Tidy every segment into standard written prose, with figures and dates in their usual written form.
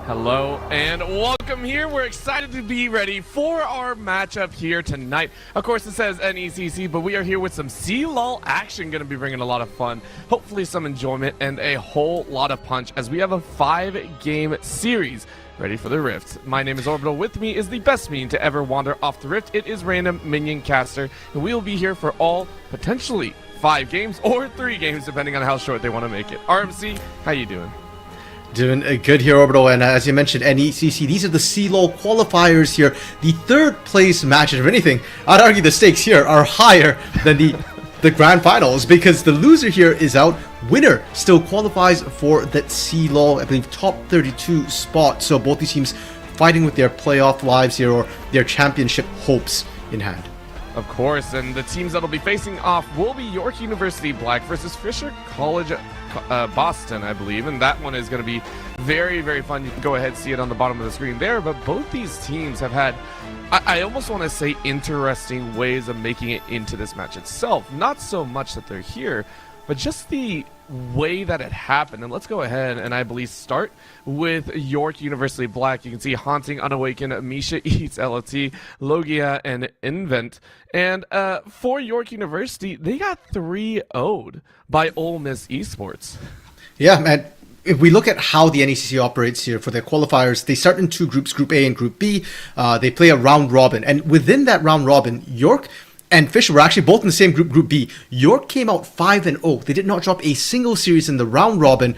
Hello and welcome here. We're excited to be ready for our matchup here tonight. Of course, it says NECC, but we are here with some CLOL action. Going to be bringing a lot of fun, hopefully some enjoyment, and a whole lot of punch as we have a 5-game series ready for the Rift. My name is Orbital. With me is the best minion to ever wander off the Rift. It is Random Minion Caster, and we will be here for all potentially 5 games or 3 games, depending on how short they want to make it. RMC, how you doing? Doing good here, Orbital, and as you mentioned, NECC, these are the CLOL qualifiers here. The third place matches. If anything, I'd argue the stakes here are higher than the grand finals, because the loser here is out. Winner still qualifies for that CLOL, I believe, top 32 spot. So both these teams fighting with their playoff lives here, or their championship hopes in hand. Of course, and the teams that'll be facing off will be York University Black versus Fisher College Boston, I believe, and that one is going to be very, very fun. You can go ahead and see it on the bottom of the screen there, but both these teams have had, I almost want to say, interesting ways of making it into this match itself. Not so much that they're here, but just the way that it happened. And let's go ahead and I believe start with York University Black. You can see Haunting, Unawakened, Misha Eats, LOT, Logia, and Invent. And for York University, they got 3-0'd by Ole Miss Esports. Yeah, man. If we look at how the NECC operates here for their qualifiers, they start in 2 groups, Group A and Group B. They play a round robin. And within that round robin, York and Fisher were actually both in the same group, Group B. York came out 5-0. They did not drop a single series in the round robin,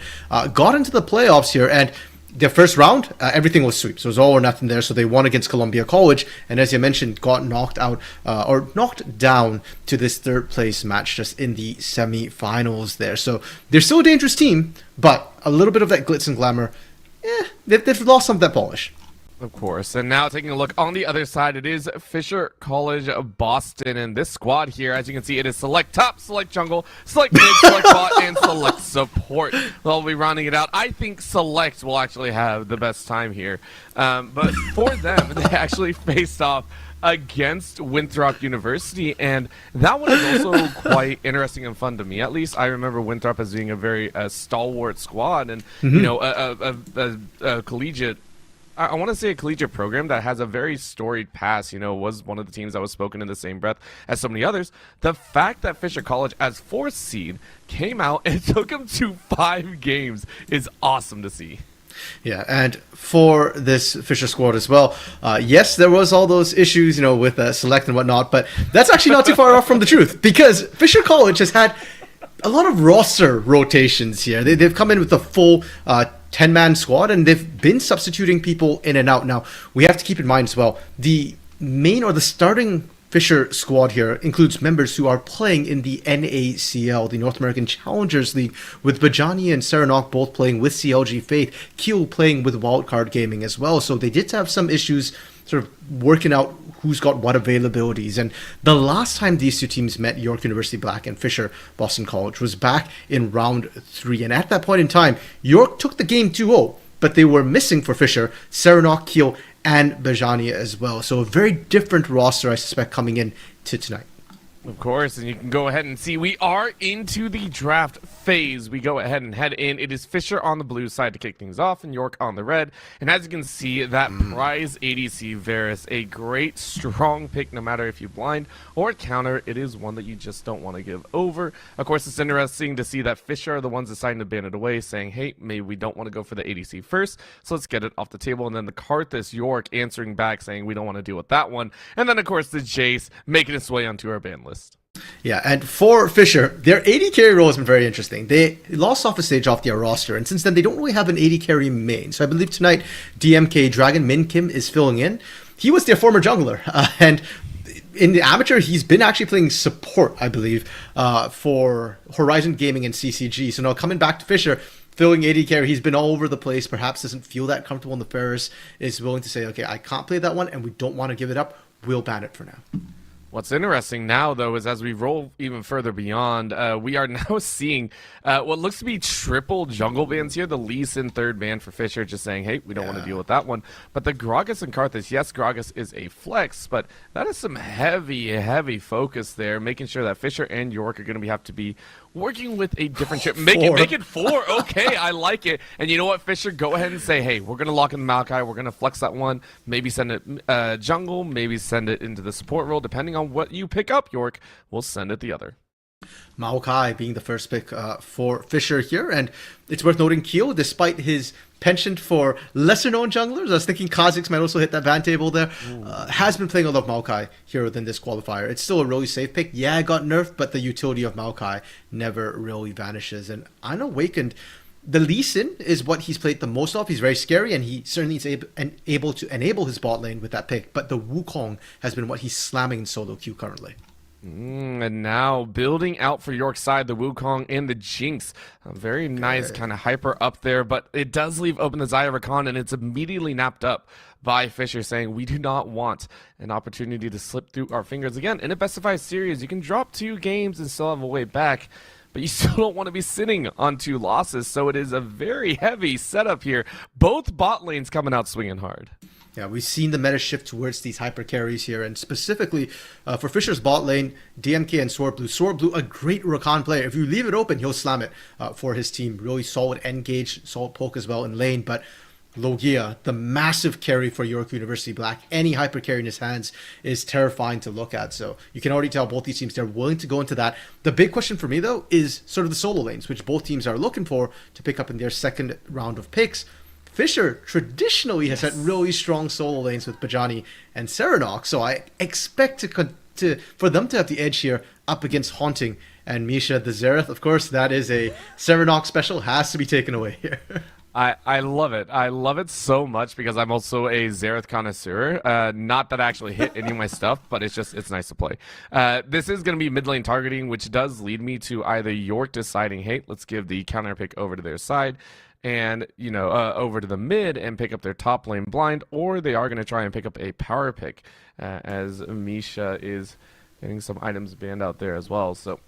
got into the playoffs here, and their first round, everything was sweep. So it was all or nothing there. So they won against Columbia College, and as you mentioned, got knocked out or knocked down to this third place match just in the semi-finals there. So they're still a dangerous team, but a little bit of that glitz and glamour, they've lost some of that polish. Of course, and now taking a look on the other side, it is Fisher College Boston, and this squad here, as you can see, it is select top, select jungle, select mid, select bot, and select support. They'll be rounding it out. I think select will actually have the best time here, but for them, they actually faced off against Winthrop University, and that one is also quite interesting and fun to me. At least I remember Winthrop as being a very stalwart squad, and you know, a collegiate, I want to say a collegiate program that has a very storied past, you know, was one of the teams that was spoken in the same breath as so many others. The fact that Fisher College, as 4th seed, came out and took them to 5 games is awesome to see. Yeah, and for this Fisher squad as well, yes, there was all those issues, you know, with select and whatnot, but that's actually not too far off from the truth, because Fisher College has had a lot of roster rotations here. They've come in with a full 10-man squad, and they've been substituting people in and out. Now, we have to keep in mind as well, the main or the starting Fisher squad here includes members who are playing in the NACL, the North American Challengers League, with Bajani and Serenok both playing with CLG Faith, Keel playing with Wildcard Gaming as well. So they did have some issues sort of working out who's got what availabilities. And the last time these two teams met, York University Black and Fisher Boston College, was back in round 3. And at that point in time, York took the game 2-0, but they were missing for Fisher Serenok, Keel, and Bajania as well. So a very different roster, I suspect, coming in to tonight. Of course, and you can go ahead and see we are into the draft phase. We go ahead and head in. It is Fisher on the blue side to kick things off, and York on the red. And as you can see, that prize ADC Varus, a great, strong pick, no matter if you blind or counter. It is one that you just don't want to give over. Of course, it's interesting to see that Fisher are the ones deciding to ban it away, saying, hey, maybe we don't want to go for the ADC first, so let's get it off the table. And then the Karthus York answering back, saying we don't want to deal with that one. And then, of course, the Jace making its way onto our ban list. Yeah, and for Fisher, their AD carry role has been very interesting. They lost off a stage off their roster, and since then they don't really have an AD carry main. So I believe tonight DMK Dragon Min Kim is filling in. He was their former jungler, and in the amateur he's been actually playing support, I believe, for Horizon Gaming and CCG. So now coming back to Fisher, filling AD carry, he's been all over the place, perhaps doesn't feel that comfortable in the Ferris, is willing to say, okay, I can't play that one and we don't want to give it up, we'll ban it for now. What's interesting now, though, is as we roll even further beyond, we are now seeing what looks to be triple jungle bans here. The Lee Sin third ban for Fisher, just saying, hey, we don't want to deal with that one. But the Gragas and Karthus, yes, Gragas is a flex, but that is some heavy, heavy focus there, making sure that Fisher and York are going to have to be working with a different chip. Make it 4. Okay, I like it. And you know what, Fisher? Go ahead and say, hey, we're going to lock in the Maokai. We're going to flex that one. Maybe send it jungle. Maybe send it into the support role. Depending on what you pick up, York, we'll send it the other. Maokai being the first pick for Fisher here. And it's worth noting Kyo, despite his penchant for lesser-known junglers, I was thinking Kha'Zix might also hit that ban table there, has been playing a lot of Maokai here within this qualifier. It's still a really safe pick. Yeah, it got nerfed, but the utility of Maokai never really vanishes. And I know Awakened, the Lee Sin is what he's played the most of. He's very scary, and he certainly is able to enable his bot lane with that pick. But the Wukong has been what he's slamming in solo queue currently. And now building out for York's side, the Wukong and the Jinx. A very nice kind of hyper up there, but it does leave open the Xayah Rakan, and it's immediately napped up by Fisher, saying we do not want an opportunity to slip through our fingers again. In a best of 5 series, you can drop 2 games and still have a way back, but you still don't want to be sitting on 2 losses, so it is a very heavy setup here. Both bot lanes coming out swinging hard. Yeah, we've seen the meta shift towards these hyper carries here, and specifically for Fisher's bot lane, DMK and Sword Blue. Sword Blue, a great Rakan player. If you leave it open, he'll slam it for his team. Really solid engage, solid poke as well in lane, but Logia, the massive carry for York University Black, any hyper carry in his hands is terrifying to look at. So you can already tell both these teams, they're willing to go into that. The big question for me, though, is sort of the solo lanes, which both teams are looking for to pick up in their second round of picks. Fisher traditionally has had really strong solo lanes with Bajani and Serenok, so I expect for them to have the edge here up against Haunting and Misha the Xerath. Of course, that is a Serenok special, has to be taken away here. I love it. I love it so much because I'm also a Xerath connoisseur. Not that I actually hit any of my stuff, but it's nice to play. This is going to be mid lane targeting, which does lead me to either York deciding, hey, let's give the counter pick over to their side, and over to the mid and pick up their top lane blind, or they are going to try and pick up a power pick as Misha is getting some items banned out there as well. So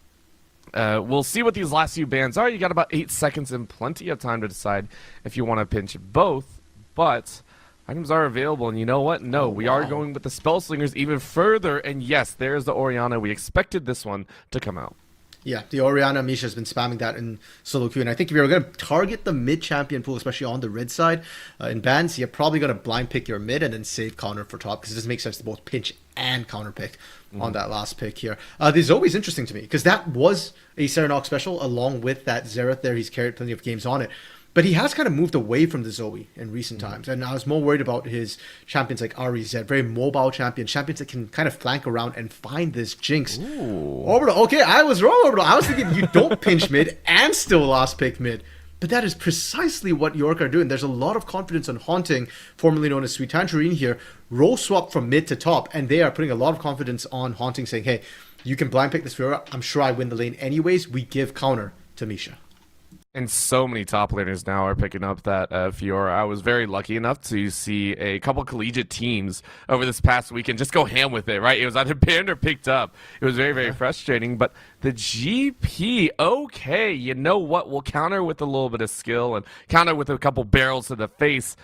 we'll see what these last few bans are. You got about 8 seconds and plenty of time to decide if you want to pinch both, but items are available, and you know what? No, we are going with the Spell Slingers even further, and yes, there's the Orianna. We expected this one to come out. Yeah, the Orianna Misha has been spamming that in solo queue, and I think if you're going to target the mid champion pool, especially on the red side in bans, you're probably going to blind pick your mid and then save counter for top, because it doesn't make sense to both pinch and counter pick on that last pick here. This is always interesting to me, because that was a Serenok special along with that Xerath there. He's carried plenty of games on it. But he has kind of moved away from the Zoe in recent times. And I was more worried about his champions like REZ, very mobile champions that can kind of flank around and find this Jinx. Orbital, okay, I was wrong, Orbital. I was thinking you don't pinch mid and still last pick mid. But that is precisely what York are doing. There's a lot of confidence on Haunting, formerly known as Sweet Tangerine here, role swap from mid to top, and they are putting a lot of confidence on Haunting, saying, hey, you can blind pick this Fiora. I'm sure I win the lane anyways. We give counter to Misha. And so many top laners now are picking up that Fiora. I was very lucky enough to see a couple collegiate teams over this past weekend just go ham with it, right? It was either banned or picked up. It was very, very frustrating. But the GP, okay, you know what? We'll counter with a little bit of skill and counter with a couple barrels to the face.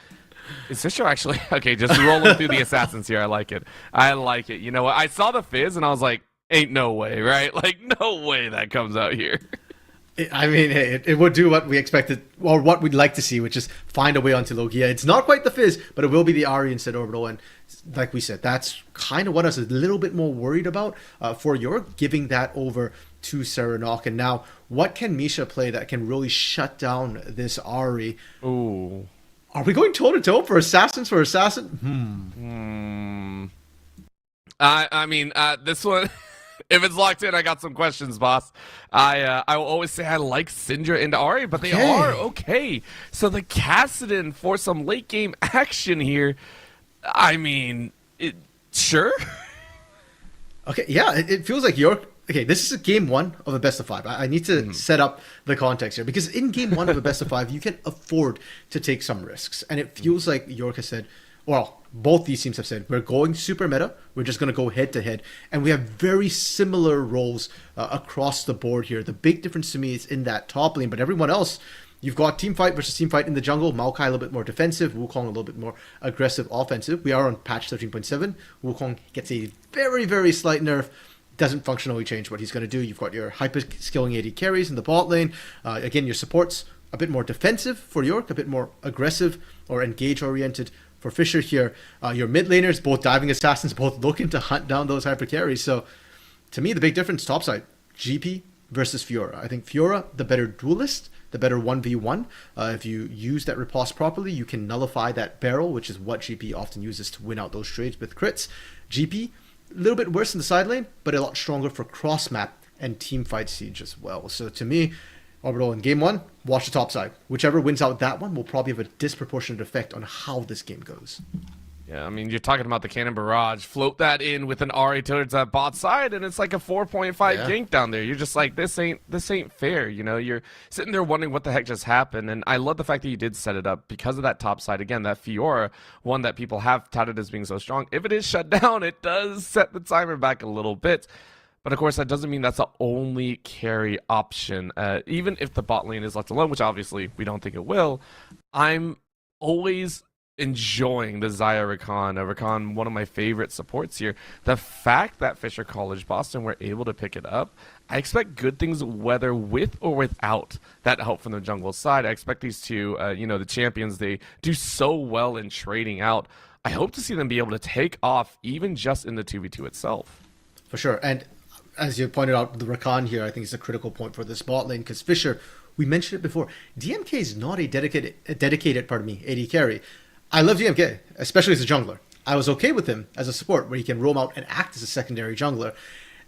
Is Fisher actually... Okay, just rolling through the assassins here. I like it. I like it. You know what? I saw the fizz and I was like, ain't no way, right? Like, no way that comes out here. I mean, it would do what we expected, or what we'd like to see, which is find a way onto Logia. It's not quite the Fizz, but it will be the Ahri instead Orbital. And like we said, that's kind of what I was a little bit more worried about for York, giving that over to Serenok. And now, what can Misha play that can really shut down this Ahri? Ooh. Are we going toe-to-toe for Assassins for Assassin? I mean, this one... If it's locked in, I got some questions, boss. I will always say I like Syndra and Ahri, but they are okay. So the Kassadin for some late game action here. I mean, sure. Okay, yeah, it feels like York. Okay, this is game 1 of a best of 5. I need to set up the context here, because in game 1 of a best of 5, you can afford to take some risks, and it feels like York has said, well, both these teams have said, we're going super meta, we're just going to go head to head, and we have very similar roles across the board here. The big difference to me is in that top lane, but everyone else, you've got team fight versus team fight in the jungle. Maokai a little bit more defensive, Wukong a little bit more aggressive offensive. We are on patch 13.7. Wukong gets a very, very slight nerf, doesn't functionally change what he's going to do. You've got your hyper-skilling AD carries in the bot lane. Again, your supports a bit more defensive for York, a bit more aggressive or engage-oriented for Fisher here. Your mid laners, both diving assassins, both looking to hunt down those hyper carries. So to me, the big difference topside, GP versus Fiora. I think Fiora, the better duelist, the better 1v1. If you use that riposte properly, you can nullify that barrel, which is what GP often uses to win out those trades with crits. GP, a little bit worse in the side lane, but a lot stronger for cross-map and teamfight siege as well. So to me, Orbital in game 1, watch the top side. Whichever wins out that one will probably have a disproportionate effect on how this game goes. Yeah, I mean, you're talking about the Cannon Barrage. Float that in with an Ahri towards that bot side, and it's like a 4.5 gank down there. You're just like, this ain't fair. You know, you're sitting there wondering what the heck just happened. And I love the fact that you did set it up because of that top side. Again, that Fiora, one that people have touted as being so strong. If it is shut down, it does set the timer back a little bit. But of course, that doesn't mean that's the only carry option. Even if the bot lane is left alone, which obviously we don't think it will, I'm always enjoying the Xayah Rakan. Rakan, one of my favorite supports here. The fact that Fisher College Boston were able to pick it up, I expect good things whether with or without that help from the jungle side. I expect these two, the champions, they do so well in trading out. I hope to see them be able to take off even just in the 2v2 itself. For sure. And as you pointed out, the Rakan here, I think is a critical point for this bot lane because Fisher, we mentioned it before, DMK is not a dedicated AD carry. I love DMK, especially as a jungler. I was okay with him as a support where he can roam out and act as a secondary jungler.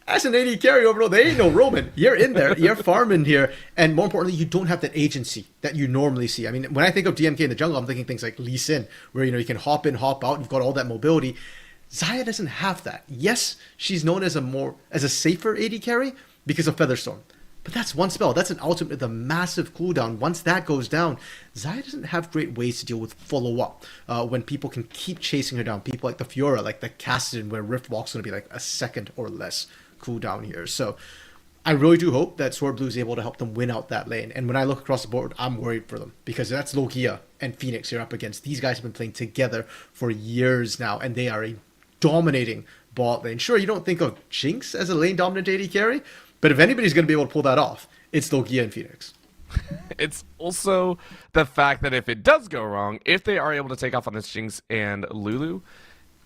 As an AD carry overall, there ain't no roaming. You're in there, you're farming here, and more importantly, you don't have that agency that you normally see. I mean, when I think of DMK in the jungle, I'm thinking things like Lee Sin, where you can hop in, hop out, you've got all that mobility. Xayah doesn't have that. Yes, she's known as a safer AD carry because of Featherstorm. But that's one spell. That's an ultimate with a massive cooldown. Once that goes down, Xayah doesn't have great ways to deal with follow-up when people can keep chasing her down. People like the Fiora, like the Kassadin, where Rift Walk's going to be like a second or less cooldown here. So I really do hope that Sword Blue is able to help them win out that lane. And when I look across the board, I'm worried for them because that's Logia and Phoenix you're up against. These guys have been playing together for years now, and they are a dominating bot lane. Sure, you don't think of Jinx as a lane-dominant AD carry, but if anybody's going to be able to pull that off, it's Logia and Phoenix. It's also the fact that if it does go wrong, if they are able to take off on this Jinx and Lulu,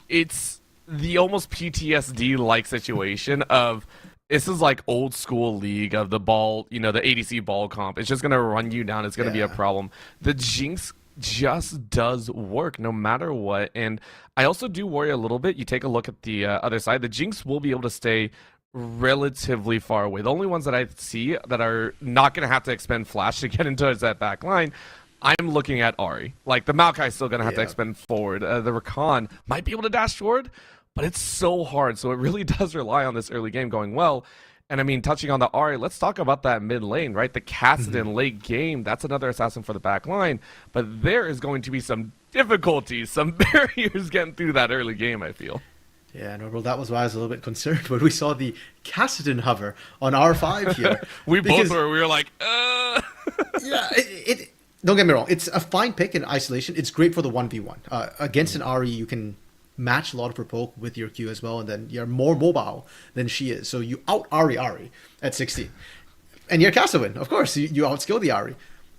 it's the almost PTSD-like situation of this is like old school League of the ball, the ADC ball comp. It's just going to run you down. It's going to be a problem. The Jinx just does work no matter what. And I also do worry a little bit. You take a look at the other side. The Jinx will be able to stay relatively far away. The only ones that I see that are not going to have to expend flash to get into that back line, I'm looking at Ahri. Like, the Maokai is still going to have to expend forward. The Rakan might be able to dash forward, but it's so hard. So it really does rely on this early game going well. And I mean, touching on the Ahri, let's talk about that mid lane, right? The Kassadin late game, that's another assassin for the back line. But there is going to be some difficulties, some barriers getting through that early game, I feel. Yeah, no, well, that was why I was a little bit concerned when we saw the Kassadin hover on R5 here. Both were. We were like, Yeah, don't get me wrong. It's a fine pick in isolation. It's great for the 1v1. Against an Ahri, you can match a lot of her poke with your Q as well, and then you're more mobile than she is. So you out Ahri at 16. And you're Kassadin, of course. You outskill the Ahri.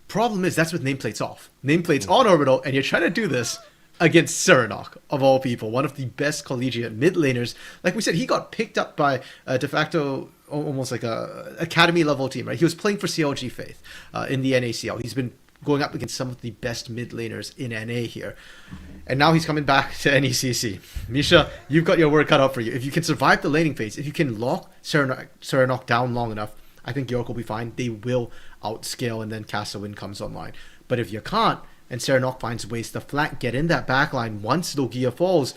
Problem is, that's with nameplates off. Nameplates on Orbital, and you're trying to do this against Serenok, of all people, one of the best collegiate mid laners. Like we said, he got picked up by de facto almost like a academy level team, right? He was playing for CLG Faith in the NACL. He's been going up against some of the best mid laners in NA here. And now he's coming back to NECC. Misha, you've got your work cut out for you. If you can survive the laning phase, if you can lock Serenok down long enough, I think York will be fine. They will outscale, and then Kassadin comes online. But if you can't, and Serenok finds ways to flank, get in that backline once Logia falls,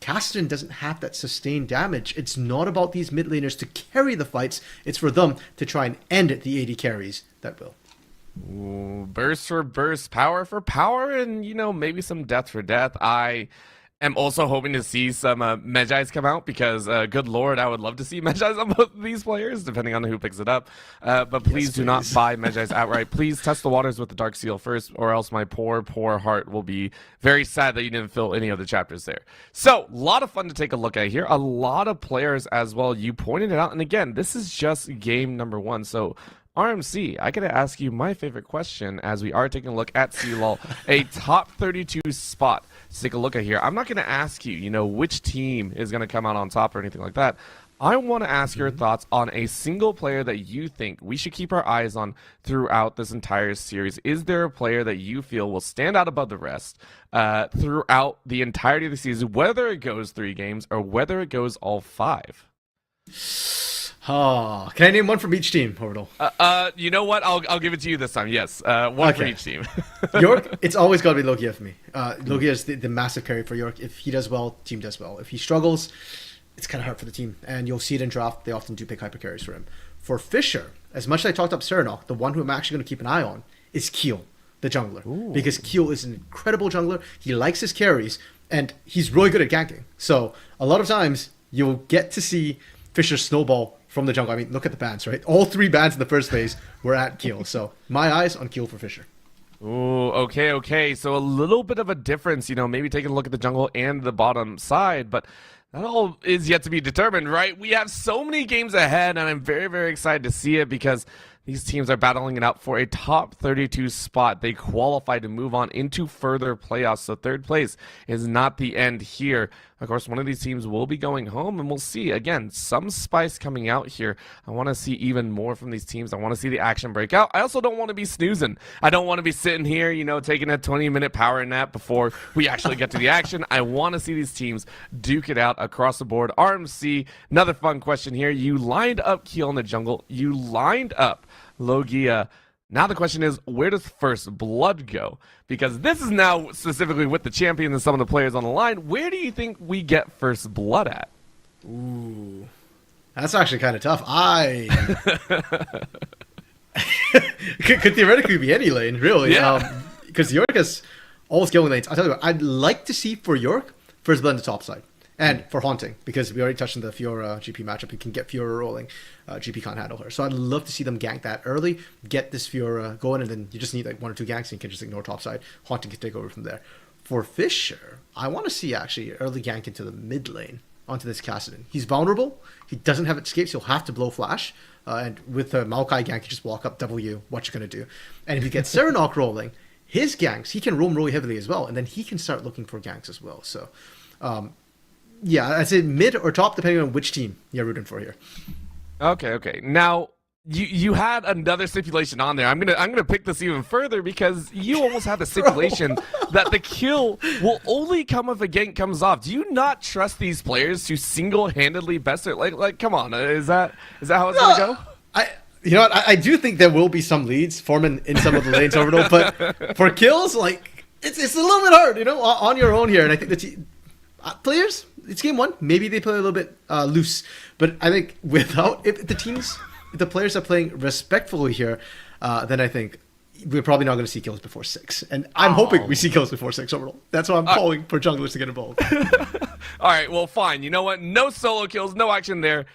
Kassadin doesn't have that sustained damage. It's not about these mid laners to carry the fights. It's for them to try and end the AD carries that will. Ooh, burst for burst, power for power, and maybe some death for death. I am also hoping to see some Medjais come out because, good lord, I would love to see Medjais on both of these players, depending on who picks it up. But please do not buy Medjais outright. Please test the waters with the Dark Seal first, or else my poor, poor heart will be very sad that you didn't fill any of the chapters there. So, a lot of fun to take a look at here. A lot of players as well. You pointed it out. And again, this is just game number 1. So, RMC, I gotta ask you my favorite question as we are taking a look at CLOL, a top 32 spot to take a look at here. I'm not gonna ask you, which team is gonna come out on top or anything like that. I want to ask your thoughts on a single player that you think we should keep our eyes on throughout this entire series. Is there a player that you feel will stand out above the rest throughout the entirety of the season, whether it goes 3 games or whether it goes all 5? Oh, can I name one from each team, Orbital? You know what? I'll give it to you this time. Yes, one for each team. York, it's always got to be Logia for me. Logia is the massive carry for York. If he does well, team does well. If he struggles, it's kind of hard for the team. And you'll see it in draft. They often do pick hyper carries for him. For Fisher, as much as I talked up Serenok, the one who I'm actually going to keep an eye on is Keel, the jungler. Ooh. Because Keel is an incredible jungler. He likes his carries, and he's really good at ganking. So a lot of times, you'll get to see Fisher snowball from the jungle. I mean, look at the bans, right? All 3 bans in the first phase were at Keel. So my eyes on Keel for Fisher. Ooh, okay. So a little bit of a difference, maybe taking a look at the jungle and the bottom side, but that all is yet to be determined, right? We have so many games ahead, and I'm very, very excited to see it because these teams are battling it out for a top 32 spot. They qualify to move on into further playoffs, so 3rd place is not the end here. Of course, one of these teams will be going home, and we'll see, again, some spice coming out here. I want to see even more from these teams. I want to see the action break out. I also don't want to be snoozing. I don't want to be sitting here, taking a 20-minute power nap before we actually get to the action. I want to see these teams duke it out across the board. RMC, another fun question here. You lined up Keel in the jungle. You lined up Logia. Now the question is, where does First Blood go? Because this is now specifically with the champion and some of the players on the line. Where do you think we get First Blood at? Ooh, that's actually kind of tough. could theoretically be any lane, really. Yeah. Because York has all skilling lanes. I'll tell you what, I'd like to see for York First Blood on the top side. And for Haunting, because we already touched on the Fiora GP matchup. You can get Fiora rolling. GP can't handle her. So I'd love to see them gank that early, get this Fiora going, and then you just need like 1 or 2 ganks, and you can just ignore topside. Haunting can take over from there. For Fisher, I want to see actually early gank into the mid lane onto this Kassadin. He's vulnerable. He doesn't have escapes. He'll have to blow flash. And with the Maokai gank, you just walk up W, what you're going to do. And if you get Serenok rolling, his ganks, he can roam really heavily as well. And then he can start looking for ganks as well. So, yeah, I'd say mid or top, depending on which team you're rooting for here. Okay. Now, you had another stipulation on there. I'm gonna pick this even further because you almost had the stipulation that the kill will only come if a gank comes off. Do you not trust these players to single-handedly best it? Like, come on, is that how it's gonna go? You know what? I do think there will be some leads forming in some of the lanes Orbital, but for kills, like it's a little bit hard, on your own here. And I think the players, it's game 1. Maybe they play a little bit loose, but I think if the players are playing respectfully here, then I think we're probably not going to see kills before 6. And I'm hoping we see kills before 6 Orbital. That's why I'm calling for junglers to get involved. All right, well, fine. You know what? No solo kills, no action there.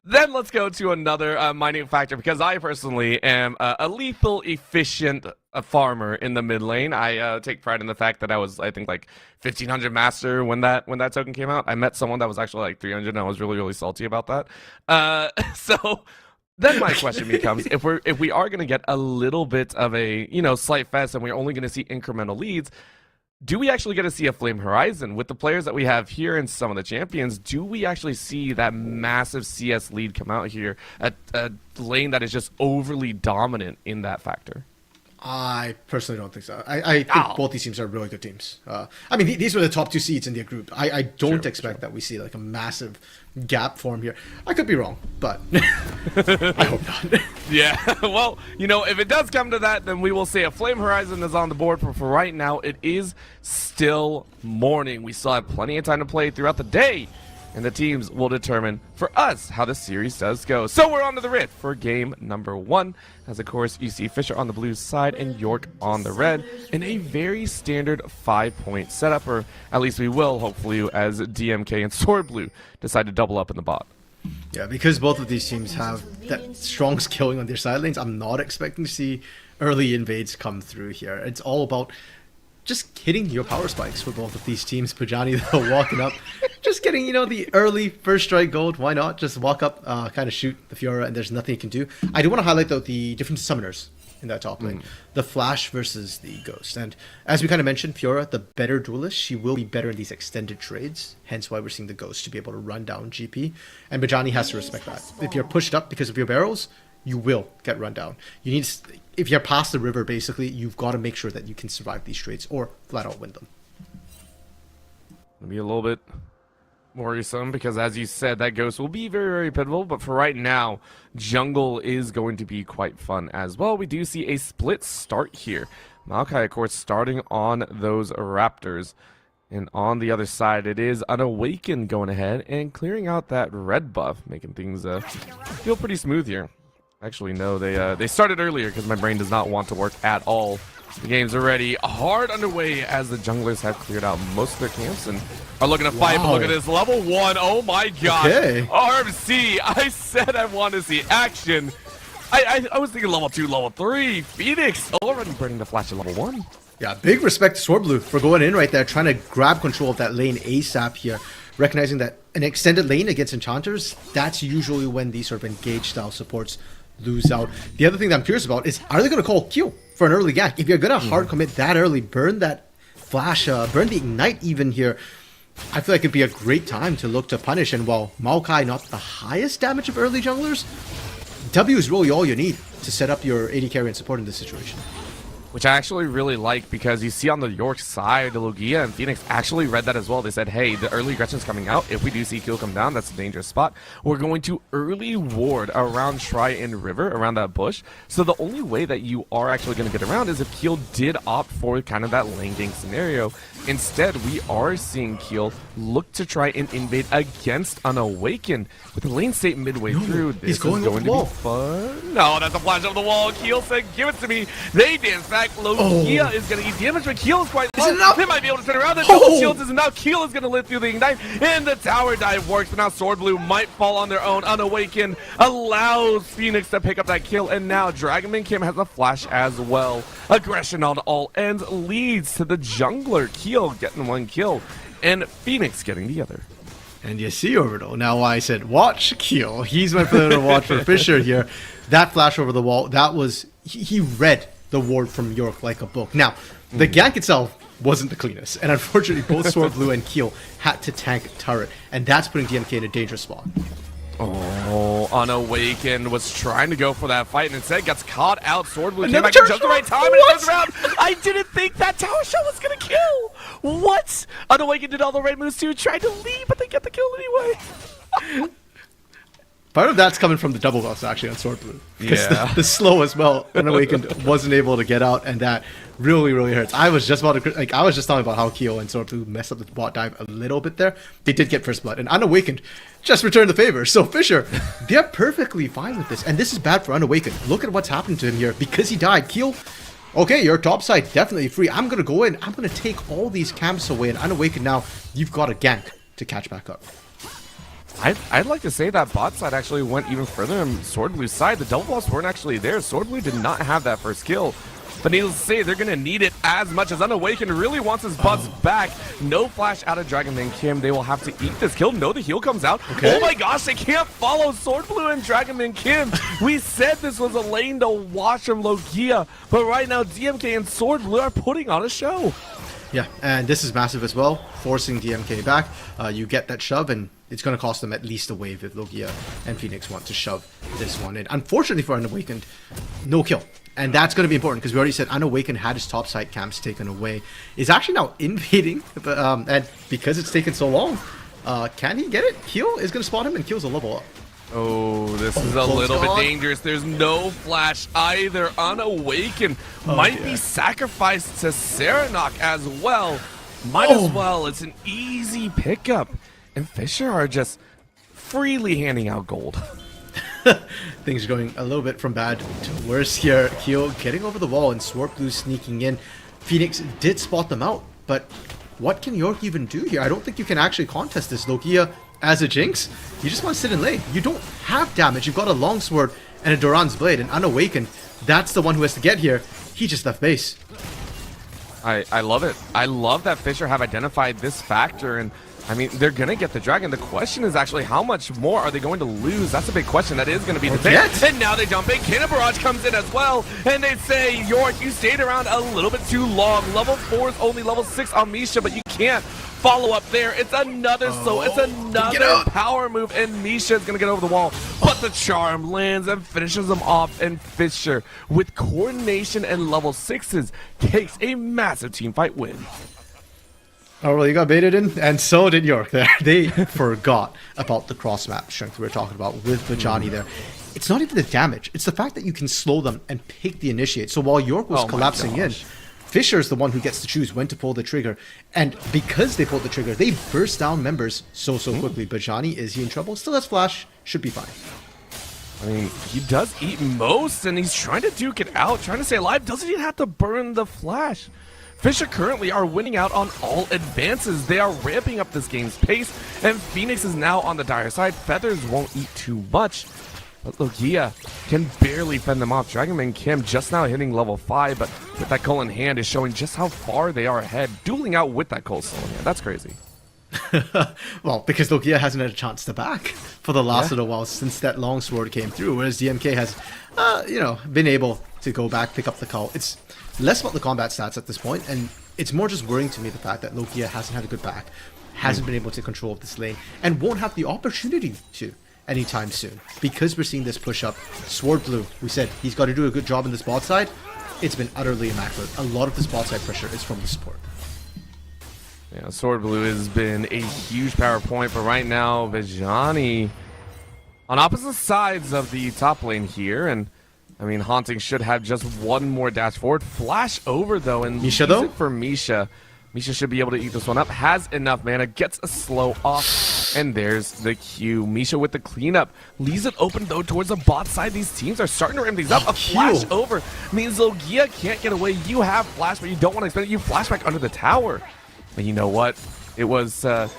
Then let's go to another minute factor, because I personally am a lethal, efficient farmer in the mid lane. I take pride in the fact that I was, I think, like 1500 master when that token came out. I met someone that was actually like 300, and I was really, really salty about that. So then my question becomes, if we are going to get a little bit of a slight fest, and we're only going to see incremental leads, do we actually get to see a Flame Horizon with the players that we have here and some of the champions? Do we actually see that massive CS lead come out here, a lane that is just overly dominant in that factor? I personally don't think so. I think both these teams are really good teams. I mean, these were the top 2 seeds in their group. I don't expect that we see like a massive gap form here. I could be wrong, but I hope not. Yeah, well, if it does come to that, then we will say a Flame Horizon is on the board. But for right now, it is still morning. We still have plenty of time to play throughout the day. and the teams will determine for us how the series does go. So we're on to the rift for game number 1. As of course, you see Fisher on the blue side and York on the red in a very standard 5-point setup, or at least we will, hopefully, as DMK and Sword Blue decide to double up in the bot. Yeah, because both of these teams have that strong skilling on their side lanes, I'm not expecting to see early invades come through here. It's all about just hitting your power spikes for both of these teams. Pajani, though, walking up, just getting, you know, the early first strike gold. Why not? Just walk up, kind of shoot the Fiora, and there's nothing you can do. I do want to highlight, though, the different summoners in that top lane. The Flash versus the Ghost. And as we kind of mentioned, Fiora, the better duelist, she will be better in these extended trades. Hence why we're seeing the Ghost to be able to run down GP. And Bajani has to respect that. If you're pushed up because of your barrels, you will get run down. You need, if you're past the river, basically, you've got to make sure that you can survive these trades or flat out win them. It'll be a little bit worrisome because, as you said, that Ghost will be very, very pivotal. But for right now, jungle is going to be quite fun as well. We do see a split start here. Maokai, of course, starting on those Raptors. And on the other side, it is Unawakened going ahead and clearing out that red buff, making things feel pretty smooth here. Actually, no, they started earlier because my brain does not want to work at all. The game's already hard underway as the junglers have cleared out most of their camps and are looking to fight. But look at this, level 1. Oh my god. Okay. RMC, I said I want to see action. I was thinking level 2, level 3. Phoenix already burning the flash at level 1. Yeah, big respect to Sword Blue for going in right there, trying to grab control of that lane ASAP here, recognizing that an extended lane against enchanters, that's usually when these sort of engage style supports lose out. The other thing that I'm curious about is, are they going to call Q for an early gank? If you're going to hard commit that early, burn that flash, burn the ignite even here, I feel like it'd be a great time to look to punish. And while Maokai not the highest damage of early junglers, W is really all you need to set up your AD carry and support in this situation. Which I actually really like, because you see on the York side, Logia and Phoenix actually read that as well. They said, hey, the early aggression's coming out. If we do see Kill come down, that's a dangerous spot. We're going to early ward around Tri and River, around that bush. So the only way that you are actually going to get around is if Keel did opt for kind of that lane gank scenario. Instead, we are seeing Keel look to try and invade against Unawakened. With the lane state midway through, this is going to be fun. No, that's a flash over the wall. Keel said, give it to me. They dance back. Logia is going to eat damage, but Keel is quite low. They might be able to turn around. The double shield is enough. Keel is going to live through the ignite, and the tower dive works. But now Sword Blue might fall on their own. Unawakened allows Phoenix to pick up that kill, and now Dragonman Kim has a flash as well. Aggression on all ends leads to the jungler Keel getting one kill, and Phoenix getting the other. And you see Orbital. Now I said, watch Keel. He's my player to watch for Fisher here. That flash over the wall, that was, he read the ward from York like a book. Now, the gank itself wasn't the cleanest, and unfortunately both Sword Blue and Keel had to tank turret, and that's putting DMK in a dangerous spot. Oh, Unawakened was trying to go for that fight and instead gets caught out. Sword Blue came back at just the right time and it goes around. I didn't think that tower shot was going to kill. What? Unawakened did all the right moves too, tried to leave, but they get the kill anyway. Part of that's coming from the double buffs actually on Sword Blue. Yeah. The slow as well. Unawakened wasn't able to get out, and that really, really hurts. I was just about to, like, I was just talking about how Keel and Sword Blue messed up the bot dive a little bit there. They did get first blood, and Unawakened just returned the favor. So Fisher, they're perfectly fine with this, and this is bad for Unawakened. Look at what's happened to him here because he died. Keel, okay, your top side definitely free. I'm gonna go in. I'm gonna take all these camps away, and Unawakened now. You've got a gank to catch back up. I'd like to say that bot side actually went even further on Sword Blue's side. The double buffs weren't actually there. Sword Blue did not have that first kill. But needless to say, they're going to need it as much as Unawakened really wants his butts back. No flash out of Dragonman Kim. They will have to eat this kill. No, the heal comes out. Okay. Oh my gosh, they can't follow Sword Blue and Dragonman Kim. We said this was a lane to watch from Logia. But right now, DMK and Sword Blue are putting on a show. Yeah, and this is massive as well, forcing DMK back. You get that shove, and it's going to cost them at least a wave if Logia and Phoenix want to shove this one in. Unfortunately for Unawakened, no kill. And that's going to be important because we already said Unawakened had his top side camps taken away. Is actually now invading, and because it's taken so long, can he get it? Keel is going to spot him, and Keel's a level up. Oh, this is a little bit dangerous. There's no flash either. Unawakened might be sacrificed to Serenok as well. Might as well. It's an easy pickup. and Fisher are just freely handing out gold. Things are going a little bit from bad to worse here. Kyo getting over the wall and Sword Blue sneaking in. Phoenix did spot them out, but what can York even do here? I don't think you can actually contest this. Logia as a Jinx, you just want to sit in lane. You don't have damage. You've got a longsword and a Duran's Blade, and Unawakened, that's the one who has to get here. He just left base. I love it. I love that Fisher have identified this factor, and I mean, they're going to get the dragon. The question is actually how much more are they going to lose? That's a big question. That is going to be the thing. And now they dump in. Cannon Barrage comes in as well. And they say, York, you stayed around a little bit too long. Level 4 is only level 6 on Misha, but you can't follow up there. It's another it's another power move, and Misha is going to get over the wall. But the charm lands and finishes him off, and Fisher, with coordination and level 6s, takes a massive team fight win. Oh, well, you got baited in, and so did York there. They forgot about the cross-map strength we were talking about with Vajani there. It's not even the damage. It's the fact that you can slow them and pick the initiate. So while York was collapsing in, Fisher is the one who gets to choose when to pull the trigger. And because they pulled the trigger, they burst down members so quickly. Vajani, is he in trouble? Still has flash. Should be fine. I mean, he does eat most, and he's trying to duke it out, trying to stay alive. Doesn't he have to burn the flash? Fisher currently are winning out on all advances. They are ramping up this game's pace, and Phoenix is now on the dire side. Feathers won't eat too much, but Logia can barely fend them off. Dragonman Kim just now hitting level 5, but with that Cole in hand is showing just how far they are ahead, dueling out with that Cole still in hand. That's crazy. Well, because Logia hasn't had a chance to back for the last little while since that longsword came through, whereas DMK has, been able to go back, pick up the call. It's less about the combat stats at this point, and it's more just worrying to me the fact that Logia hasn't had a good back, hasn't been able to control this lane, and won't have the opportunity to anytime soon, because we're seeing this push up. Sword Blue, we said he's got to do a good job in this bot side. It's been utterly immaculate. A lot of this bot side pressure is from the support. Yeah, Sword Blue has been a huge power point, but right now, Vajani on opposite sides of the top lane here, and I mean, Haunting should have just one more dash forward. Flash over, though, and Misha, though? For Misha. Misha should be able to eat this one up. Has enough mana, gets a slow off, and there's the Q. Misha with the cleanup. Leaves it open, though, towards the bot side. These teams are starting to ramp these up. A flash over means Logia can't get away. You have flash, but you don't want to expend it. You flash back under the tower. And you know what? It was a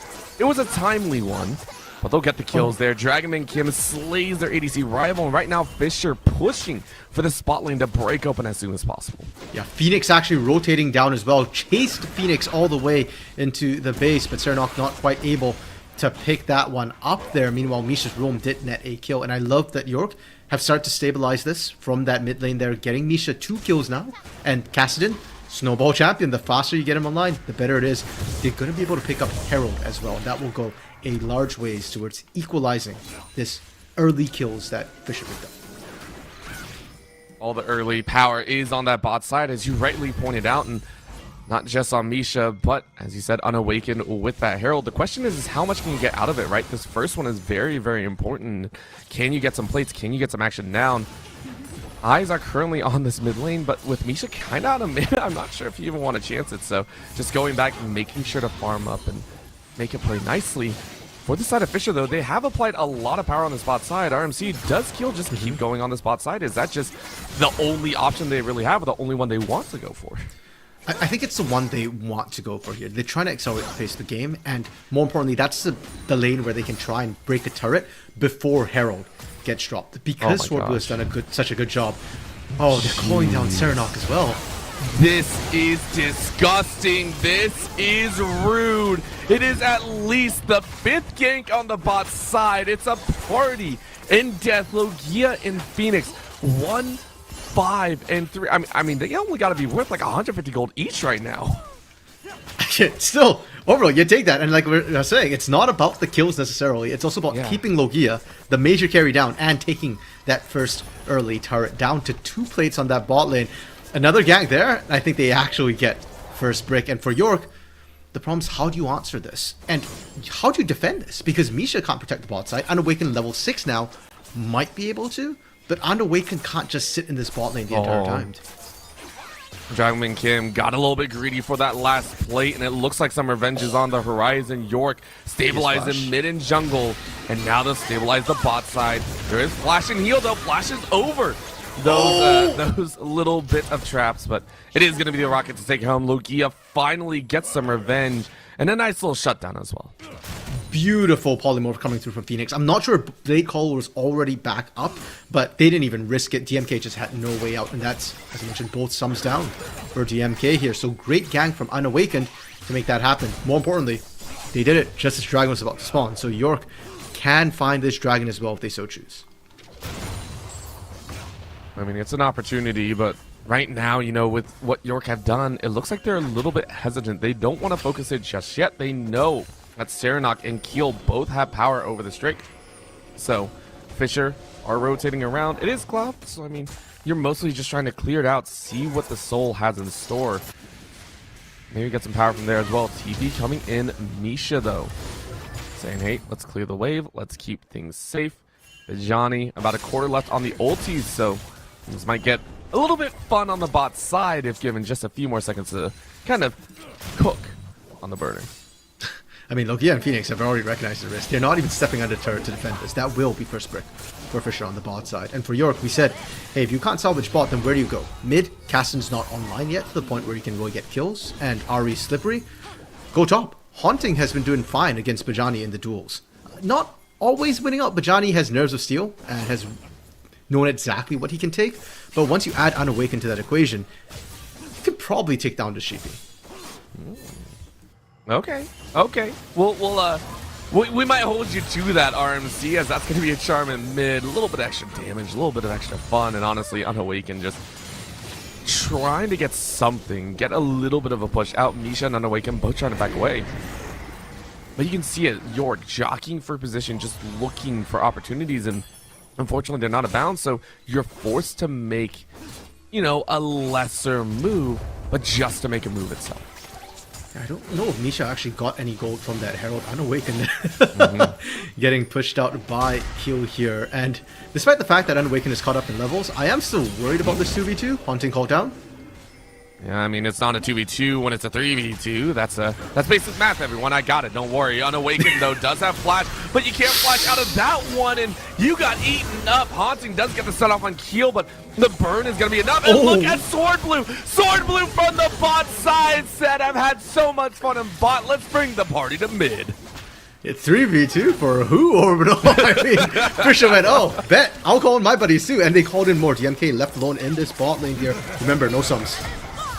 timely one. But they'll get the kills there. Dragonman Kim slays their ADC rival, and right now Fisher pushing for the spot lane to break open as soon as possible. Yeah, Phoenix actually rotating down as well. Chased Phoenix all the way into the base, but Serenok not quite able to pick that one up there. Meanwhile, Misha's roam did net a kill, and I love that York have started to stabilize this from that mid lane there, getting Misha 2 kills now, and Kassadin, Snowball champion. The faster you get him online, the better it is. They're going to be able to pick up Herald as well, and that will go a large ways towards equalizing this early kills that Fisher picked up. All the early power is on that bot side, as you rightly pointed out, and not just on Misha, but as you said, Unawakened with that Herald. The question is how much can you get out of it, right? This first one is very, very important. Can you get some plates? Can you get some action down? Eyes are currently on this mid lane, but with Misha kind of out of mid, I'm not sure if you even want to chance it. So just going back and making sure to farm up and make it play nicely. For the side of Fisher, though, they have applied a lot of power on the spot side. RMC does kill, just keep going on the spot side. Is that just the only option they really have, or the only one they want to go for? I think it's the one they want to go for here. They're trying to accelerate the pace of the game, and more importantly, that's the lane where they can try and break a turret before Herald gets dropped. Because Sword Blue has done such a good job. Oh, they're calling down Serenok as well. This is disgusting. This is rude. It is at least the 5th gank on the bot side. It's a party in death. Logia and Phoenix 1, 5, and 3. I mean, they only got to be worth like 150 gold each right now. Still, overall, you take that, and like we're saying, it's not about the kills necessarily. It's also about keeping Logia, the major carry, down, and taking that first early turret down to 2 plates on that bot lane. Another gank there. I think they actually get first brick. And for York, the problem is how do you answer this? And how do you defend this? Because Misha can't protect the bot side. Unawakened level 6 now might be able to, but Unawakened can't just sit in this bot lane the entire time. Dragonman Kim got a little bit greedy for that last plate, and it looks like some revenge is on the horizon. York stabilizing mid and jungle, and now they'll stabilize the bot side. There is flash and heal, though. Flash is over those little bit of traps, but it is going to be the Rocket to take home. Logia finally gets some revenge, and a nice little shutdown as well. Beautiful polymorph coming through from Phoenix. I'm not sure if Blade Call was already back up, but they didn't even risk it. DMK just had no way out, and that's, as I mentioned, both sums down for DMK here. So great gank from Unawakened to make that happen. More importantly, they did it just as Dragon was about to spawn. So York can find this Dragon as well if they so choose. I mean, it's an opportunity, but right now, you know, with what York have done, it looks like they're a little bit hesitant. They don't want to focus it just yet. They know that Serenok and Keel both have power over the Drake. So, Fisher are rotating around. It is Cloud, so I mean, you're mostly just trying to clear it out, see what the Soul has in store. Maybe get some power from there as well. TP coming in. Misha, though, saying, hey, let's clear the wave. Let's keep things safe. Johnny, about a quarter left on the ultis, so things might get a little bit fun on the bot side if given just a few more seconds to kind of cook on the burner. I mean, Logia and Phoenix have already recognized the risk. They're not even stepping under turret to defend this. That will be first brick for Fisher on the bot side. And for York, we said, hey, if you can't salvage bot, then where do you go? Mid, Caston's not online yet to the point where you can really get kills. And Ari's slippery. Go top. Haunting has been doing fine against Bajani in the duels. Not always winning out. Bajani has nerves of steel and has known exactly what he can take. But once you add Unawakened to that equation, you can probably take down the Sheepy. Okay. We might hold you to that, RMC, as that's going to be a charm in mid. A little bit extra damage, a little bit of extra fun, and honestly, Unawakened just trying to get something, get a little bit of a push out. Misha and Unawakened both trying to back away. But you can see it, York jockeying for position, just looking for opportunities, and unfortunately, they're not abound, so you're forced to make, you know, a lesser move, but just to make a move itself. I don't know if Misha actually got any gold from that Herald Unawakened getting pushed out by Keel here. And despite the fact that Unawakened is caught up in levels, I am still worried about this 2v2. Haunting call down. Yeah, I mean, it's not a 2v2 when it's a 3v2. That's basic math, everyone. I got it. Don't worry. Unawakened, though, does have flash, but you can't flash out of that one, and you got eaten up. Haunting does get the set off on Keel, but the burn is going to be enough. And look at Sword Blue. Sword Blue from the bot side said, I've had so much fun in bot. Let's bring the party to mid. It's 3v2 for who, Orbital? I mean, Fisher went, oh, bet. I'll call in my buddies, too. And they called in more. DMK left alone in this bot lane here. Remember, no sums.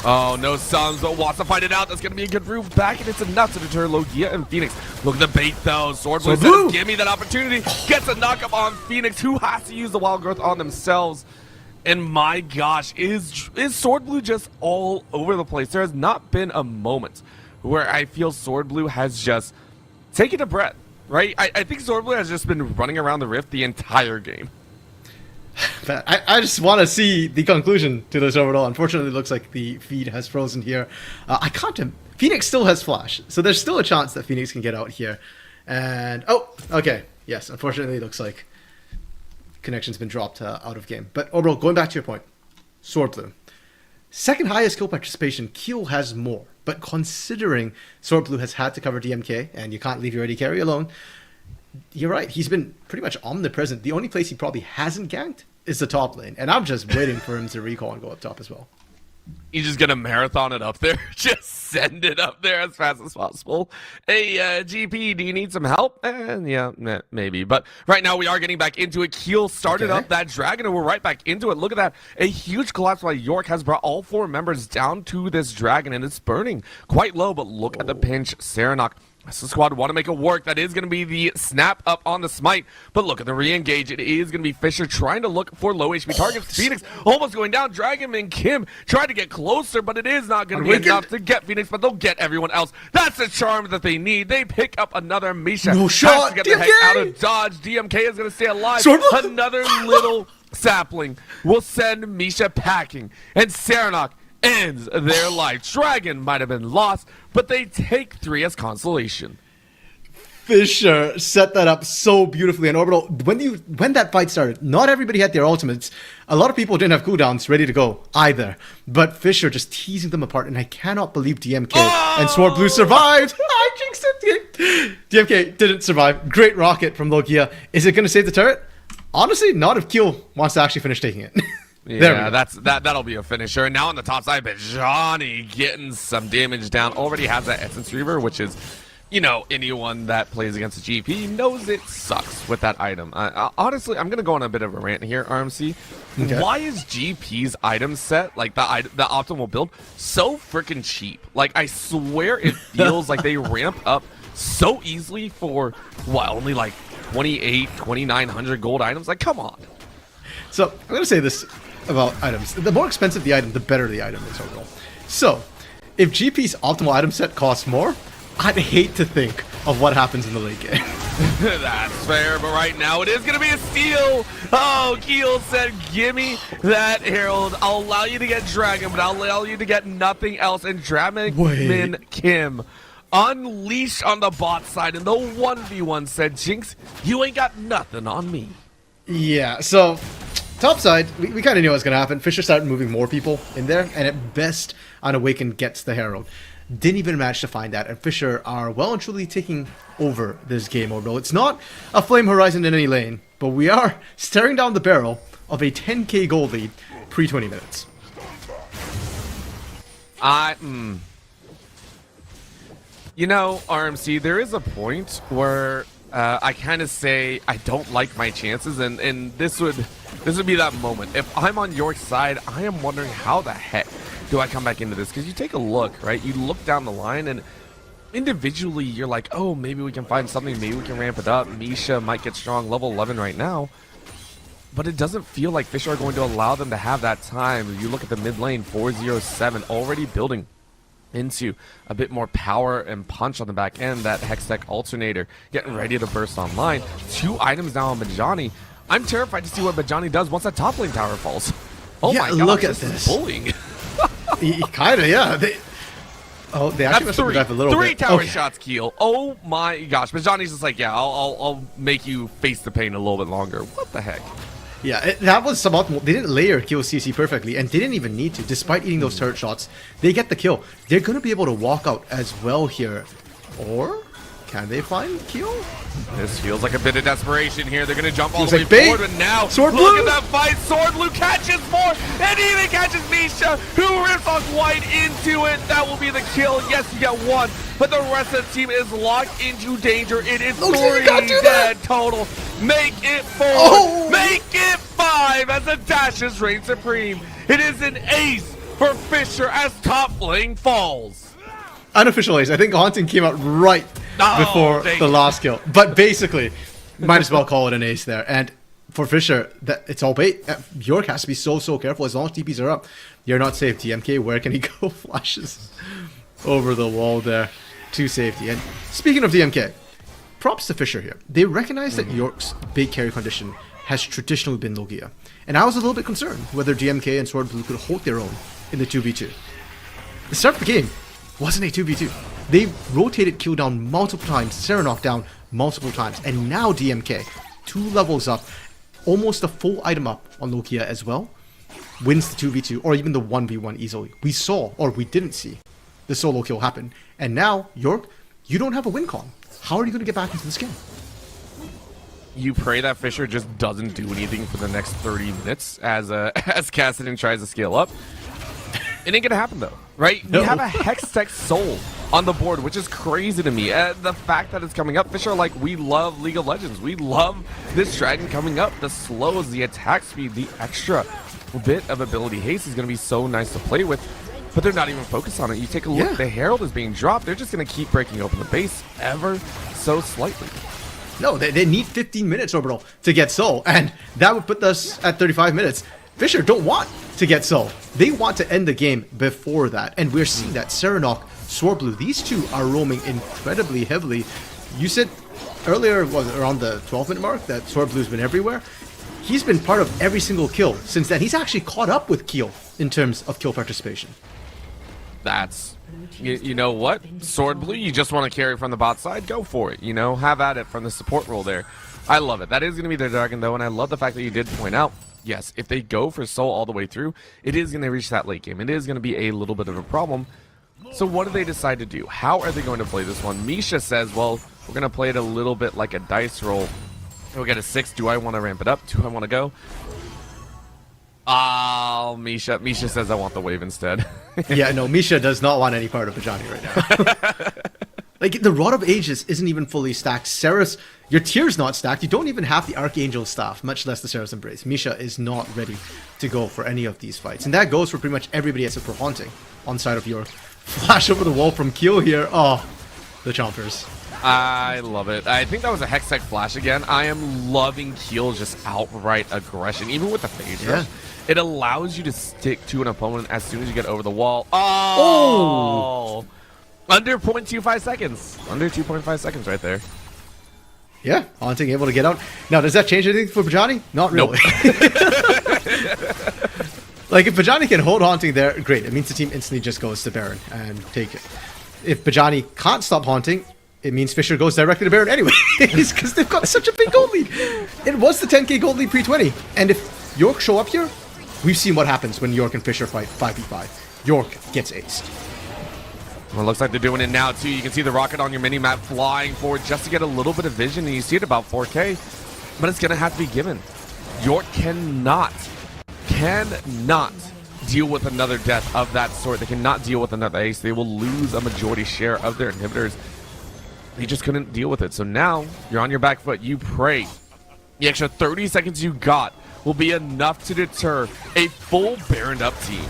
Oh, no sums, but wants to fight it out. That's going to be a good move back, and it's enough to deter Logia and Phoenix. Look at the bait, though. Sword Blue says, give me that opportunity. Gets a knock-up on Phoenix, who has to use the Wild Growth on themselves. And my gosh, is Sword Blue just all over the place? There has not been a moment where I feel Sword Blue has just taken a breath, right? I think Sword Blue has just been running around the Rift the entire game. But I just want to see the conclusion to this overall. Unfortunately, it looks like the feed has frozen here. I can't. Phoenix still has flash, so there's still a chance that Phoenix can get out here. And oh, okay, yes. Unfortunately, it looks like connection's been dropped out of game. But overall, going back to your point, Sword Blue, second highest kill participation. Keel has more, but considering Sword Blue has had to cover DMK, and you can't leave your AD carry alone. You're right. He's been pretty much omnipresent. The only place he probably hasn't ganked is the top lane. And I'm just waiting for him to recall and go up top as well. He's just going to marathon it up there. Just send it up there as fast as possible. Hey, GP, do you need some help? Yeah, maybe. But right now we are getting back into it. Keel started up that dragon, and we're right back into it. Look at that. A huge collapse by York has brought all four members down to this dragon, and it's burning quite low. But look at the pinch. Serenok. So the squad want to make it work. That is going to be the snap up on the smite. But look at the re-engage. It is going to be Fisher trying to look for low HP targets. Phoenix almost going down. Dragonman Kim trying to get closer, but it is not going to be enough to get Phoenix, but they'll get everyone else. That's the charm that they need. They pick up another Misha. No shot. To get the heck out of dodge. DMK is going to stay alive. Another little sapling will send Misha packing. And Serenok ends their life. Dragon might have been lost, but they take 3 as consolation. Fisher set that up so beautifully. And Orbital, when that fight started, not everybody had their ultimates. A lot of people didn't have cooldowns ready to go either. But Fisher just teasing them apart, and I cannot believe DMK and Sword Blue survived. I jinxed it. DMK didn't survive. Great rocket from Logia. Is it going to save the turret? Honestly, not if Keel wants to actually finish taking it. Yeah, that'll be a finisher. And now on the top side, but Johnny getting some damage down. Already has that Essence Reaver, which is, you know, anyone that plays against a GP knows it sucks with that item. Honestly, I'm gonna go on a bit of a rant here, RMC. Okay. Why is GP's item set, like the optimal build, so freaking cheap? Like, I swear it feels like they ramp up so easily for what, only like 2,900 gold items? Like, come on. So I'm gonna say this about items: the more expensive the item, the better the item is overall. So if GP's optimal item set costs more, I'd hate to think of what happens in the late game. That's fair, but right now it is going to be a steal. Oh, Keel said, gimme that Herald. I'll allow you to get Dragon, but I'll allow you to get nothing else. And Dragon Kim unleashed on the bot side, and the 1v1 said, Jinx, you ain't got nothing on me. Yeah, so top side, we kind of knew what was going to happen. Fisher started moving more people in there, and at best, Unawakened gets the Herald. Didn't even manage to find that, and Fisher are well and truly taking over this game, Orbital. It's not a Flame Horizon in any lane, but we are staring down the barrel of a 10k gold lead pre-20 minutes. You know, RMC, there is a point where I kind of say I don't like my chances, and this would be that moment. If I'm on your side, I am wondering how the heck do I come back into this? Because you take a look, right? You look down the line, and individually, you're like, oh, maybe we can find something. Maybe we can ramp it up. Misha might get strong, level 11 right now. But it doesn't feel like Fisher are going to allow them to have that time. You look at the mid lane, 407, already building into a bit more power and punch on the back end. That Hextech Alternator getting ready to burst online. 2 items now on Bajani. I'm terrified to see what Bajani does once that top lane tower falls. Oh my god, look at this. Bullying. Kinda, yeah. They actually must have a little 3 bit. tower shots, Keel. Oh my gosh. But Johnny's just like, yeah, I'll make you face the pain a little bit longer. What the heck? Yeah, that was suboptimal. They didn't layer Keel CC perfectly, and they didn't even need to. Despite eating those turret shots, they get the kill. They're going to be able to walk out as well here. Or can they find Keel? This feels like a bit of desperation here. They're going to jump all the way forward, but now Sword look Blue. at that fight. Sword Blue catches more, and even catches Misha, who rips off White into it. That will be the kill. Yes, you get 1, but the rest of the team is locked into danger. It is 3 dead total. Make it 4. Make it 5 as the dashes reign supreme. It is an ace for Fisher as top lane falls. Unofficial ace. I think Haunting came out right before the last kill. But basically, might as well call it an ace there. And for Fisher, it's all bait. York has to be so careful. As long as TPs are up, you're not safe. DMK, where can he go? Flashes over the wall there to safety. And speaking of DMK, props to Fisher here. They recognize that York's big carry condition has traditionally been Logia. And I was a little bit concerned whether DMK and Sword Blue could hold their own in the 2v2. The start of the game wasn't a 2v2. They rotated Q down multiple times, Serenok down multiple times, and now DMK, 2 levels up, almost a full item up on Logia as well, wins the 2v2 or even the 1v1 easily. We saw, or we didn't see, the solo kill happen. And now, York, you don't have a win con. How are you going to get back into this game? You pray that Fisher just doesn't do anything for the next 30 minutes as Kassadin tries to scale up. It ain't gonna happen though, right? No. We have a Hextech Soul on the board, which is crazy to me. The fact that it's coming up, Fisher, like, we love League of Legends. We love this dragon coming up. The slows, the attack speed, the extra bit of ability haste is gonna be so nice to play with. But they're not even focused on it. You take a look, the Herald is being dropped. They're just gonna keep breaking open the base ever so slightly. No, they need 15 minutes, Orbital, to get Soul, and that would put us at 35 minutes. Fisher don't want to get Soul. They want to end the game before that, and we're seeing that Serenok, Sword Blue, these two are roaming incredibly heavily. You said earlier, around the 12-minute mark, that Sword Blue's been everywhere. He's been part of every single kill since then. He's actually caught up with Keel in terms of kill participation. That's, you know what? Sword Blue, you just want to carry from the bot side? Go for it, you know? Have at it from the support role there. I love it. That is going to be their dragon, though, and I love the fact that you did point out, yes, if they go for Soul all the way through, it is going to reach that late game. It is going to be a little bit of a problem. So what do they decide to do? How are they going to play this one? Misha says, well, we're going to play it a little bit like a dice roll. We'll get a 6. Do I want to ramp it up? Do I want to go? Oh, Misha says I want the wave instead. Yeah, no, Misha does not want any part of Bajani right now. Like, the Rod of Ages isn't even fully stacked. Ceres, your tier's not stacked. You don't even have the Archangel staff, much less the Ceres Embrace. Misha is not ready to go for any of these fights. And that goes for pretty much everybody except for Haunting on side of York. Flash over the wall from Keel here. Oh, the Chompers. I love it. I think that was a Hextech Flash again. I am loving Keel's just outright aggression, even with the phase rush. It allows you to stick to an opponent as soon as you get over the wall. Oh! Under 0.25 seconds. Under 2.5 seconds right there. Yeah, Haunting able to get out. Now, does that change anything for Bajani? Not really. Nope. Like, if Bajani can hold Haunting there, great. It means the team instantly just goes to Baron and take it. If Bajani can't stop Haunting, it means Fisher goes directly to Baron anyway. Because they've got such a big gold lead. It was the 10k gold lead pre-20. And if York show up here, we've seen what happens when York and Fisher fight 5v5. York gets aced. Well, it looks like they're doing it now, too. You can see the rocket on your mini-map flying forward just to get a little bit of vision, and you see it about 4K. But it's going to have to be given. York cannot deal with another death of that sort. They cannot deal with another ace. They will lose a majority share of their inhibitors. They just couldn't deal with it. So now, you're on your back foot. You pray. The extra 30 seconds you got will be enough to deter a full Baroned up team.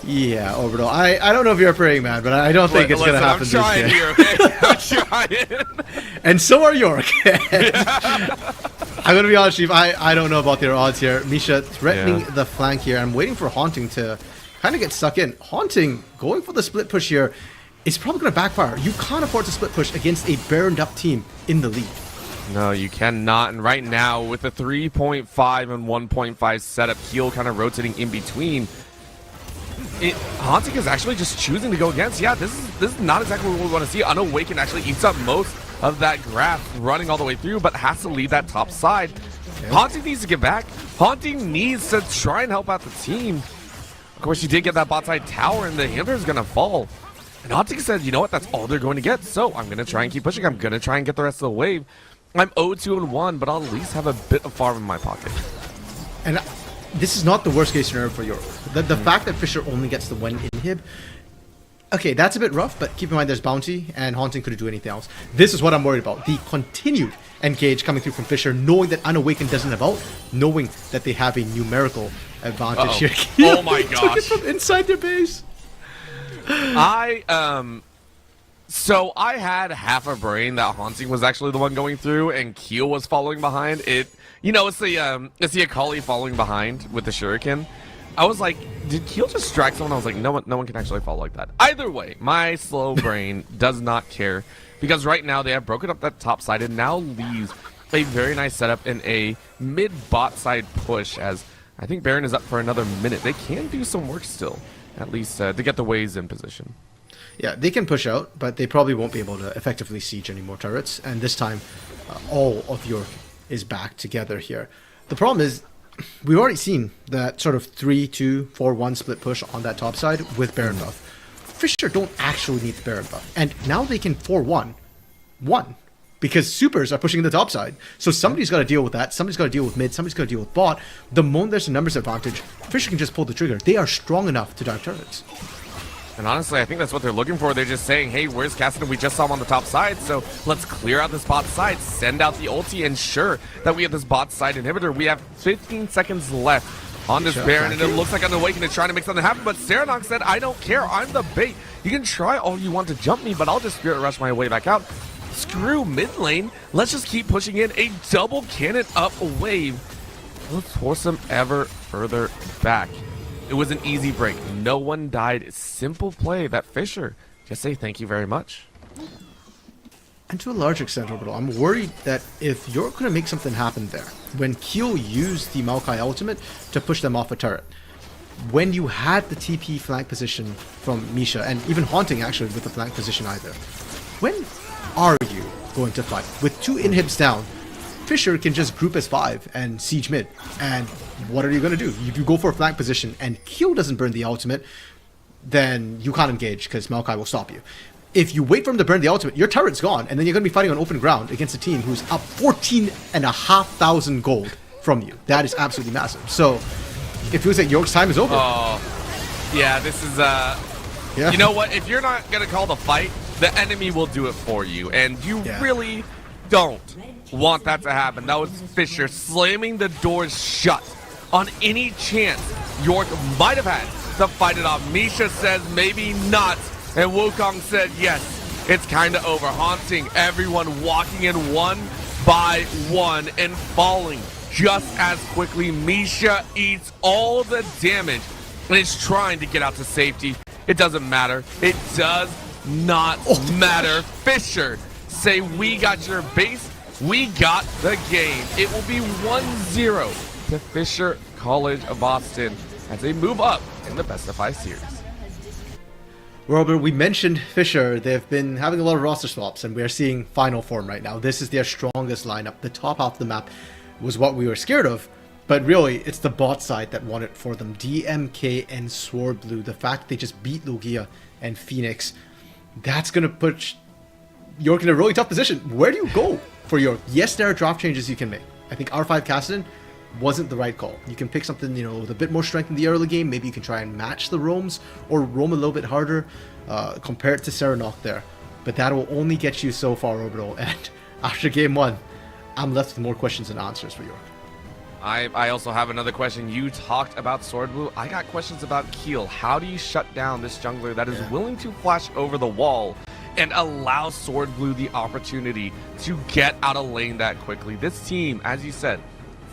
Yeah, Orbital. I don't know if you're praying, man, but I don't think it's going to happen I'm trying this here, game. okay? I'm trying. And so are York. I'm going to be honest, Chief. I don't know about their odds here. Misha threatening the flank here. I'm waiting for Haunting to kind of get stuck in. Haunting going for the split push here is probably going to backfire. You can't afford to split push against a Baroned up team in the lead. No, you cannot. And right now, with the 3.5 and 1.5 setup, Keel kind of rotating in between, Haunting is actually just choosing to go against. Yeah, this is not exactly what we want to see. Unawaken actually eats up most of that graph running all the way through, but has to leave that top side. Yeah. Haunting needs to get back. Haunting needs to try and help out the team. Of course, you did get that bot side tower, and the inhibitor is going to fall. And Haunting said, you know what, that's all they're going to get. So I'm going to try and keep pushing. I'm going to try and get the rest of the wave. I'm 0-2-1, but I'll at least have a bit of farm in my pocket. And this is not the worst case scenario for York. The fact that Fisher only gets the one inhib, okay, that's a bit rough, but keep in mind there's Bounty, and Haunting couldn't do anything else. This is what I'm worried about. The continued engage coming through from Fisher, knowing that Unawakened doesn't have out, knowing that they have a numerical advantage here. Oh my gosh. Took it from inside their base. So I had half a brain that Haunting was actually the one going through and Keel was following behind. You know, it's the Akali following behind with the Shuriken. I was like, did Keel just strike someone? I was like, no one can actually fall like that. Either way, my slow brain does not care, because right now they have broken up that top side and now leaves a very nice setup in a mid bot side push, as I think Baron is up for another minute. They can do some work still, at least to get the waves in position. Yeah, they can push out, but they probably won't be able to effectively siege any more turrets. And this time, all of York is back together here. The problem is, we've already seen that sort of 3-2-4-1 split push on that top side with Baron buff. Fisher don't actually need the Baron buff. And now they can 4-1-1, because supers are pushing the top side. So somebody's got to deal with that. Somebody's got to deal with mid. Somebody's got to deal with bot. The moment there's a numbers advantage, Fisher can just pull the trigger. They are strong enough to dive turrets. And honestly, I think that's what they're looking for. They're just saying, hey, where's Cassidy? We just saw him on the top side, so let's clear out this bot side, send out the ulti, ensure that we have this bot side inhibitor. We have 15 seconds left on this Baron, and it looks like Unawakened is trying to make something happen, but Serenok said, I don't care, I'm the bait. You can try all you want to jump me, but I'll just Spirit Rush my way back out. Screw mid lane. Let's just keep pushing in a double cannon up wave. Let's force them ever further back. It was an easy break. No one died. Simple play that Fisher just say thank you very much. And to a large extent, Orbital, I'm worried that if you're going to make something happen there, when Keel used the Maokai ultimate to push them off a turret, when you had the TP flank position from Misha, and even Haunting actually with the flank position either, when are you going to fight? With 2 inhibs down, Fisher can just group as 5 and siege mid. And what are you going to do? If you go for a flank position and Q doesn't burn the ultimate, then you can't engage because Maokai will stop you. If you wait for him to burn the ultimate, your turret's gone, and then you're going to be fighting on open ground against a team who's up 14,500 gold from you. That is absolutely massive. So it feels like York's time is over. Oh, yeah, this is, Yeah. You know what? If you're not going to call the fight, the enemy will do it for you. And you really don't want that to happen. That was Fisher slamming the doors shut on any chance York might have had to fight it off. Misha says maybe not. And Wukong said yes. It's kind of over. Haunting everyone, walking in one by one and falling just as quickly. Misha eats all the damage and is trying to get out to safety. It doesn't matter. It does not matter. Fisher say, we got your base. We got the game. It will be 1-0 to Fisher College of Boston as they move up in the best of 5 series. Robert, we mentioned Fisher. They've been having a lot of roster swaps, and we're seeing final form right now. This is their strongest lineup. The top half of the map was what we were scared of, but really, it's the bot side that won it for them. DMK and Sword Blue, the fact that they just beat Lugia and Phoenix, that's going to put York in a really tough position. Where do you go for York? Yes, there are draft changes you can make. I think R5 Kassadin wasn't the right call. You can pick something, with a bit more strength in the early game. Maybe you can try and match the roams or roam a little bit harder compared to Serenok there. But that will only get you so far, Orbital. And after game 1, I'm left with more questions than answers for York. I also have another question. You talked about Sword Blue. I got questions about Keel. How do you shut down this jungler that is willing to flash over the wall and allow Sword Blue the opportunity to get out of lane that quickly? This team, as you said,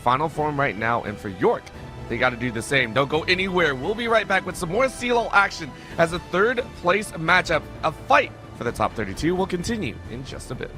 final form right now, and for York, they got to do the same. Don't go anywhere. We'll be right back with some more CLOL action as a 3rd place matchup. A fight for the top 32 will continue in just a bit.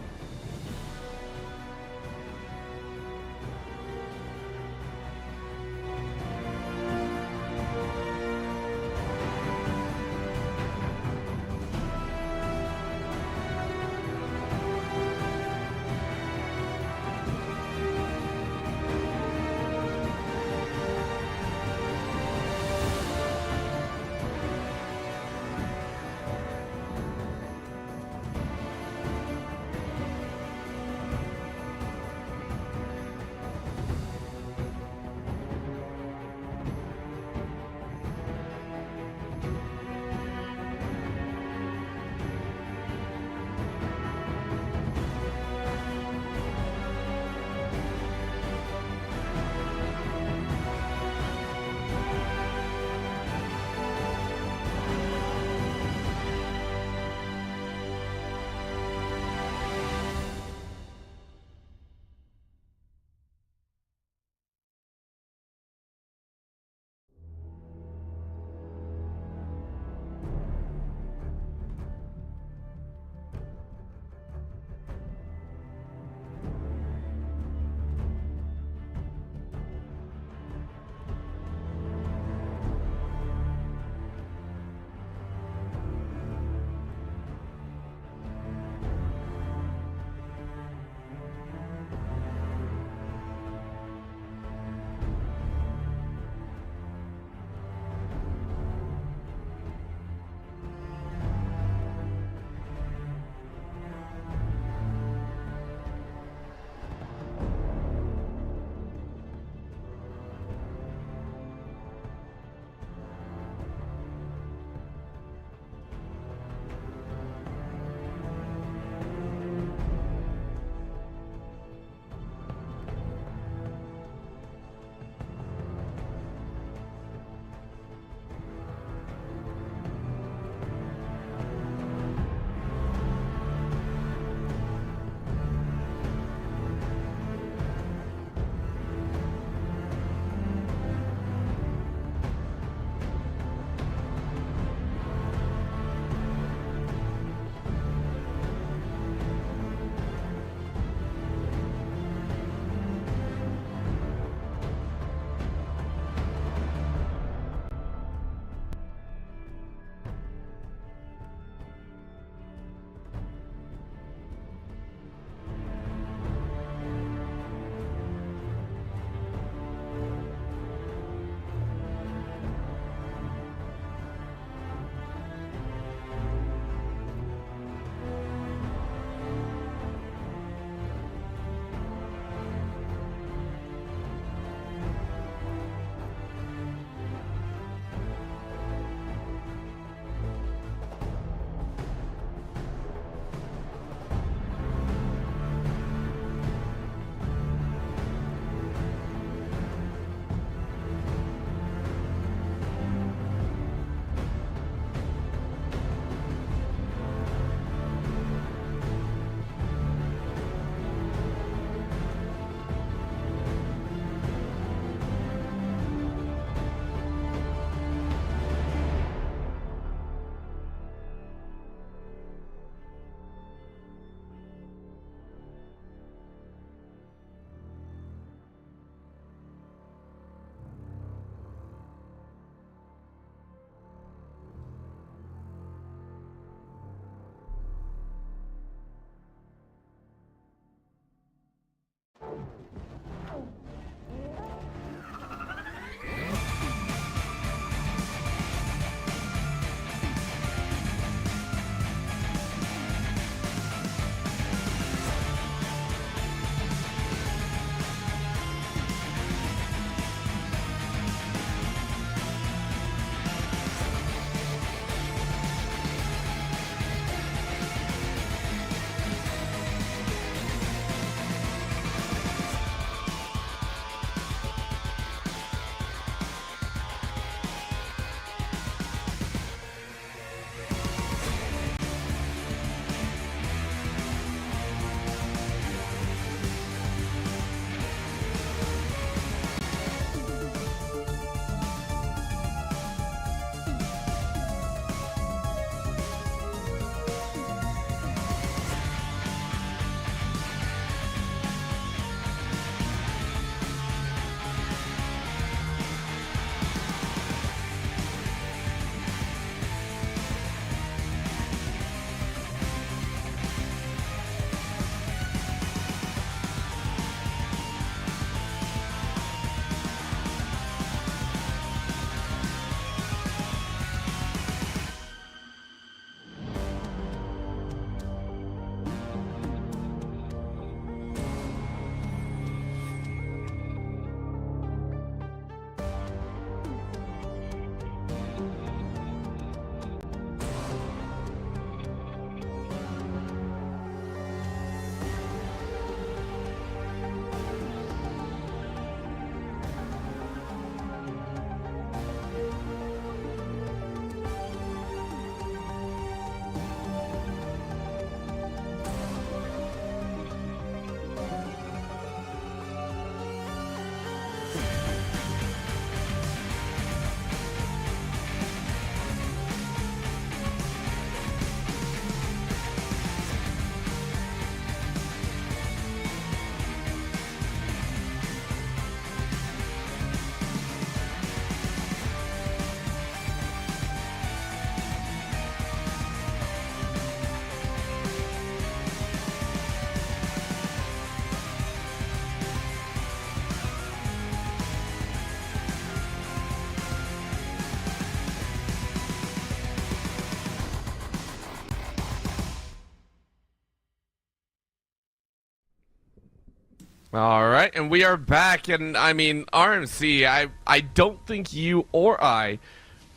All right, and we are back, and I mean, RMC, I don't think you or I,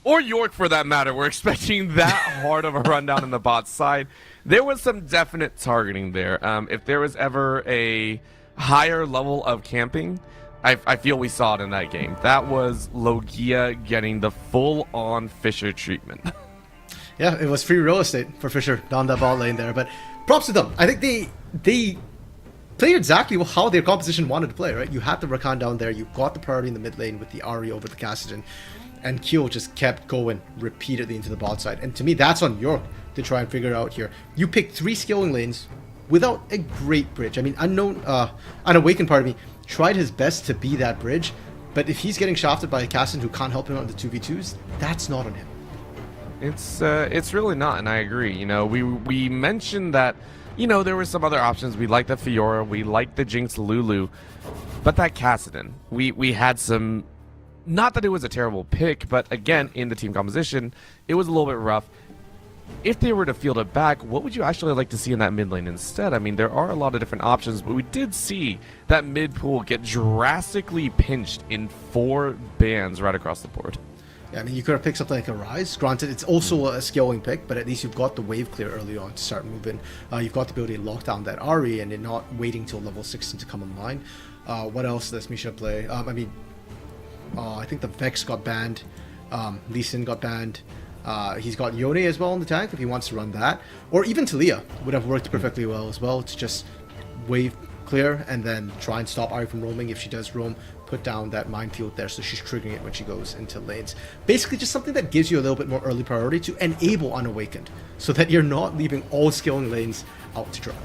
or York for that matter, were expecting that hard of a rundown in the bot side. There was some definite targeting there. If there was ever a higher level of camping, I feel we saw it in that game. That was Logia getting the full-on Fisher treatment. Yeah, it was free real estate for Fisher down that bot lane there, but props to them. I think they played exactly how their composition wanted to play, right? You had the Rakan down there, you got the priority in the mid lane with the Ahri over the Kassadin, and Keel just kept going repeatedly into the bot side. And to me, that's on York to try and figure out here. You picked 3 scaling lanes without a great bridge. I mean, Unawakened, part of me, tried his best to be that bridge, but if he's getting shafted by a Kassadin who can't help him out in the 2v2s, that's not on him. It's really not, and I agree. You know, we mentioned that, you know, there were some other options. We liked the Fiora, we liked the Jinx Lulu, but that Kassadin, we had some. Not that it was a terrible pick, but again, in the team composition, it was a little bit rough. If they were to field it back, what would you actually like to see in that mid lane instead? I mean, there are a lot of different options, but we did see that mid pool get drastically pinched in 4 bans right across the board. Yeah, I mean, you could have picked something like a Rise. Granted, it's also a scaling pick, but at least you've got the wave clear early on to start moving. You've got the ability to lock down that Ahri, and you're not waiting till level 16 to come online. What else does Misha play? I think the Vex got banned. Lee Sin got banned. He's got Yone as well in the tank if he wants to run that. Or even Talia would have worked perfectly well as well to just wave clear and then try and stop Ahri from roaming. If she does roam, put down that minefield there so she's triggering it when she goes into lanes. Basically just something that gives you a little bit more early priority to enable Unawakened so that you're not leaving all scaling lanes out to dry.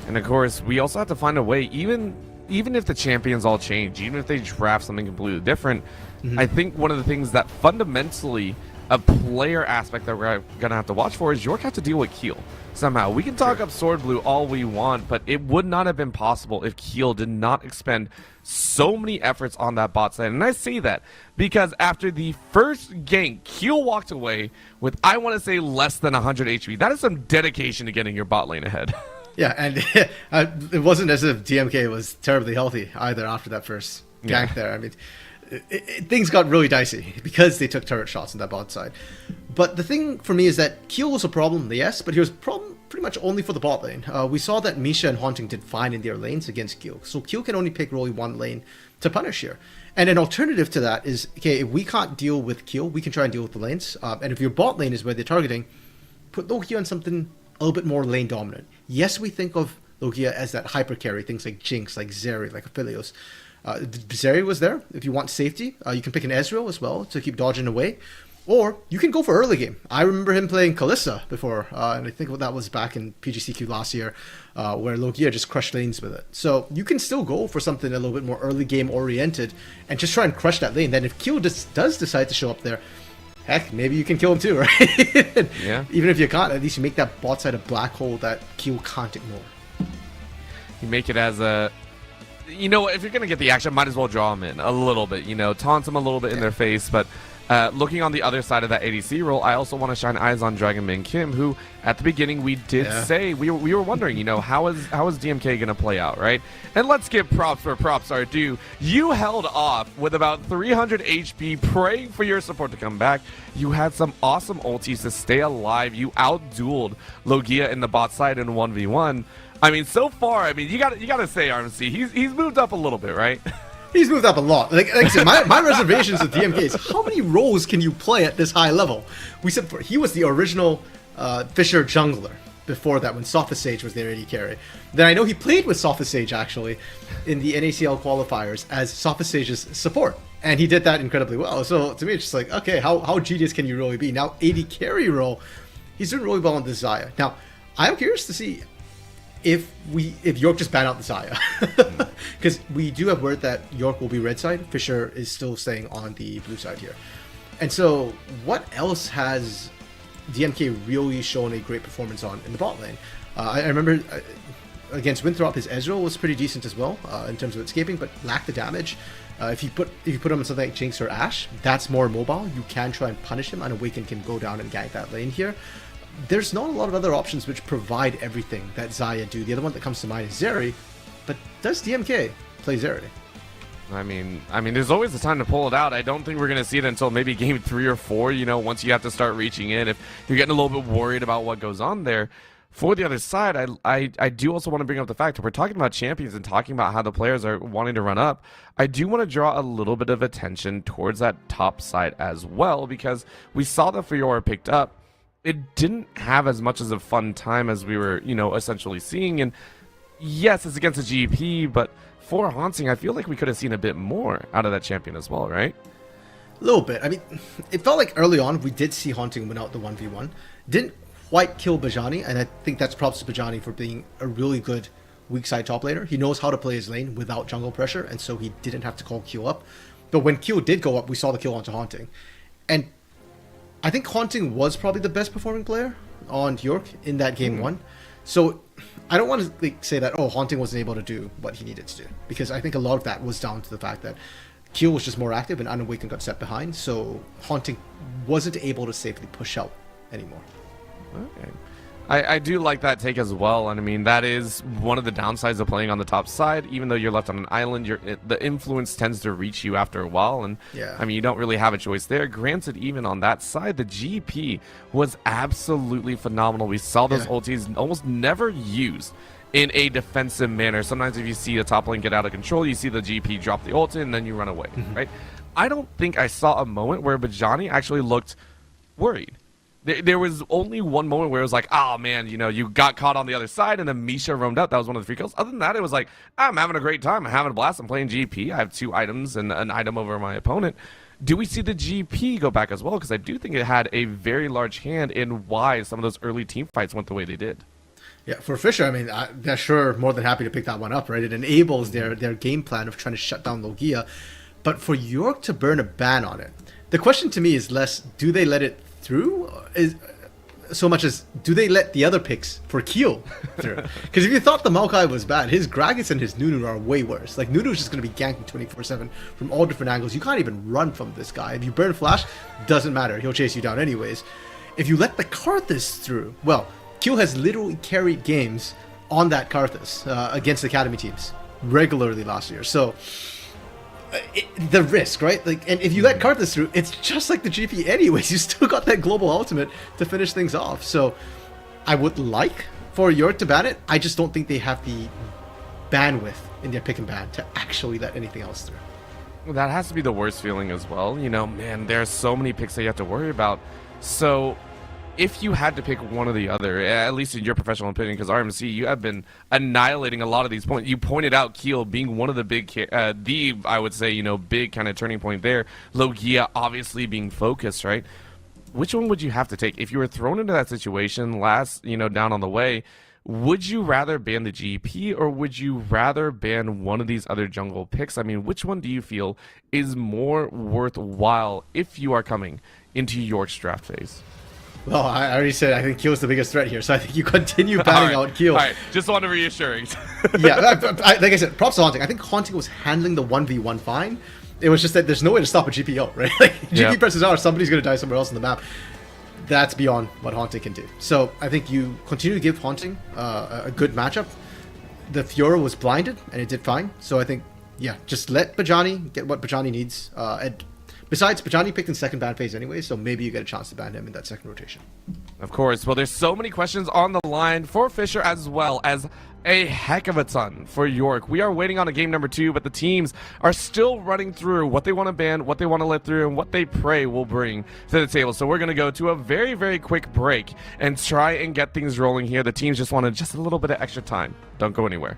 And of course, we also have to find a way, even if the champions all change, even if they draft something completely different, I think one of the things that fundamentally a player aspect that we're gonna have to watch for is York have to deal with Keel somehow. We can talk up Sword Blue all we want, but it would not have been possible if Keel did not expend so many efforts on that bot side. And I say that because after the first gank, Keel walked away with, I want to say, less than 100 HP. That is some dedication to getting your bot lane ahead. Yeah, and it wasn't as if DMK was terribly healthy either after that first gank there. I mean, things got really dicey because they took turret shots on that bot side. But the thing for me is that Keel was a problem, yes, but he was a problem pretty much only for the bot lane. We saw that Misha and Haunting did fine in their lanes against Keel, so Keel can only pick really one lane to punish here. And an alternative to that is, okay, if we can't deal with Keel, we can try and deal with the lanes. And if your bot lane is where they're targeting, put Logia on something a little bit more lane dominant. Yes, we think of Logia as that hyper carry, things like Jinx, like Zeri, like Aphelios. Zeri was there. If you want safety, you can pick an Ezreal as well to keep dodging away. Or you can go for early game. I remember him playing Kalista before, and I think that was back in PGCQ last year, where Logia just crushed lanes with it. So you can still go for something a little bit more early game oriented and just try and crush that lane. Then if Keel does decide to show up there, heck, maybe you can kill him too, right? Yeah. Even if you can't, at least you make that bot side a black hole that Keel can't ignore. You make it as a... You know, if you're going to get the action, might as well draw them in a little bit, you know, taunt them a little bit in their face. But looking on the other side of that ADC role, I also want to shine eyes on Dragonman Kim, who at the beginning we did say, we were wondering, you know, how is DMK going to play out, right? And let's give props where props are due. You held off with about 300 HP, praying for your support to come back. You had some awesome ultis to stay alive. You outdueled Logia in the bot side in 1v1. I mean, so far, I mean, you got to say, RMC, he's moved up a little bit, right? He's moved up a lot. Like I said, my reservations with DMK is how many roles can you play at this high level? We said he was the original Fisher jungler before that when Sophist Sage was their AD carry. Then I know he played with Sophist Sage actually in the NACL qualifiers as Sophist Sage's support. And he did that incredibly well. So to me, it's just like, okay, how genius can you really be? Now, AD carry role, he's doing really well on the Xayah. Now, I'm curious to see if York just ban out the Xayah. Because we do have word that York will be red side. Fisher is still staying on the blue side here. And so what else has DMK really shown a great performance on in the bot lane? I remember against Winthrop, his Ezreal was pretty decent as well in terms of escaping, but lacked the damage. If you put him on something like Jinx or Ashe, that's more mobile. You can try and punish him, and Awaken can go down and gank that lane here. There's not a lot of other options which provide everything that Xayah do. The other one that comes to mind is Zeri, but does DMK play Zeri? I mean, there's always the time to pull it out. I don't think we're going to see it until maybe game 3 or 4, once you have to start reaching in. If you're getting a little bit worried about what goes on there. For the other side, I do also want to bring up the fact that we're talking about champions and talking about how the players are wanting to run up. I do want to draw a little bit of attention towards that top side as well, because we saw that Fiora picked up. It didn't have as much as a fun time as we were, essentially seeing. And yes, it's against a GP, but for Haunting, I feel like we could have seen a bit more out of that champion as well, right? A little bit. I mean, it felt like early on we did see Haunting win out the 1v1. Didn't quite kill Bajani, and I think that's props to Bajani for being a really good weak side top laner. He knows how to play his lane without jungle pressure, and so he didn't have to call Q up. But when Q did go up, we saw the kill onto Haunting. And I think Haunting was probably the best performing player on York in that game 1. So I don't want to say that, Haunting wasn't able to do what he needed to do, because I think a lot of that was down to the fact that Q was just more active and Unawakened got set behind, so Haunting wasn't able to safely push out anymore. Okay. I do like that take as well, and I mean, that is one of the downsides of playing on the top side. Even though you're left on an island, the influence tends to reach you after a while, and yeah. I mean, you don't really have a choice there. Granted, even on that side, the GP was absolutely phenomenal. We saw those ultis almost never used in a defensive manner. Sometimes if you see the top lane get out of control, you see the GP drop the ult and then you run away, right? I don't think I saw a moment where Bajani actually looked worried. There was only one moment where it was like, oh man, you got caught on the other side, and then Misha roamed out. That was one of the free kills. Other than that, it was like, I'm having a great time. I'm having a blast. I'm playing GP. I have 2 items and an item over my opponent. Do we see the GP go back as well? Because I do think it had a very large hand in why some of those early team fights went the way they did. Yeah, for Fisher, I mean, they're sure more than happy to pick that one up, right? It enables their game plan of trying to shut down Logia. But for York to burn a ban on it, the question to me is less, do they let it through, is so much as do they let the other picks for Keel through? Because if you thought the Maokai was bad, his Gragas and his Nunu are way worse. Like, Nunu's just going to be ganking 24/7 from all different angles. You can't even run from this guy. If you burn Flash, doesn't matter. He'll chase you down anyways. If you let the Karthus through, well, Keel has literally carried games on that Karthus against Academy teams regularly last year. So the risk, right? Like, and if you let Karthus through, it's just like the GP anyways. You still got that global ultimate to finish things off. So I would like for York to ban it. I just don't think they have the bandwidth in their pick and ban to actually let anything else through. That has to be the worst feeling as well. Man, there are so many picks that you have to worry about. So if you had to pick one or the other, at least in your professional opinion, because RMC, you have been annihilating a lot of these points. You pointed out Keel being one of the big, I would say, big kind of turning point there. Logia obviously being focused, right? Which one would you have to take? If you were thrown into that situation last, down on the way, would you rather ban the GP or would you rather ban one of these other jungle picks? I mean, which one do you feel is more worthwhile if you are coming into York's draft phase? Well, I already said I think Keel's the biggest threat here, so I think you continue banning out Keel. All right, just want to reassuring. Yeah, like I said, props to Haunting. I think Haunting was handling the 1v1 fine. It was just that there's no way to stop a GPO, right? Like, GP presses R, somebody's going to die somewhere else on the map. That's beyond what Haunting can do. So I think you continue to give Haunting a good matchup. The Fiora was blinded, and it did fine. So I think, yeah, just let Bajani get what Bajani needs. And besides, Bajani picked in second ban phase anyway, so maybe you get a chance to ban him in that second rotation. Of course. Well, there's so many questions on the line for Fisher as well as a heck of a ton for York. We are waiting on a game number 2, but the teams are still running through what they want to ban, what they want to let through, and what they pray will bring to the table. So we're going to go to a very, very quick break and try and get things rolling here. The teams just wanted just a little bit of extra time. Don't go anywhere.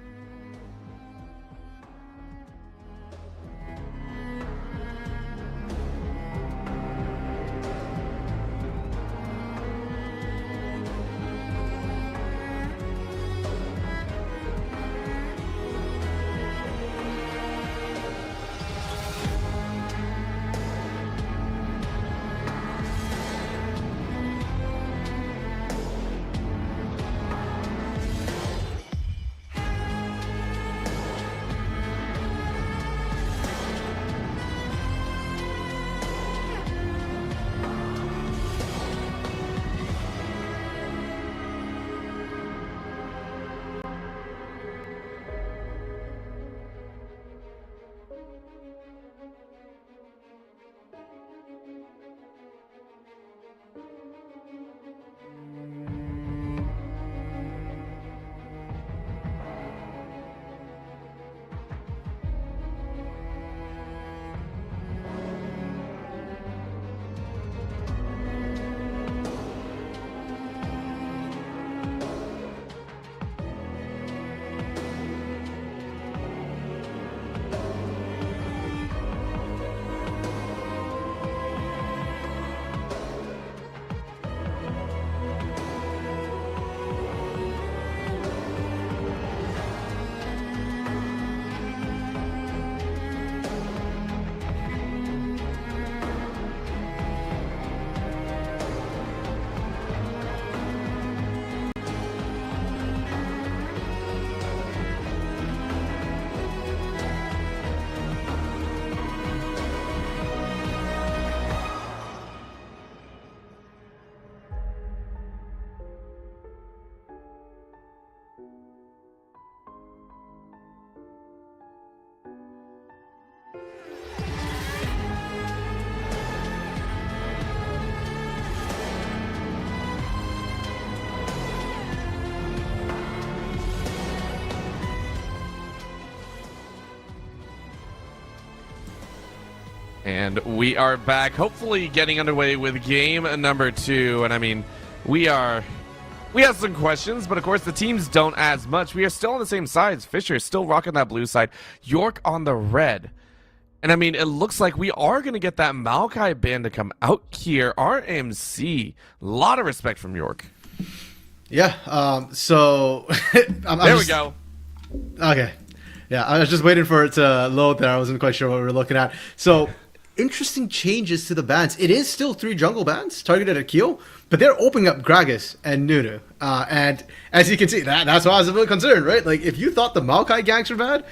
And we are back, hopefully getting underway with game number 2. And I mean, we have some questions, but of course the teams don't as much. We are still on the same sides. Fisher is still rocking that blue side, York on the red. And I mean, it looks like we are going to get that Maokai ban to come out here. RMC, a lot of respect from York. Yeah, so... there we go. Okay. Yeah, I was just waiting for it to load there. I wasn't quite sure what we were looking at. So, interesting changes to the bans. It is still 3 jungle bans targeted at Keel, but they're opening up Gragas and Nunu. And as you can see, that's why I was a bit concerned, right? Like, if you thought the Maokai ganks were bad,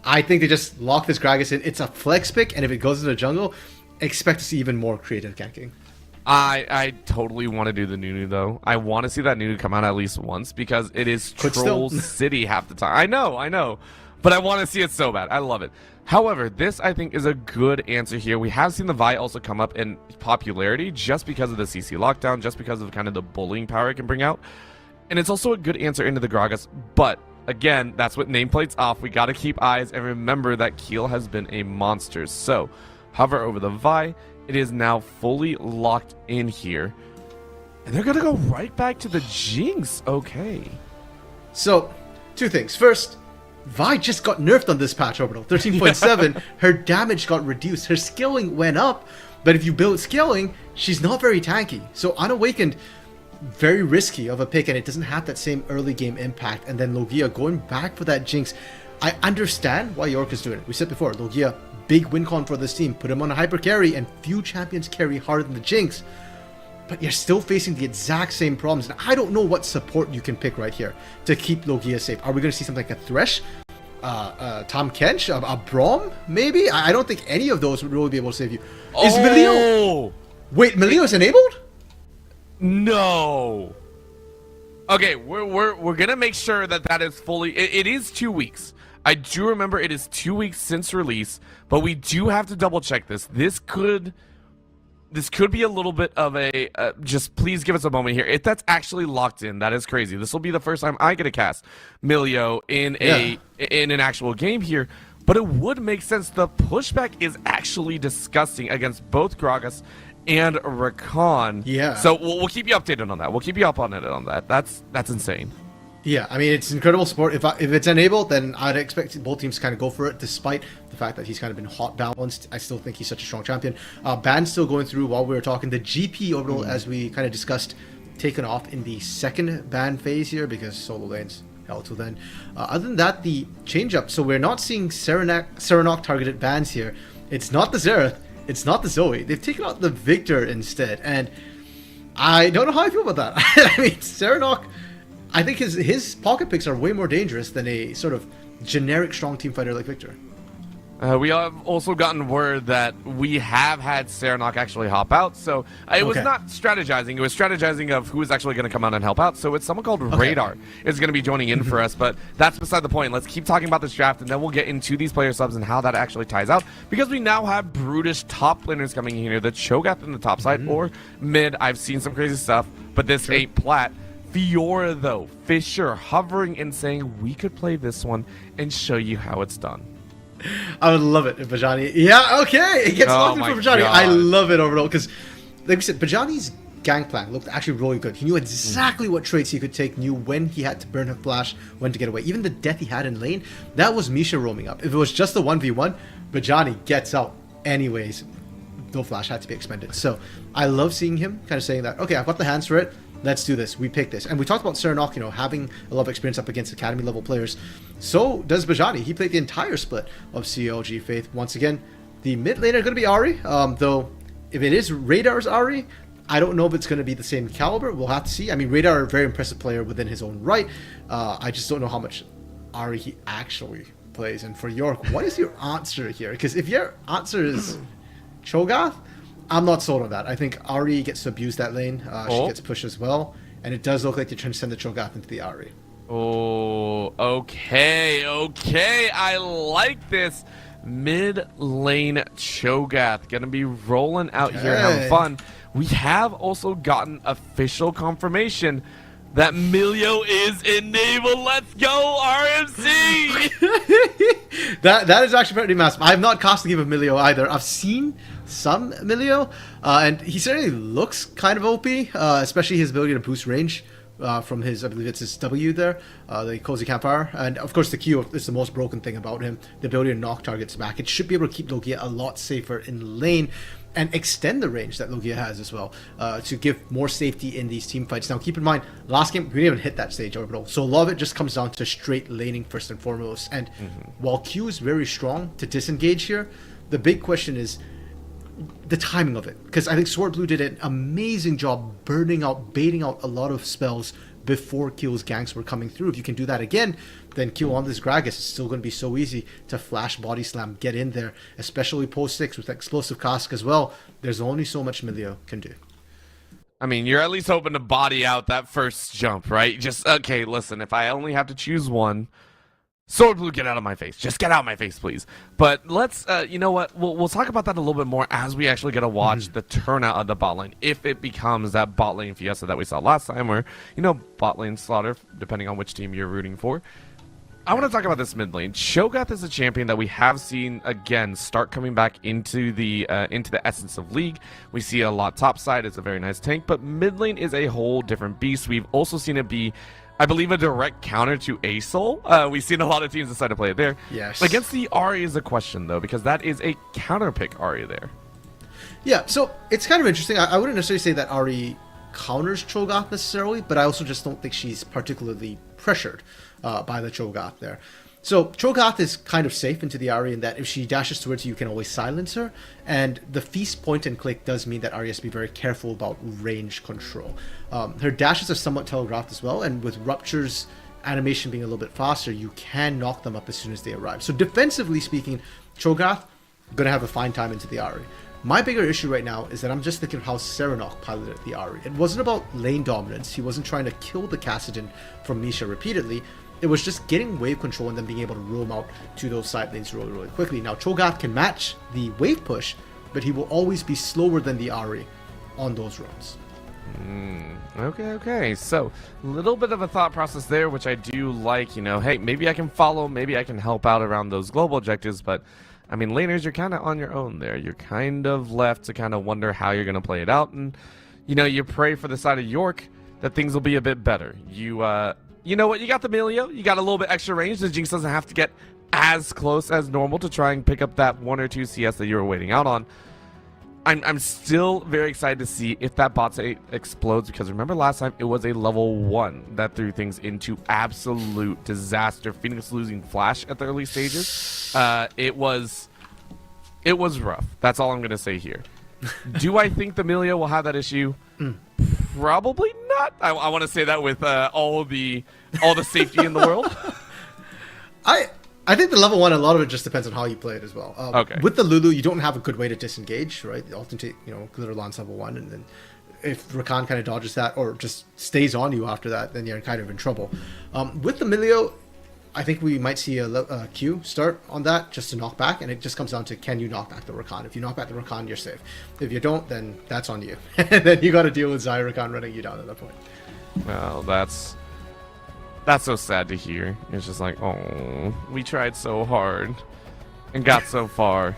I think they just lock this Gragas in. It's a flex pick, and if it goes into the jungle, expect to see even more creative ganking. I totally want to do the Nunu, though. I want to see that Nunu come out at least once, because it is Troll City half the time. I know. But I want to see it so bad. I love it. However, this, I think, is a good answer here. We have seen the Vi also come up in popularity just because of the CC lockdown, just because of kind of the bullying power it can bring out. And it's also a good answer into the Gragas. But, again, that's what nameplate's off. We got to keep eyes and remember that Keel has been a monster. So, hover over the Vi. It is now fully locked in here. And they're going to go right back to the Jinx. Okay. So, 2 things. First, Vi just got nerfed on this patch, Orbital. 13.7, her damage got reduced. Her skilling went up, but if you build skilling, she's not very tanky. So Unawakened, very risky of a pick, and it doesn't have that same early game impact. And then Logia going back for that Jinx. I understand why York is doing it. We said before, Logia, big win con for this team. Put him on a hyper carry, and few champions carry harder than the Jinx. But you're still facing the exact same problems. And I don't know what support you can pick right here to keep Logia safe. Are we going to see something like a Thresh? Tom Kench? A Braum? Maybe? I don't think any of those would really be able to save you. Is Melio... Wait, Melio is enabled? No. Okay, we're going to make sure that is fully... It is 2 weeks. I do remember it is 2 weeks since release, but we do have to double check this. This could be a little bit of a, just please give us a moment here. If that's actually locked in, that is crazy. This will be the first time I get to cast Melio in an actual game here. But it would make sense. The pushback is actually disgusting against both Gragas and Rakan. Yeah. So we'll keep you updated on that. We'll keep you up on it on that. That's insane. Yeah, I mean, it's incredible support. If it's enabled, then I'd expect both teams to kind of go for it, despite the fact that he's kind of been hot balanced. I still think he's such a strong champion. Ban's still going through while we were talking. The GP Orbital, as we kind of discussed, taken off in the second ban phase here because solo lanes held till then. Other than that, the change up. So we're not seeing Serenok targeted bans here. It's not the Xerath. It's not the Zoe. They've taken out the Victor instead. And I don't know how I feel about that. I mean, Serenok... I think his pocket picks are way more dangerous than a sort of generic strong team fighter like Victor. We have also gotten word that we have had Serenok actually hop out, so it was not strategizing. It was strategizing of who is actually going to come out and help out. So it's someone called Radar is going to be joining in for us, but that's beside the point. Let's keep talking about this draft, and then we'll get into these player subs and how that actually ties out, because we now have brutish top laners coming in here. The Cho'Gath in the top side or mid. I've seen some crazy stuff, but this ain't plat. Fiora, though, Fisher hovering and saying we could play this one and show you how it's done. I would love it if Bajani... Yeah, okay, it gets locked in for Bajani. I love it overall, because, like we said, Bajani's gank plan looked actually really good. He knew exactly what traits he could take, knew when he had to burn a flash, when to get away. Even the death he had in lane, that was Misha roaming up. If it was just the 1v1, Bajani gets out anyways. No flash had to be expended. So, I love seeing him kind of saying that, okay, I've got the hands for it. Let's do this. We pick this. And we talked about Serenok, having a lot of experience up against academy level players. So does Bajani. He played the entire split of CLG Faith. Once again, the mid laner going to be Ahri. Though, if it is Radar's Ahri, I don't know if it's going to be the same caliber. We'll have to see. I mean, Radar, a very impressive player within his own right. I just don't know how much Ahri he actually plays. And for York, what is your answer here? Because if your answer is Cho'Gath, I'm not sold on that. I think Ahri gets to abuse that lane. She gets pushed as well. And it does look like they're trying to send the Cho'Gath into the Ahri. Oh, okay. I like this. Mid lane Cho'Gath. Gonna be rolling out here and having fun. We have also gotten official confirmation that Melio is enabled. Let's go, RMC! That is actually pretty massive. I have not cast the game of Milio either. I've seen some Milio, and he certainly looks kind of OP, especially his ability to boost range from his, I believe it's his W there, the Cozy Campfire. And of course the Q is the most broken thing about him, the ability to knock targets back. It should be able to keep Logia a lot safer in lane and extend the range that Logia has as well, to give more safety in these team fights. Now keep in mind, last game we didn't even hit that stage Orbital, so a lot of it just comes down to straight laning first and foremost. And while Q is very strong to disengage here, the big question is the timing of it, because I think Sword Blue did an amazing job baiting out a lot of spells before Q's ganks were coming through. If you can do that again, then Q on this Gragas is still going to be so easy to flash body slam, get in there, especially post 6 with explosive cask as well. There's only so much Milio can do. I mean, you're at least hoping to body out that first jump, right? Just, okay, listen, if I only have to choose one, Sword Blue, get out of my face. Just get out of my face, please. But let's, you know what? We'll talk about that a little bit more as we actually get to watch the turnout of the bot lane. If it becomes that bot lane fiesta that we saw last time, where, you know, bot lane slaughter, depending on which team you're rooting for. I want to talk about this mid lane. Cho'Gath is a champion that we have seen again start coming back into the essence of League. We see a lot topside. It's a very nice tank, but mid lane is a whole different beast. We've also seen it be, I believe, a direct counter to Asol. We've seen a lot of teams decide to play it there. Yes. Against the Ahri is a question, though, because that is a counter pick Ahri there. Yeah, so it's kind of interesting. I wouldn't necessarily say that Ahri counters Cho'Gath necessarily, but I also just don't think she's particularly pressured by the Cho'Gath there. So Cho'Gath is kind of safe into the Ahri in that if she dashes towards you, you can always silence her. And the feast point and click does mean that Ahri has to be very careful about range control. Her dashes are somewhat telegraphed as well, and with Rupture's animation being a little bit faster, you can knock them up as soon as they arrive. So defensively speaking, Cho'Gath gonna have a fine time into the Ahri. My bigger issue right now is that I'm just thinking of how Serenok piloted the Ahri. It wasn't about lane dominance. He wasn't trying to kill the Kassadin from Misha repeatedly. It was just getting wave control and then being able to roam out to those side lanes really, really quickly. Now, Cho'Gath can match the wave push, but he will always be slower than the Ahri on those roams. Okay. So, a little bit of a thought process there, which I do like. You know, hey, maybe I can follow, maybe I can help out around those global objectives, but I mean, laners, you're kind of on your own there. You're kind of left to kind of wonder how you're going to play it out. And, you know, you pray for the side of York that things will be a bit better. You know what? You got the Milio. You got a little bit extra range. The Jinx doesn't have to get as close as normal to try and pick up that 1 or 2 CS that you were waiting out on. I'm still very excited to see if that bot state explodes, because remember last time it was a level 1 that threw things into absolute disaster. Phoenix losing Flash at the early stages. It was rough. That's all I'm going to say here. Do I think the Milio will have that issue? Probably not. I want to say that with all the safety in the world. I think the level 1, a lot of it just depends on how you play it as well. Okay. With the Lulu, you don't have a good way to disengage, right? You often take, Glitter Lance level 1, and then if Rakan kind of dodges that or just stays on you after that, then you're kind of in trouble. With the Milio, I think we might see a Q start on that just to knock back, and it just comes down to, can you knock back the Rakan? If you knock back the Rakan, you're safe. If you don't, then that's on you. And then you got to deal with Rakan running you down at that point. Well, that's so sad to hear. It's just like, oh, we tried so hard and got so far.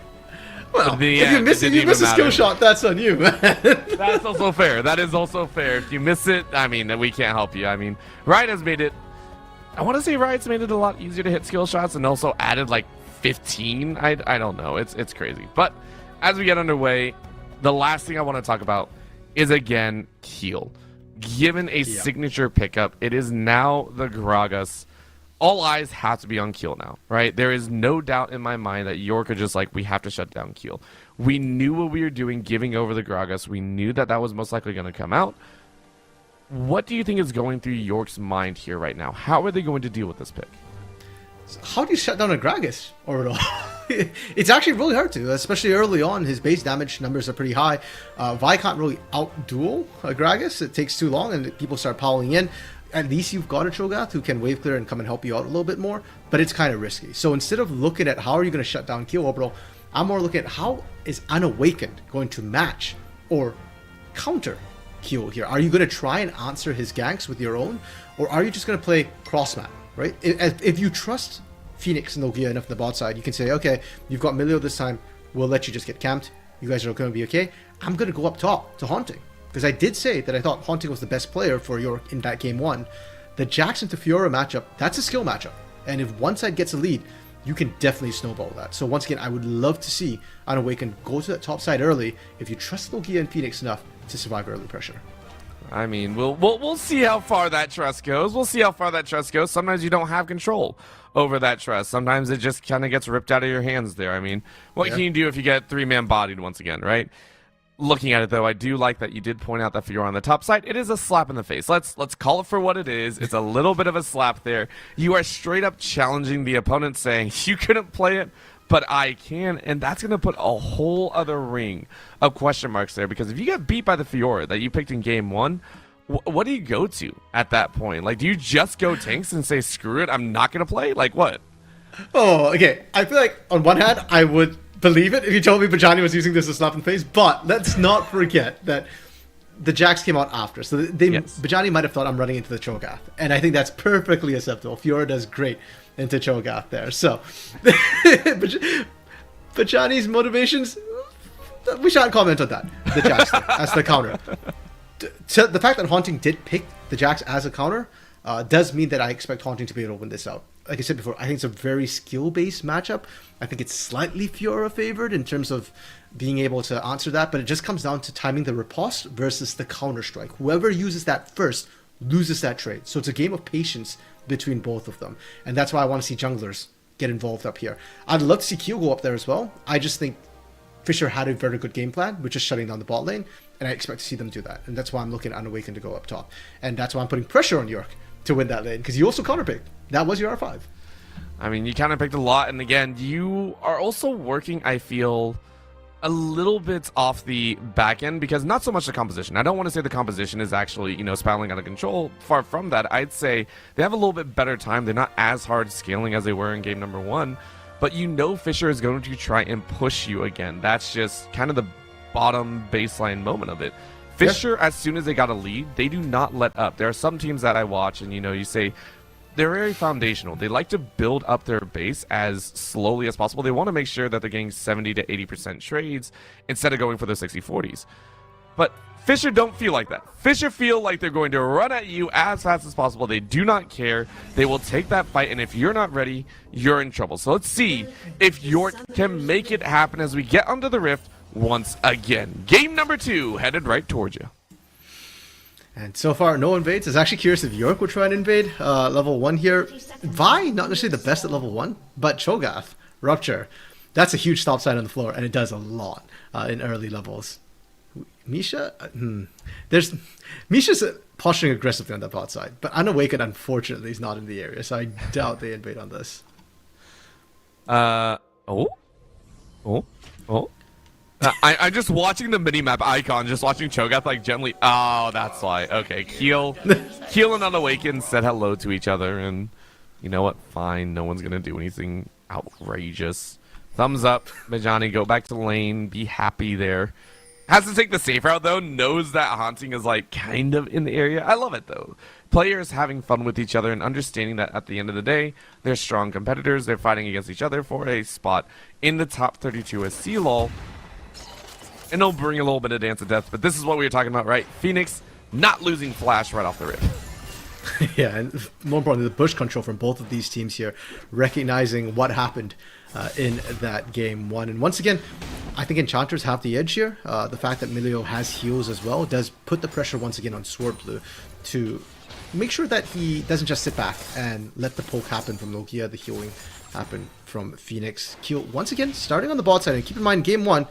Well, if you miss a skill shot, that's on you. That's also fair. That is also fair. If you miss it, I mean, we can't help you. I mean, Riot has made it, I want to say Riot's made it a lot easier to hit skill shots and also added like 15. I don't know. It's crazy. But as we get underway, the last thing I want to talk about is, again, heal. Given a signature pickup, it is now the Gragas. All eyes have to be on Keel now, right? There is no doubt in my mind that York are just like, we have to shut down Keel. We knew what we were doing giving over the Gragas. We knew that was most likely going to come out. What do you think is going through York's mind here right now? How are they going to deal with this pick? How do you shut down a Gragas, Orbital? It's actually really hard to, especially early on. His base damage numbers are pretty high. Vi can't really out-duel a Gragas. It takes too long and people start piling in. At least you've got a Cho'Gath who can wave clear and come and help you out a little bit more, but it's kind of risky. So instead of looking at how are you going to shut down Keel, Orbital, I'm more looking at how is Unawakened going to match or counter Keel here. Are you going to try and answer his ganks with your own, or are you just going to play cross-map, right? If you trust Phoenix and Logia enough on the bot side, you can say, okay, you've got Milio this time, we'll let you just get camped. You guys are going to be okay. I'm going to go up top to Haunting. Because I did say that I thought Haunting was the best player for York in that game 1. The Jackson to Fiora matchup, that's a skill matchup. And if one side gets a lead, you can definitely snowball that. So once again, I would love to see Unawakened go to that top side early if you trust Logia and Phoenix enough to survive early pressure. I mean, we'll see how far that trust goes. We'll see how far that trust goes. Sometimes you don't have control over that trust. Sometimes it just kind of gets ripped out of your hands there. I mean, what can you do if you get 3-man bodied once again, right? Looking at it though, I do like that you did point out that Fiora on the top side. It is a slap in the face. Let's call it for what it is. It's a little bit of a slap there. You are straight up challenging the opponent, saying you couldn't play it, but I can, and that's going to put a whole other ring of question marks there, because if you get beat by the Fiora that you picked in game 1, what do you go to at that point? Like, do you just go tanks and say, screw it, I'm not going to play? Like, what? Oh, okay. I feel like, on one hand, I would believe it if you told me Bajani was using this as a slap in the face, but let's not forget that the Jax came out after, so Bajani might have thought I'm running into the Cho'Gath, and I think that's perfectly acceptable. Fiora does great into Cho'Gath there, so Bajani's motivations, we shan't comment on that. The Jax thing, as the counter. The fact that Haunting did pick the Jax as a counter does mean that I expect Haunting to be able to win this out. Like I said before, I think it's a very skill-based matchup. I think it's slightly Fiora favored in terms of being able to answer that, but it just comes down to timing the riposte versus the counter-strike. Whoever uses that first loses that trade. So it's a game of patience between both of them. And that's why I want to see junglers get involved up here. I'd love to see Keel go up there as well. I just think Fisher had a very good game plan, which is shutting down the bot lane, and I expect to see them do that. And that's why I'm looking at Unawakened to go up top. And that's why I'm putting pressure on York to win that lane, because you also counterpicked. That was your R5. I mean, you kind of picked a lot, and again, you are also working, I feel, a little bit off the back end, because not so much the composition. I don't want to say the composition is actually, spiraling out of control. Far from that. I'd say they have a little bit better time. They're not as hard scaling as they were in game number 1, but Fisher is going to try and push you again. That's just kind of the bottom baseline moment of it. Fisher, as soon as they got a lead, they do not let up. There are some teams that I watch, and you say, they're very foundational. They like to build up their base as slowly as possible. They want to make sure that they're getting 70 to 80% trades instead of going for the 60-40s. But Fisher don't feel like that. Fisher feel like they're going to run at you as fast as possible. They do not care. They will take that fight, and if you're not ready, you're in trouble. So let's see if York can make it happen as we get under the rift once again. Game number 2 headed right towards you. And so far, no invades. I was actually curious if York would try and invade level 1 here. Vi, not necessarily the best at level 1, but Cho'Gath, Rupture. That's a huge stop sign on the floor, and it does a lot in early levels. Misha? Misha's posturing aggressively on that bot side, but Unawakened, unfortunately, is not in the area, so I doubt they invade on this. I'm just watching the minimap icon, just watching Cho'Gath like gently. Oh, that's why. Okay, Keel and Unawakened said hello to each other, and you know what? Fine, no one's gonna do anything outrageous. Thumbs up, Bajani, go back to the lane, be happy there. Has to take the safe route though, knows that Haunting is like kind of in the area. I love it though. Players having fun with each other and understanding that at the end of the day, they're strong competitors. They're fighting against each other for a spot in the top 32 as CLOL. And it'll bring a little bit of Dance of Death, but this is what we were talking about, right? Phoenix not losing Flash right off the rip. Yeah, and more importantly, the push control from both of these teams here, recognizing what happened in that game 1. And once again, I think Enchanters have the edge here. The fact that Milio has heals as well does put the pressure once again on Swordblue to make sure that he doesn't just sit back and let the poke happen from Logia, the healing happen from Phoenix. Keel, once again, starting on the bot side, and keep in mind, game 1,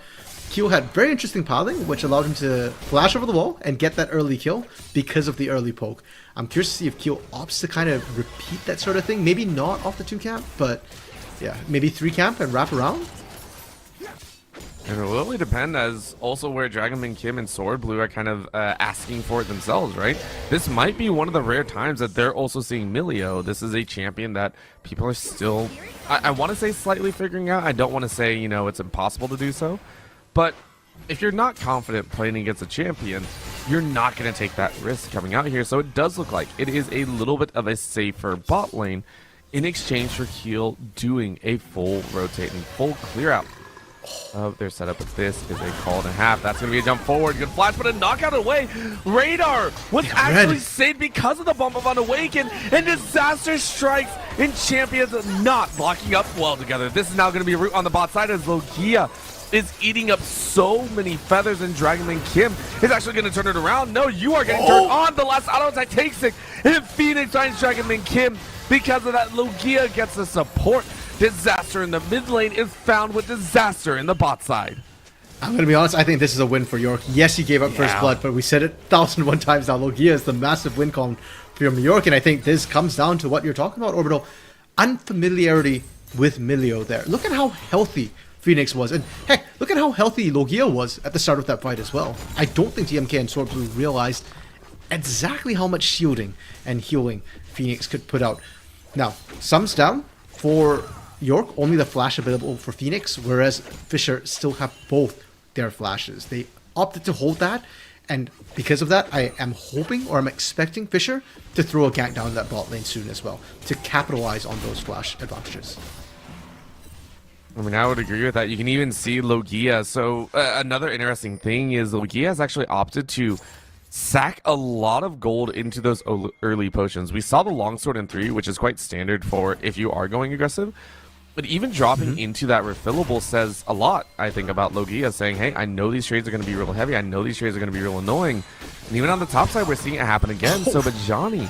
Keel had very interesting pathing, which allowed him to flash over the wall and get that early kill because of the early poke. I'm curious to see if Keel opts to kind of repeat that sort of thing. Maybe not off the 2 camp, but yeah, maybe 3 camp and wrap around. And it will really depend as also where Dragonman Kim and Swordblue are kind of asking for it themselves, right? This might be one of the rare times that they're also seeing Milio. This is a champion that people are still, I want to say slightly figuring out. I don't want to say, it's impossible to do so. But if you're not confident playing against a champion, you're not going to take that risk coming out here. So it does look like it is a little bit of a safer bot lane in exchange for Keel doing a full rotate and full clear out of their setup. But this is a call and a half. That's going to be a jump forward. Good flash, but a knockout away. Radar was actually saved because of the bump of Unawaken, and Disaster strikes, and Champions not blocking up well together. This is now going to be a root on the bot side as Logia is eating up so many feathers, and Dragonman Kim is actually going to turn it around. No, you are getting turned on. The last auto attack takes it, and Phoenix finds Dragonman Kim. Because of that, Logia gets the support. Disaster in the mid lane is found with Disaster in the bot side. I'm going to be honest, I think this is a win for York. Yes, he gave up first blood, but we said it 1,001 times now. Logia is the massive win column for York, and I think this comes down to what you're talking about, Orbital. Unfamiliarity with Milio there. Look at how healthy Phoenix was, and heck, look at how healthy Logia was at the start of that fight as well. I don't think TMK and Sword Blue realized exactly how much shielding and healing Phoenix could put out. Now, sums down for York, only the flash available for Phoenix, whereas Fisher still have both their flashes. They opted to hold that, and because of that, I am hoping, or I'm expecting Fisher to throw a gank down that bot lane soon as well, to capitalize on those flash advantages. I mean, I would agree with that. You can even see Logia. So another interesting thing is Logia has actually opted to sack a lot of gold into those early potions. We saw the longsword in 3, which is quite standard for if you are going aggressive. But even dropping into that refillable says a lot, I think, about Logia, saying, hey, I know these trades are going to be real heavy. I know these trades are going to be real annoying. And even on the top side, we're seeing it happen again. So Bajani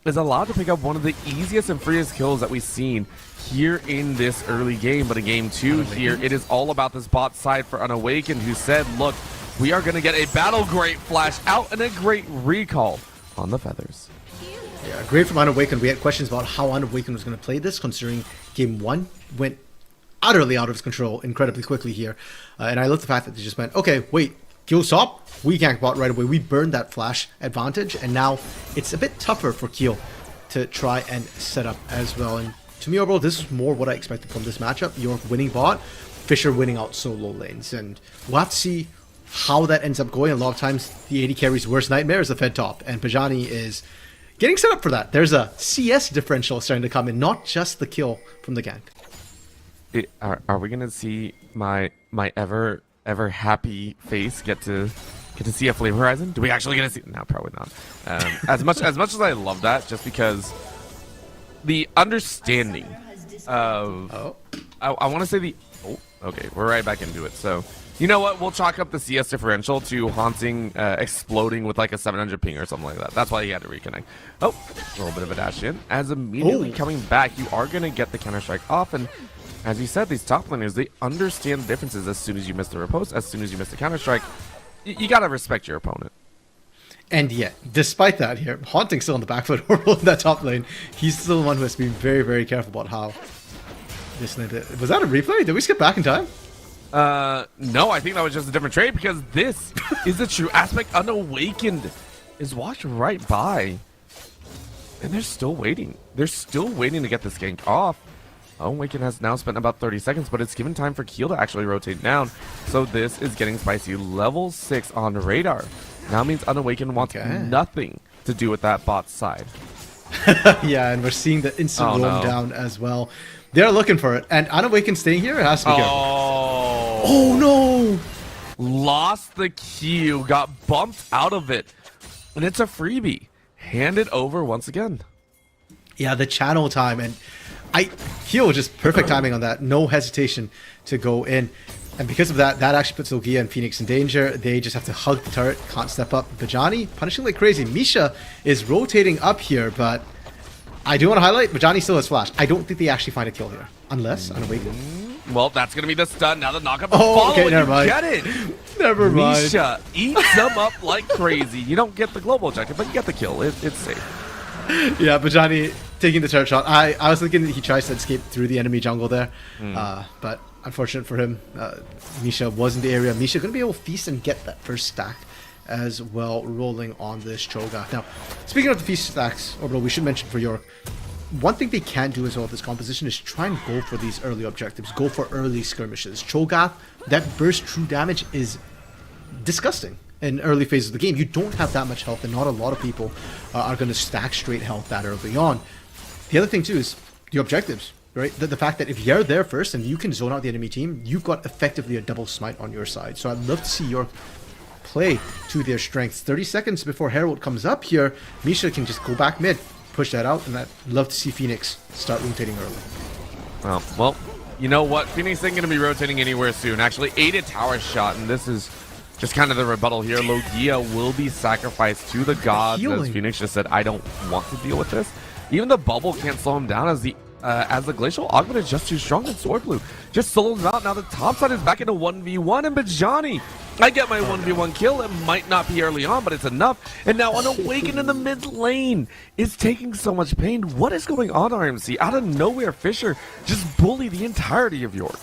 is allowed to pick up one of the easiest and freest kills that we've seen here in this early game. But in game 2 here, it is all about this bot side for Unawakened, who said, look, we are going to get a battle great flash out and a great recall on the feathers. Yeah, great from Unawakened. We had questions about how Unawakened was going to play this, considering game 1 went utterly out of his control incredibly quickly here. And I love the fact that they just went, okay, wait, Keel stop, we gank bot right away. We burned that flash advantage, and now it's a bit tougher for Keel to try and set up as well. And to me overall, this is more what I expected from this matchup. York winning bot, Fisher winning out solo lanes. And we'll have to see how that ends up going. A lot of times, the AD carry's worst nightmare is the Fed top, and Bajani is getting set up for that. There's a CS differential starting to come in, not just the kill from the gank. Are we gonna see my ever happy face get to see a Flame Horizon? Do we actually gonna see? No, probably not. As much as I love that, just because the understanding of I want to say the okay, we're right back into it. So you know what? We'll chalk up the CS differential to Haunting exploding with like a 700 ping or something like that. That's why he had to reconnect. Oh, a little bit of a dash in. As immediately coming back, you are gonna get the Counter-Strike off, and as you said, these top laners, they understand the differences as soon as you miss the riposte, as soon as you miss the Counter-Strike. You gotta respect your opponent. And yet, despite that here, Haunting's still on the back foot in that top lane. He's still the one who has to be very, very careful about how this lane... Was that a replay? Did we skip back in time? No, I think that was just a different trade, because this is the true aspect. Unawakened is watched right by, and they're still waiting. They're still waiting to get this gank off. Unawakened has now spent about 30 seconds, but it's given time for Keel to actually rotate down. So this is getting spicy. Level 6 on radar. Now means Unawakened wants nothing to do with that bot side. Yeah, and we're seeing the instant roam down as well. They're looking for it, and Unawakened staying here, it has to be good. Oh no! Lost the Q, got bumped out of it, and it's a freebie. Hand it over once again. Yeah, the channel time, and Keel just perfect timing on that. No hesitation to go in. And because of that, that actually puts Logia and Phoenix in danger. They just have to hug the turret, can't step up. Bajani punishing like crazy. Misha is rotating up here, but I do want to highlight, Bajani still has flash. I don't think they actually find a kill here, unless Unawakened. Well, that's going to be the stun. Now the knockup. Okay, never mind. Get it. Never mind. Misha eats them up like crazy. You don't get the global objective, but you get the kill. It's safe. Yeah, Bajani taking the turret shot. I was thinking that he tries to escape through the enemy jungle there, but unfortunate for him, Misha was in the area. Misha going to be able to feast and get that first stack as well, rolling on this Cho'Gath. Now, speaking of the feast stacks, Orbital, we should mention for York, one thing they can do as well with this composition is try and go for these early objectives, go for early skirmishes. Cho'Gath, that burst true damage is disgusting in early phases of the game. You don't have that much health, and not a lot of people are going to stack straight health that early on. The other thing too is your objectives, right? The fact that if you're there first and you can zone out the enemy team, you've got effectively a double smite on your side. So I'd love to see York play to their strengths. 30 seconds before Herald comes up here, Misha can just go back mid, push that out, and I'd love to see Phoenix start rotating early. Well, you know what? Phoenix ain't going to be rotating anywhere soon. Actually, 8 tower shot, and this is just kind of the rebuttal here. Logia will be sacrificed to the gods, as Phoenix just said, I don't want to deal with this. Even the bubble can't slow him down, as the glacial augment is just too strong, and Sword Blue just solos him out. Now the top side is back into 1v1, and Bajani, I get my 1v1 kill. It might not be early on, but it's enough. And now Unawakened in the mid lane is taking so much pain. What is going on, RMC? Out of nowhere, Fisher just bully the entirety of York.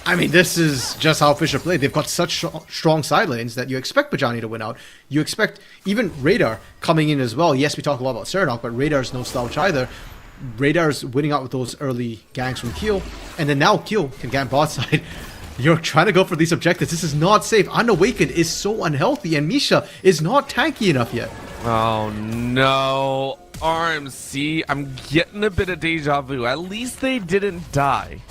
I mean, this is just how Fisher played. They've got such strong side lanes that you expect Bajani to win out. You expect even Radar coming in as well. Yes, we talk a lot about Serenok, but Radar's no slouch either. Radar's winning out with those early ganks from Keel, and then now Keel can gank bot side. You're trying to go for these objectives. This is not safe. Unawakened is so unhealthy, and Misha is not tanky enough yet. Oh no, RMC, I'm getting a bit of deja vu. At least they didn't die.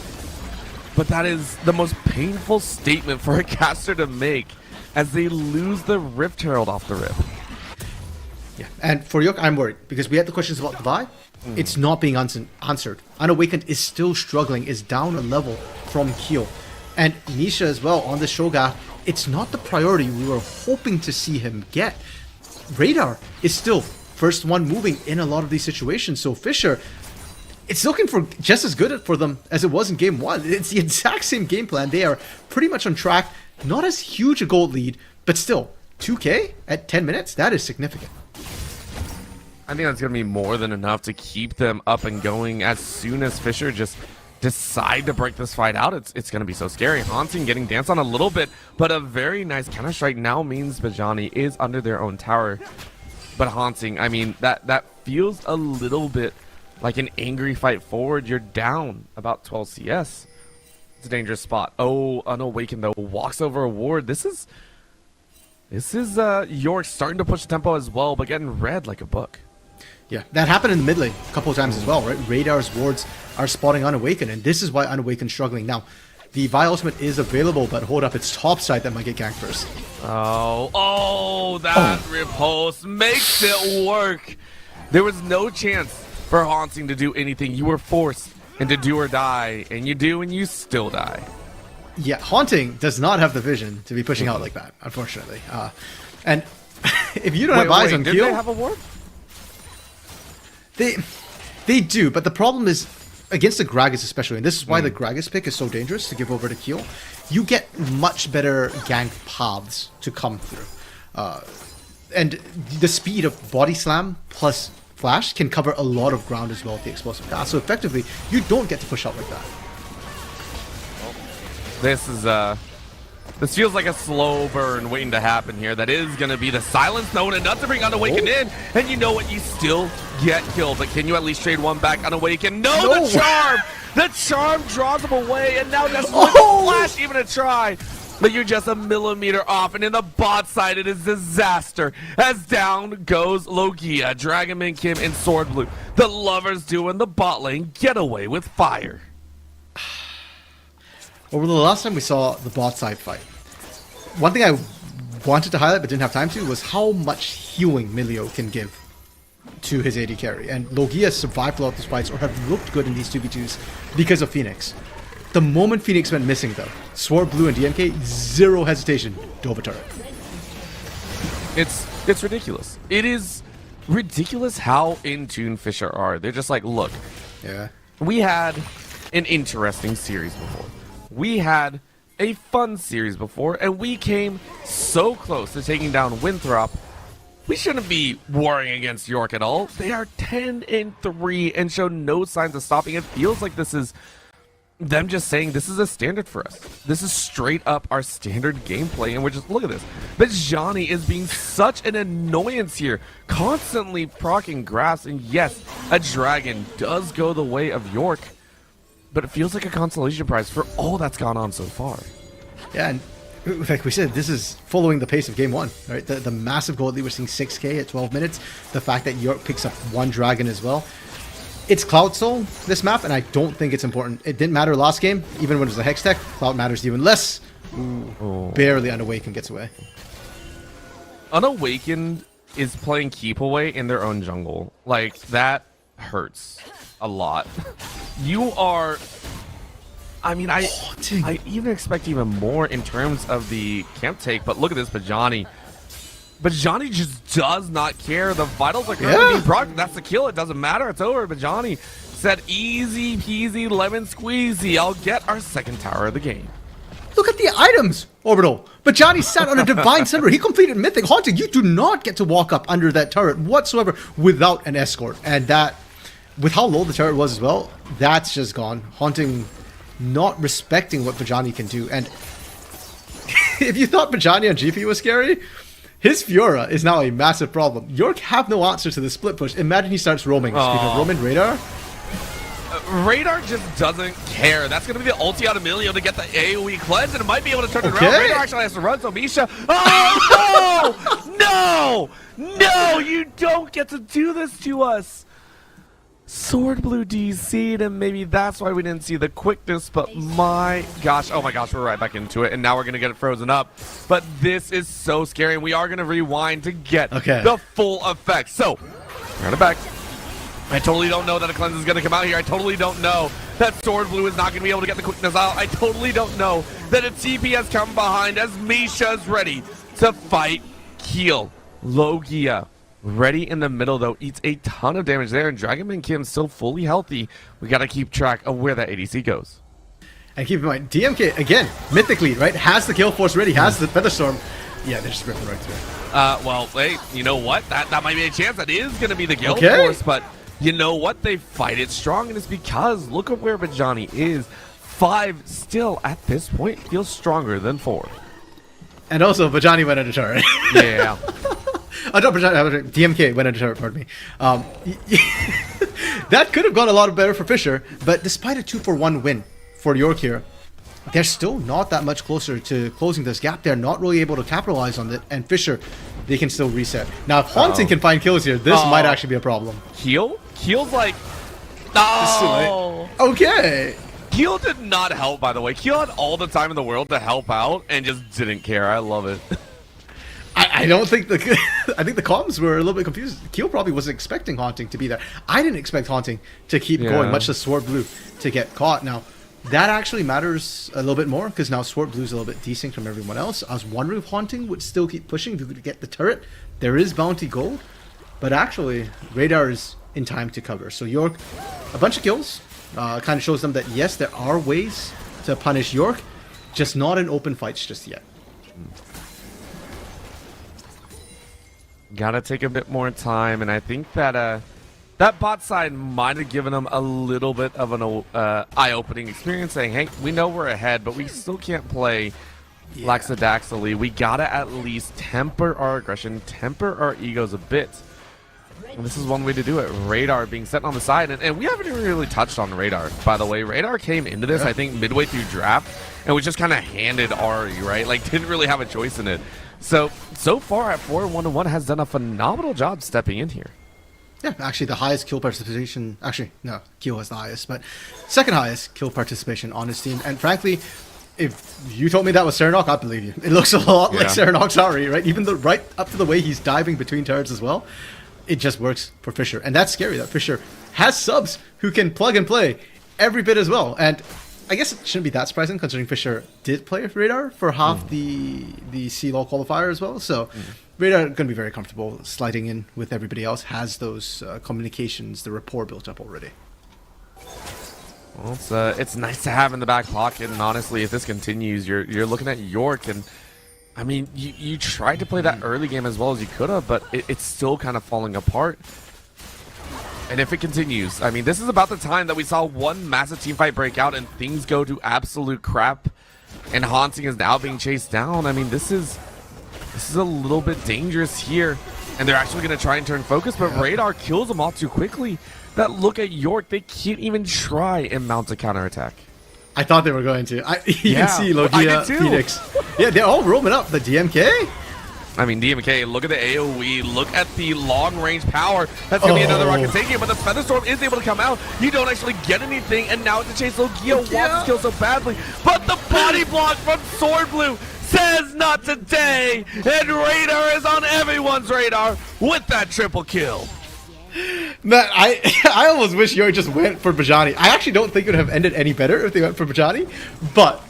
But that is the most painful statement for a caster to make, as they lose the Rift Herald off the rip. Yeah, and for York, I'm worried, because we had the questions about the Vi. It's not being answered. Unawakened is still struggling, is down a level from Keel. And Misha as well on the Shogun, it's not the priority we were hoping to see him get. Radar is still first one moving in a lot of these situations. So Fisher, it's looking for just as good for them as it was in game one. It's the exact same game plan. They are pretty much on track. Not as huge a gold lead, but still 2K at 10 minutes. That is significant. I think that's going to be more than enough to keep them up and going as soon as Fisher just decide to break this fight out. It's going to be so scary. Haunting getting danced on a little bit, but a very nice counter strike now means Bajani is under their own tower. But Haunting, I mean, that feels a little bit like an angry fight forward. You're down about 12 CS. It's a dangerous spot. Oh, Unawakened though walks over a ward. This is York starting to push the tempo as well, but getting read like a book. Yeah, that happened in the mid lane a couple of times as well, right? Radar's wards are spotting Unawakened, and this is why Unawakened's struggling. Now, the Vi ultimate is available, but hold up, it's top side that might get ganked first. That riposte makes it work. There was no chance for Haunting to do anything. You were forced into do or die, and you do, and you still die. Yeah, Haunting does not have the vision to be pushing out like that, unfortunately. And if you don't have eyes on Keel, Keel, did they have a ward? They do, but the problem is against the Gragas especially, and this is why the Gragas pick is so dangerous to give over to Keel. You get much better gank paths to come through, and the speed of body slam plus flash can cover a lot of ground as well with the explosive cast. So effectively, you don't get to push out like that. This feels like a slow burn waiting to happen here. That is going to be the silence zone, enough to bring Unawakened in. And you know what? You still get killed. But can you at least trade one back? Unawakened. No, the charm! The charm draws him away. And now that's one flash even a try. But you're just a millimeter off. And in the bot side, it is disaster. As down goes Logia, Dragonman Kim, and Sword Blue. The lovers doing the bot lane get away with fire. Over the last time we saw the bot side fight, one thing I wanted to highlight but didn't have time to was how much healing Milio can give to his AD carry. And Logia survived a lot of these fights or have looked good in these 2v2s because of Phoenix. The moment Phoenix went missing though, Sword Blue and DMK, zero hesitation, dove a turret. It's ridiculous. It is ridiculous how in tune Fisher are. They're just like, look, yeah, we had an interesting series before. We had a fun series before, and we came so close to taking down Winthrop. We shouldn't be worrying against York at all. They are 10-3 and show no signs of stopping. It feels like this is them just saying this is a standard for us. This is straight up our standard gameplay, and we're just, look at this. But Johnny is being such an annoyance here, constantly proccing grass, and yes, a dragon does go the way of York. But it feels like a consolation prize for all that's gone on so far. Yeah, and like we said, this is following the pace of game one, right? The massive gold lead, we're seeing 6K at 12 minutes. The fact that York picks up one dragon as well. It's Cloud Soul, this map, and I don't think it's important. It didn't matter last game, even when it was a Hex tech. Cloud matters even less. Ooh, barely Unawakened gets away. Unawakened is playing keep away in their own jungle. Like, that hurts a lot. You are... I mean, I even expect even more in terms of the camp take, but look at this Bajani. Bajani just does not care. The vitals are currently being procced. That's the kill. It doesn't matter. It's over. Bajani said, easy peasy lemon squeezy. I'll get our second tower of the game. Look at the items, Orbital. Bajani sat on a Divine Cinder. He completed Mythic Haunting. You do not get to walk up under that turret whatsoever without an escort. And that, with how low the turret was as well, that's just gone. Haunting not respecting what Bajani can do. And if you thought Bajani on GP was scary, his Fiora is now a massive problem. York have no answer to the split push. Imagine he starts roaming. Speaking of roaming, Radar. Radar just doesn't care. That's going to be the ulti out of Emilio to get the AoE cleanse, and it might be able to turn it around. Radar actually has to run, so Misha... Oh, no! No! No! You don't get to do this to us! Sword Blue DC'd, and maybe that's why we didn't see the quickness, but my gosh, oh my gosh, we're right back into it, and now we're going to get it frozen up. But this is so scary, and we are going to rewind to get the full effect. So, run it back. I totally don't know that a cleanse is going to come out here. I totally don't know that Sword Blue is not going to be able to get the quickness out. I totally don't know that a TP has come behind as Misha's ready to fight Keel. Logia. Ready in the middle, though, eats a ton of damage there, and Dragonman Kim still fully healthy. We got to keep track of where that ADC goes. And keep in mind, DMK, again, mythically, right, has the Gale Force ready, has the Featherstorm. Yeah, they're just ripping right through it. Well, hey, you know what? That might be a chance. That is going to be the Gale Force, but you know what? They fight it strong, and it's because look at where Bajani is. 5 still, at this point, feels stronger than 4. And also, Bajani went under turret. Yeah. Oh, no, DMK went under turret, pardon me. That could have gone a lot better for Fisher, but despite a 2-for-1 win for York here, they're still not that much closer to closing this gap. They're not really able to capitalize on it, and Fisher, they can still reset. Now, if Haunting can find kills here, this might actually be a problem. Keel? Keel's like... Oh! Okay! Keel did not help, by the way. Keel had all the time in the world to help out, and just didn't care. I love it. I don't think I think the comms were a little bit confused. Keel probably wasn't expecting Haunting to be there. I didn't expect Haunting to keep going, much as Sword Blue to get caught. Now, that actually matters a little bit more, because now Sword Blue's a little bit desynced from everyone else. I was wondering if Haunting would still keep pushing if he could get the turret. There is bounty gold, but actually, Radar is in time to cover. So York, a bunch of kills, kind of shows them that yes, there are ways to punish York, just not in open fights just yet. Gotta take a bit more time, and I think that that bot side might have given them a little bit of an eye-opening experience, saying, hey, we know we're ahead, but we still can't play lackadaxically. We gotta at least temper our aggression, temper our egos a bit. And this is one way to do it. Radar being set on the side, and we haven't even really touched on Radar, by the way. Radar came into this, I think, midway through draft, and was just kind of handed Ari, right? Like, didn't really have a choice in it. So far at 4-1-1 has done a phenomenal job stepping in here. Yeah, actually the highest kill participation, actually, no, Keel has the highest, but second highest kill participation on his team. And frankly, if you told me that was Serenok, I'd believe you. It looks a lot like Serenok's Ari, right? Even right up to the way he's diving between turrets as well. It just works for Fisher. And that's scary, that Fisher has subs who can plug and play every bit as well. And I guess it shouldn't be that surprising, considering Fisher did play Radar for half the CLOL qualifier as well. So Radar going to be very comfortable sliding in with everybody else, has those communications, the rapport built up already. Well, it's nice to have in the back pocket, and honestly, if this continues, you're looking at York, and I mean, you tried to play that early game as well as you could have, but it's still kind of falling apart. And if it continues, I mean, this is about the time that we saw one massive team fight break out and things go to absolute crap, and Haunting is now being chased down. I mean, this is a little bit dangerous here, and they're actually going to try and turn focus, but Radar kills them all too quickly. That look at York, they can't even try and mount a counterattack. I thought they were going to. You can see Logia, Phoenix. Yeah, they're all roaming up. The DMK? I mean, DMK, look at the AoE, look at the long-range power. That's going to be another rocket taking, but the Featherstorm is able to come out. You don't actually get anything, and now it's a chase. Logia wants to kill so badly, but the body block from Sword Blue says not today, and Radar is on everyone's radar with that triple kill. Man, I almost wish York just went for Bajani. I actually don't think it would have ended any better if they went for Bajani, but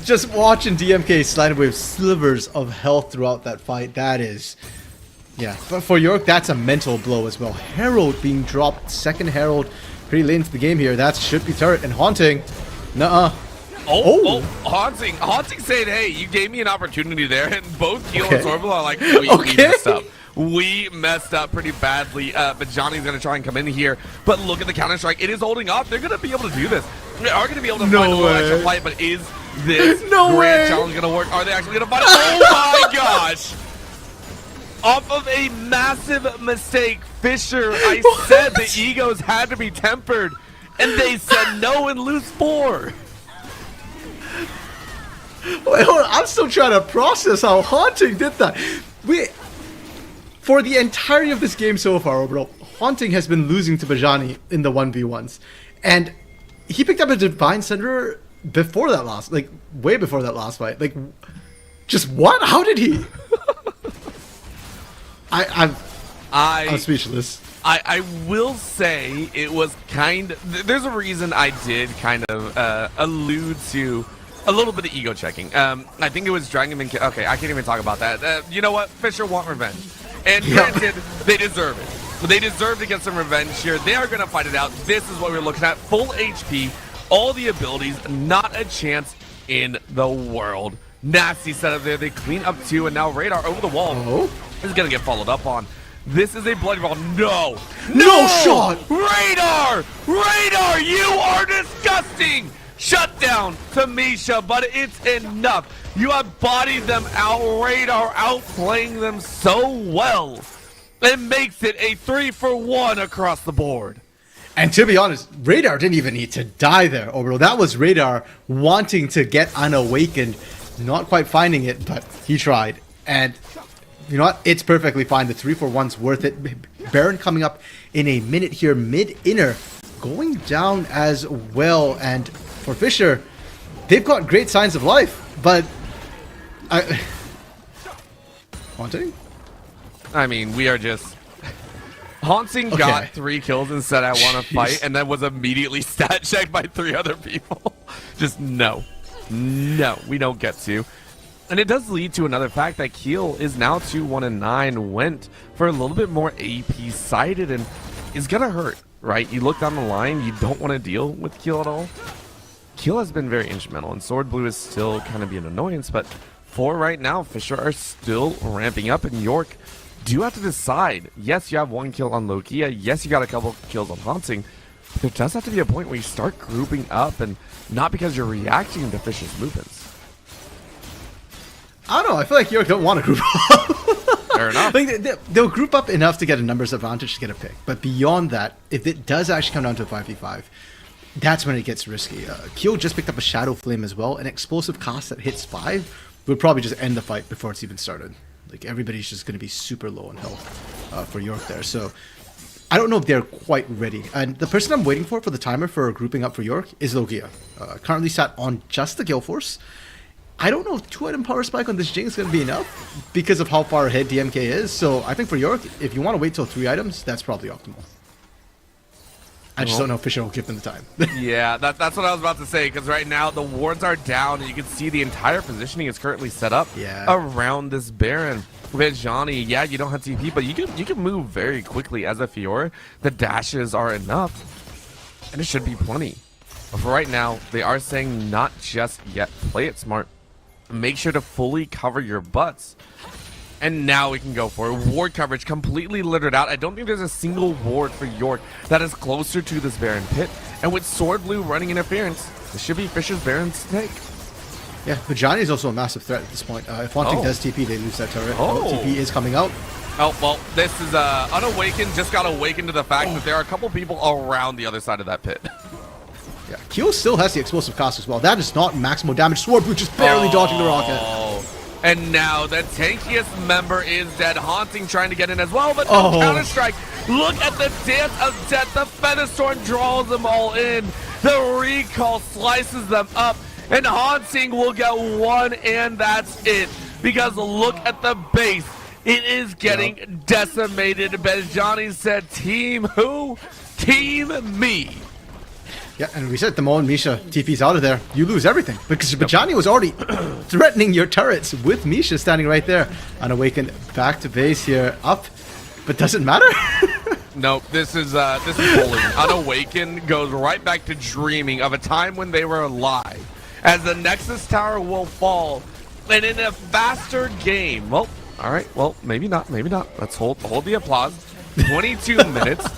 just watching DMK slide away with slivers of health throughout that fight, that is... Yeah, but for York, that's a mental blow as well. Herald being dropped, second Herald pretty late into the game here. That should be turret, and Haunting, nuh-uh. Haunting saying, hey, you gave me an opportunity there, and both Keel and Sorble are like, we messed up. We messed up pretty badly, but Johnny's going to try and come in here. But look at the Counter-Strike. It is holding up. They're going to be able to do this. They are going to be able to find a little extra fight, but is this grand challenge going to work? Are they actually going to find it? Oh my gosh! Off of a massive mistake, Fisher, I said the egos had to be tempered, and they said no and lose 4. Wait, hold on. I'm still trying to process how Haunting did that. For the entirety of this game so far, bro, Haunting has been losing to Bajani in the 1v1s. And he picked up a Divine Cinder before that last, like, way before that last fight. Like, just what? How did he? I'm speechless. I will say it was kind of, there's a reason I did kind of allude to a little bit of ego checking. I think it was Dragon Man. Okay, I can't even talk about that. You know what? Fisher want revenge. And granted, they deserve it. They deserve to get some revenge here. They are going to fight it out. This is what we're looking at. Full HP, all the abilities, not a chance in the world. Nasty setup there. They clean up 2, and now Radar over the wall. Is going to get followed up on. This is a bloody ball. No shot. Radar, you are disgusting. Shut down to Misha, but it's enough. You have bodied them out. Radar outplaying them so well. It makes it a 3-for-1 across the board. And to be honest, Radar didn't even need to die there, Obro. That was Radar wanting to get unawakened, not quite finding it, but he tried. And you know what? It's perfectly fine. The 3-for-1's worth it. Baron coming up in a minute here, mid-inner, going down as well. And for Fisher, they've got great signs of life, but Haunting? I mean, we are just... Haunting got 3 kills and said, I want to fight, and then was immediately stat checked by 3 other people. Just no, we don't get to. And it does lead to another fact that Keel is now 2-1-9, went for a little bit more AP sided, and is gonna hurt, right? You look down the line, you don't want to deal with Keel at all. Keel has been very instrumental, and Sword Blue is still kind of be an annoyance, but for right now, Fisher are still ramping up, and York do have to decide. Yes, you have 1 kill on Logia. Yes, you got a couple kills on Haunting. But there does have to be a point where you start grouping up, and not because you're reacting to Fisher's movements. I don't know. I feel like York don't want to group up. Fair enough. Like they'll group up enough to get a numbers advantage to get a pick. But beyond that, if it does actually come down to a 5v5, that's when it gets risky. Keel just picked up a Shadow Flame as well. An explosive cast that hits 5 would probably just end the fight before it's even started. Like, everybody's just going to be super low on health for York there. So I don't know if they're quite ready. And the person I'm waiting for the timer for grouping up for York is Logia. Currently sat on just the Gale Force. I don't know if 2-item power spike on this Jing is going to be enough because of how far ahead DMK is. So I think for York, if you want to wait till 3 items, that's probably optimal. I just don't know if Fisher will give them the time. Yeah, that's what I was about to say, because right now the wards are down, and you can see the entire positioning is currently set up around this Baron. With Johnny, yeah, you don't have TP, but you can move very quickly as a Fiora. The dashes are enough, and it should be plenty. But for right now, they are saying not just yet. Play it smart. Make sure to fully cover your butts. And now we can go for it. Ward coverage completely littered out. I don't think there's a single ward for York that is closer to this Baron pit. And with Sword Blue running interference, this should be Fisher's Baron's take. Yeah, but Johnny is also a massive threat at this point. If Haunting does TP, they lose that turret. TP is coming out. Oh, well, this is Unawakened just got awakened to the fact that there are a couple people around the other side of that pit. Yeah, Keel still has the explosive cast as well. That is not maximal damage. Sword Blue just barely dodging the rocket. And now the tankiest member is dead. Haunting trying to get in as well, but Oh. no counter-strike. Look at the dance of death. The Featherstorm draws them all in. The recall slices them up. And Haunting will get one, and that's it. Because look at the base. It is getting decimated. Bejani said, team who? Team me. Yeah, and we said the moment Misha TP's out of there, you lose everything. Because Bajani was already threatening your turrets with Misha standing right there. Unawakened back to base here, up, but doesn't matter. Nope, this is bullying. Unawakened goes right back to dreaming of a time when they were alive. As the Nexus Tower will fall, and in a faster game. Well, all right, well, maybe not. Let's hold the applause. 22 minutes.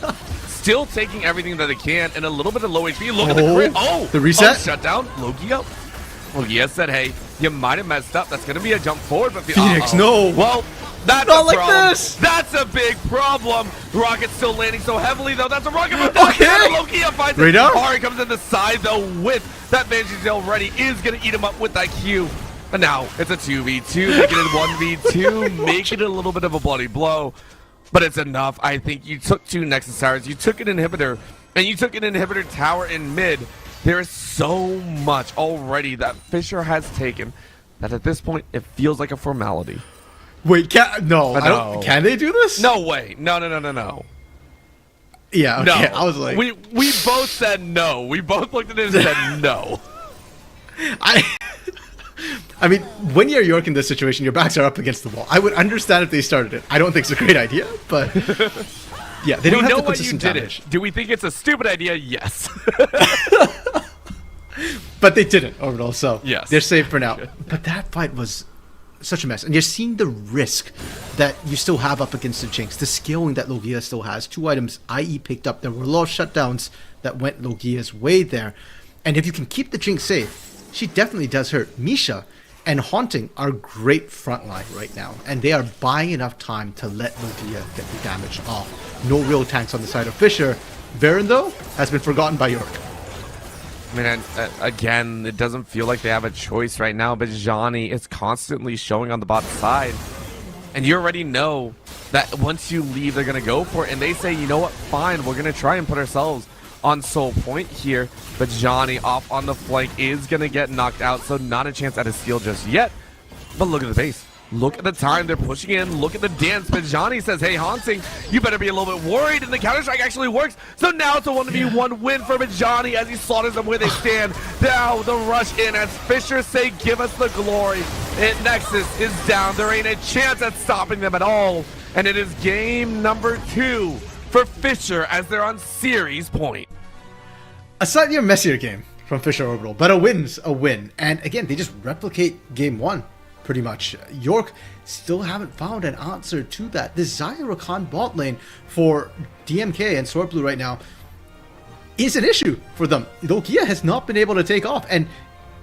Still taking everything that they can, and a little bit of low HP. Look at the crit. Oh, the reset. Shutdown. Logia. Logia said, hey, you might have messed up. That's going to be a jump forward. But Phoenix, no. Well, that's not a like problem. this. That's a big problem. The rocket's still landing so heavily, though. That's a rocket. But Okay. Logia finds Right it. up. Ari comes in the side, though, with that Banshee's already is going to eat him up with that Q. But now it's a 2v2, making it 1v2, making it a little bit of a bloody blow. But it's enough. I think you took 2 Nexus Towers, you took an inhibitor, and you took an inhibitor tower in mid. There is so much already that Fisher has taken that at this point, it feels like a formality. Wait, no. I don't, No. can they do this? No way. No. Yeah, No. okay. I was like... We both said no. We both looked at it and said no. I mean, when you're York in this situation, your backs are up against the wall. I would understand if they started it. I don't think it's a great idea, but yeah, they don't have the consistent damage. Do we think it's a stupid idea? Yes. But they didn't overall, so Yes. they're safe for now. But that fight was such a mess, and you're seeing the risk that you still have up against the Jinx, the scaling that Logia still has. 2 items IE picked up. There were a lot of shutdowns that went Logia's way there, and if you can keep the Jinx safe, she definitely does hurt. Misha and Haunting are great frontline right now, and they are buying enough time to let Logia get the damage off. No real tanks on the side of Fisher. Baron, though, has been forgotten by York. I mean, again, it doesn't feel like they have a choice right now, but Johnny is constantly showing on the bot side. And you already know that once you leave, they're going to go for it. And they say, you know what, fine, we're going to try and put ourselves on Soul Point here. But Johnny off on the flank is going to get knocked out, so not a chance at a steal just yet. But look at the base. Look at the time they're pushing in. Look at the dance. But Johnny says, hey, Haunting, you better be a little bit worried. And the Counter-Strike actually works. So now it's a 1v1 win for Johnny as he slaughters them where they stand. Now the rush in as Fisher say, give us the glory. And Nexus is down. There ain't a chance at stopping them at all. And it is game number 2 for Fisher as they're on series point. A slightly messier game from Fisher Orbital, but a win's a win. And again, they just replicate game 1. Pretty much. York still haven't found an answer to that. This Xayah Rakan bot lane for DMK and Sword Blue right now is an issue for them. Logia has not been able to take off, and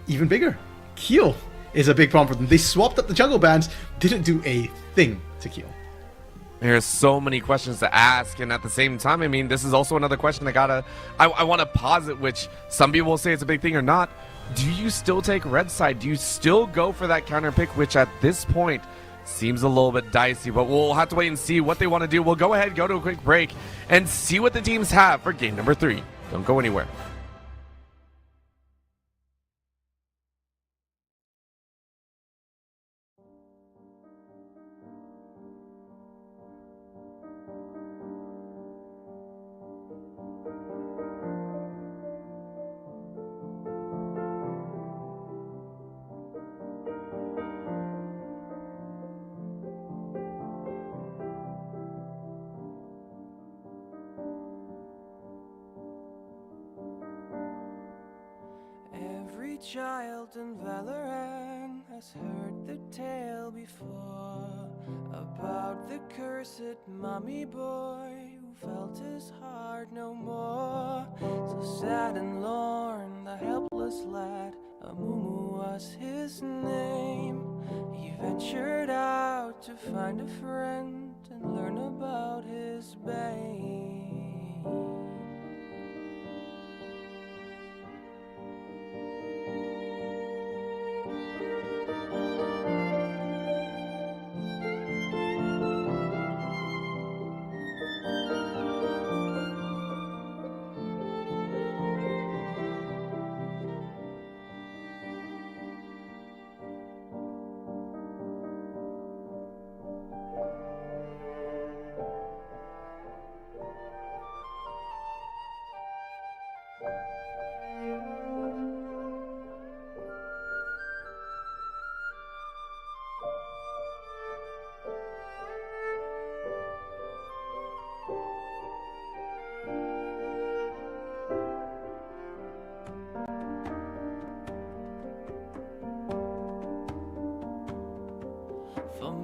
even bigger, Keel is a big problem for them. They swapped up the jungle bands, didn't do a thing to Keel. There's so many questions to ask, and at the same time, I mean, this is also another question I want to posit, which some people will say it's a big thing or not. Do you still take red side? Do you still go for that counter pick, which at this point seems a little bit dicey, but we'll have to wait and see what they want to do. We'll go ahead, go to a quick break, and see what the teams have for game number 3. Don't go anywhere. Every child in Valorant has heard the tale before about the cursed mummy boy who felt his heart no more. So sad and lorn, the helpless lad, Amumu was his name. He ventured out to find a friend and learn about his bane.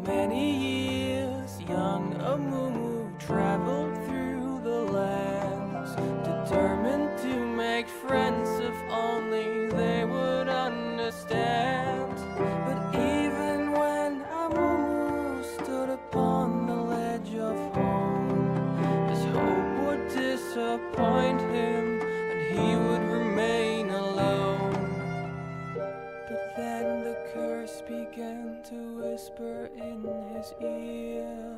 many years young Amumu traveled through the lands, determined to make friends if only they would understand. But even when Amumu stood upon the ledge of home, his hope would disappoint him and he would remain alone. But then the curse began to whisper in his ear,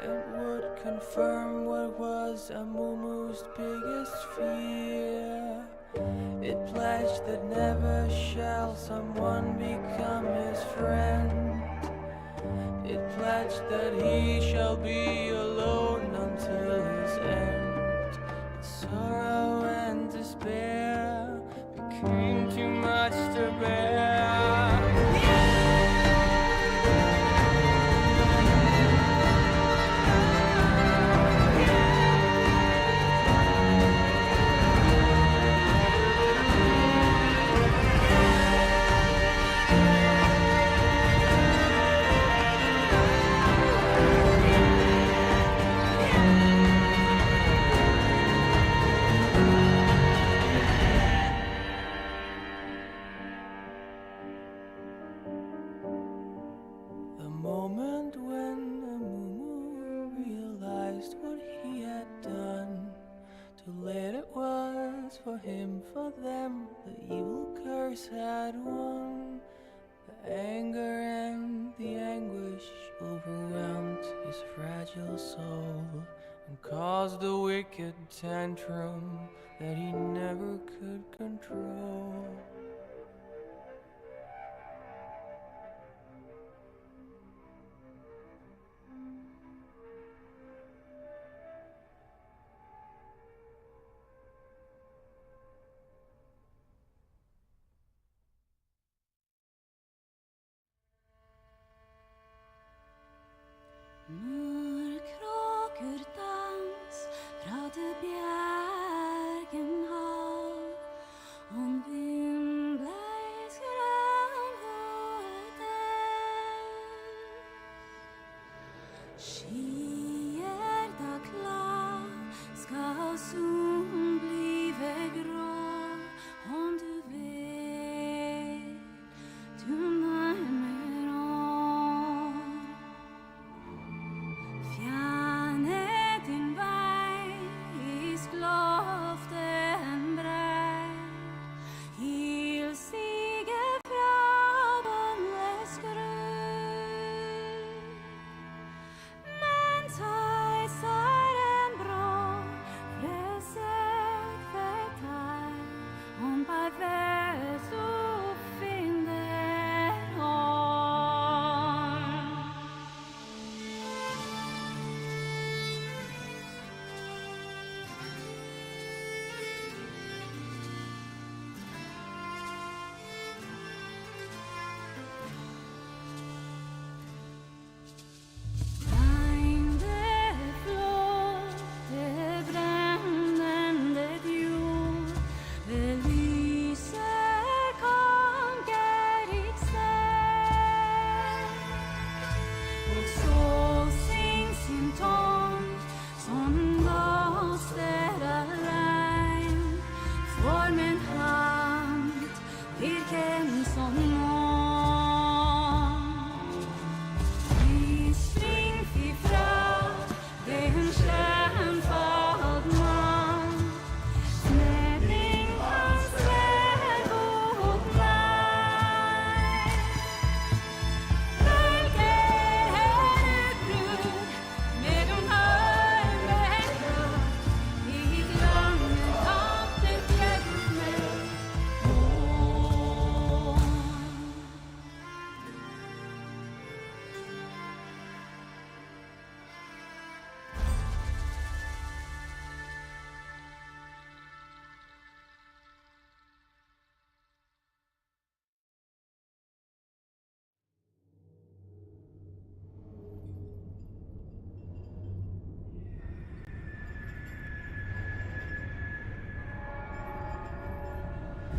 and would confirm what was Amumu's biggest fear. It pledged that never shall someone become his friend. It pledged that he shall be alone until his end. But sorrow and despair became too much to bear. The moment when Amumu realized what he had done, too late it was for him, for them. The evil curse had won. The anger and the anguish overwhelmed his fragile soul and caused a wicked tantrum that he never could control. Mörkråkerdans fra det bjergen hav, om vindbleis grønnhåret skyer da klar skal solen blive grå, om du vet du nærmer år. Fjerne din vei, isloften brei, hilsige fra båndløs grunn. Men tøyseren brå, frøset fettær, om par vet du finner hånd. Regn det flåt, det brennende jord, det lyser kongerik sted. Og så syng sin tomt, som blåster allein, for min hand virken som nån. Vi spring ifra den skjønnfald mann, snedring hans sverd mot meg. Bølger utbrud med en armekraft, i lange tapte bjørner.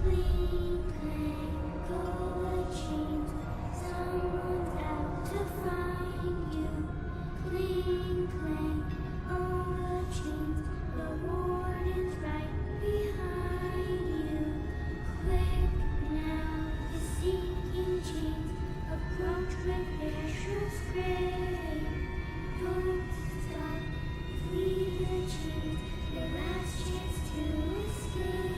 Cling, cling, go the chains, someone's out to find. Cling, clang, all the chains, the warden's right behind you. Quick now, the sinking chains approach with vicious grave. Don't stop, flee the chains, your last chance to escape.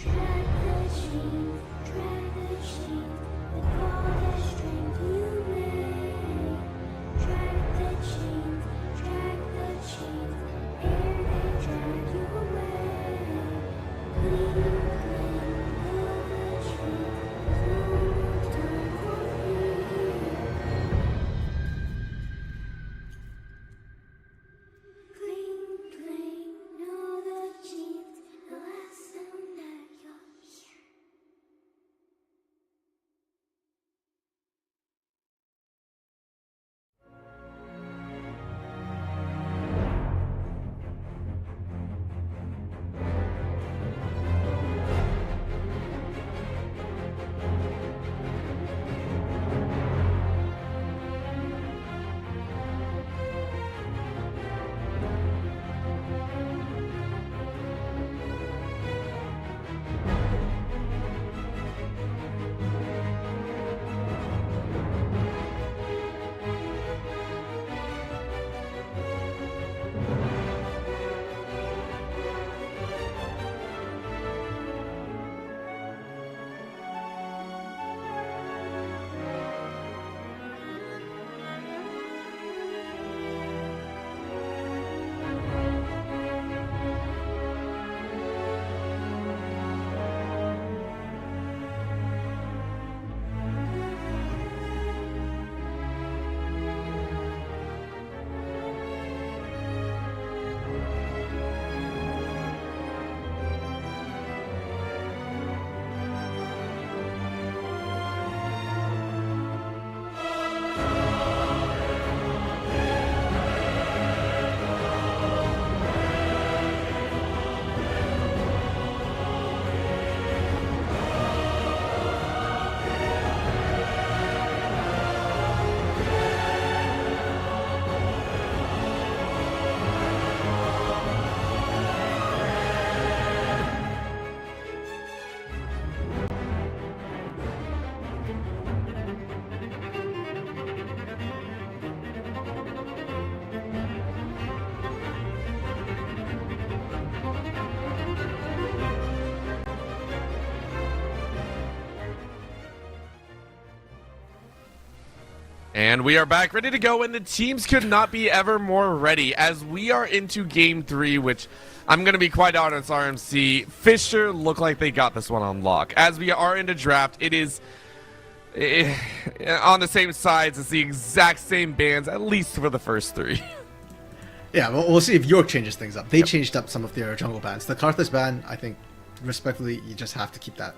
Drag the chains, with all the strength you may. Drag the chains, ere they drag you away. Cling, clang, pull the chains, no more time for fear. Cling, clang, know the chains, the last sound that you'll hear. And we are back, ready to go, and the teams could not be ever more ready as we are into Game 3, which I'm going to be quite honest, RMC. Fisher look like they got this one on lock. As we are into draft, it is on the same sides. It's the exact same bands, at least for the first 3. Yeah, we'll see if York changes things up. They changed up some of their jungle bans. The Karthus ban, I think, respectfully, you just have to keep that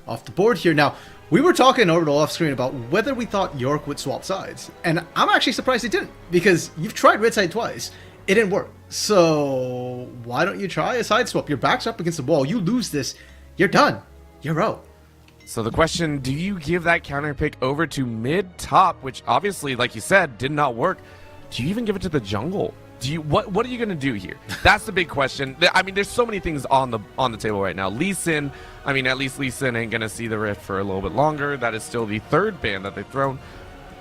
off the board here. Now, we were talking Orbital off screen about whether we thought York would swap sides, and I'm actually surprised he didn't, because you've tried red side twice. It didn't work. So why don't you try a side swap? Your back's up against the wall. You lose this, you're done. You're out. So the question, do you give that counter pick over to mid-top, which obviously, like you said, did not work? Do you even give it to the jungle? What are you going to do here? That's the big question. I mean, there's so many things on the table right now. Lee Sin, I mean, at least Lee Sin ain't going to see the Rift for a little bit longer. That is still the 3rd ban that they've thrown.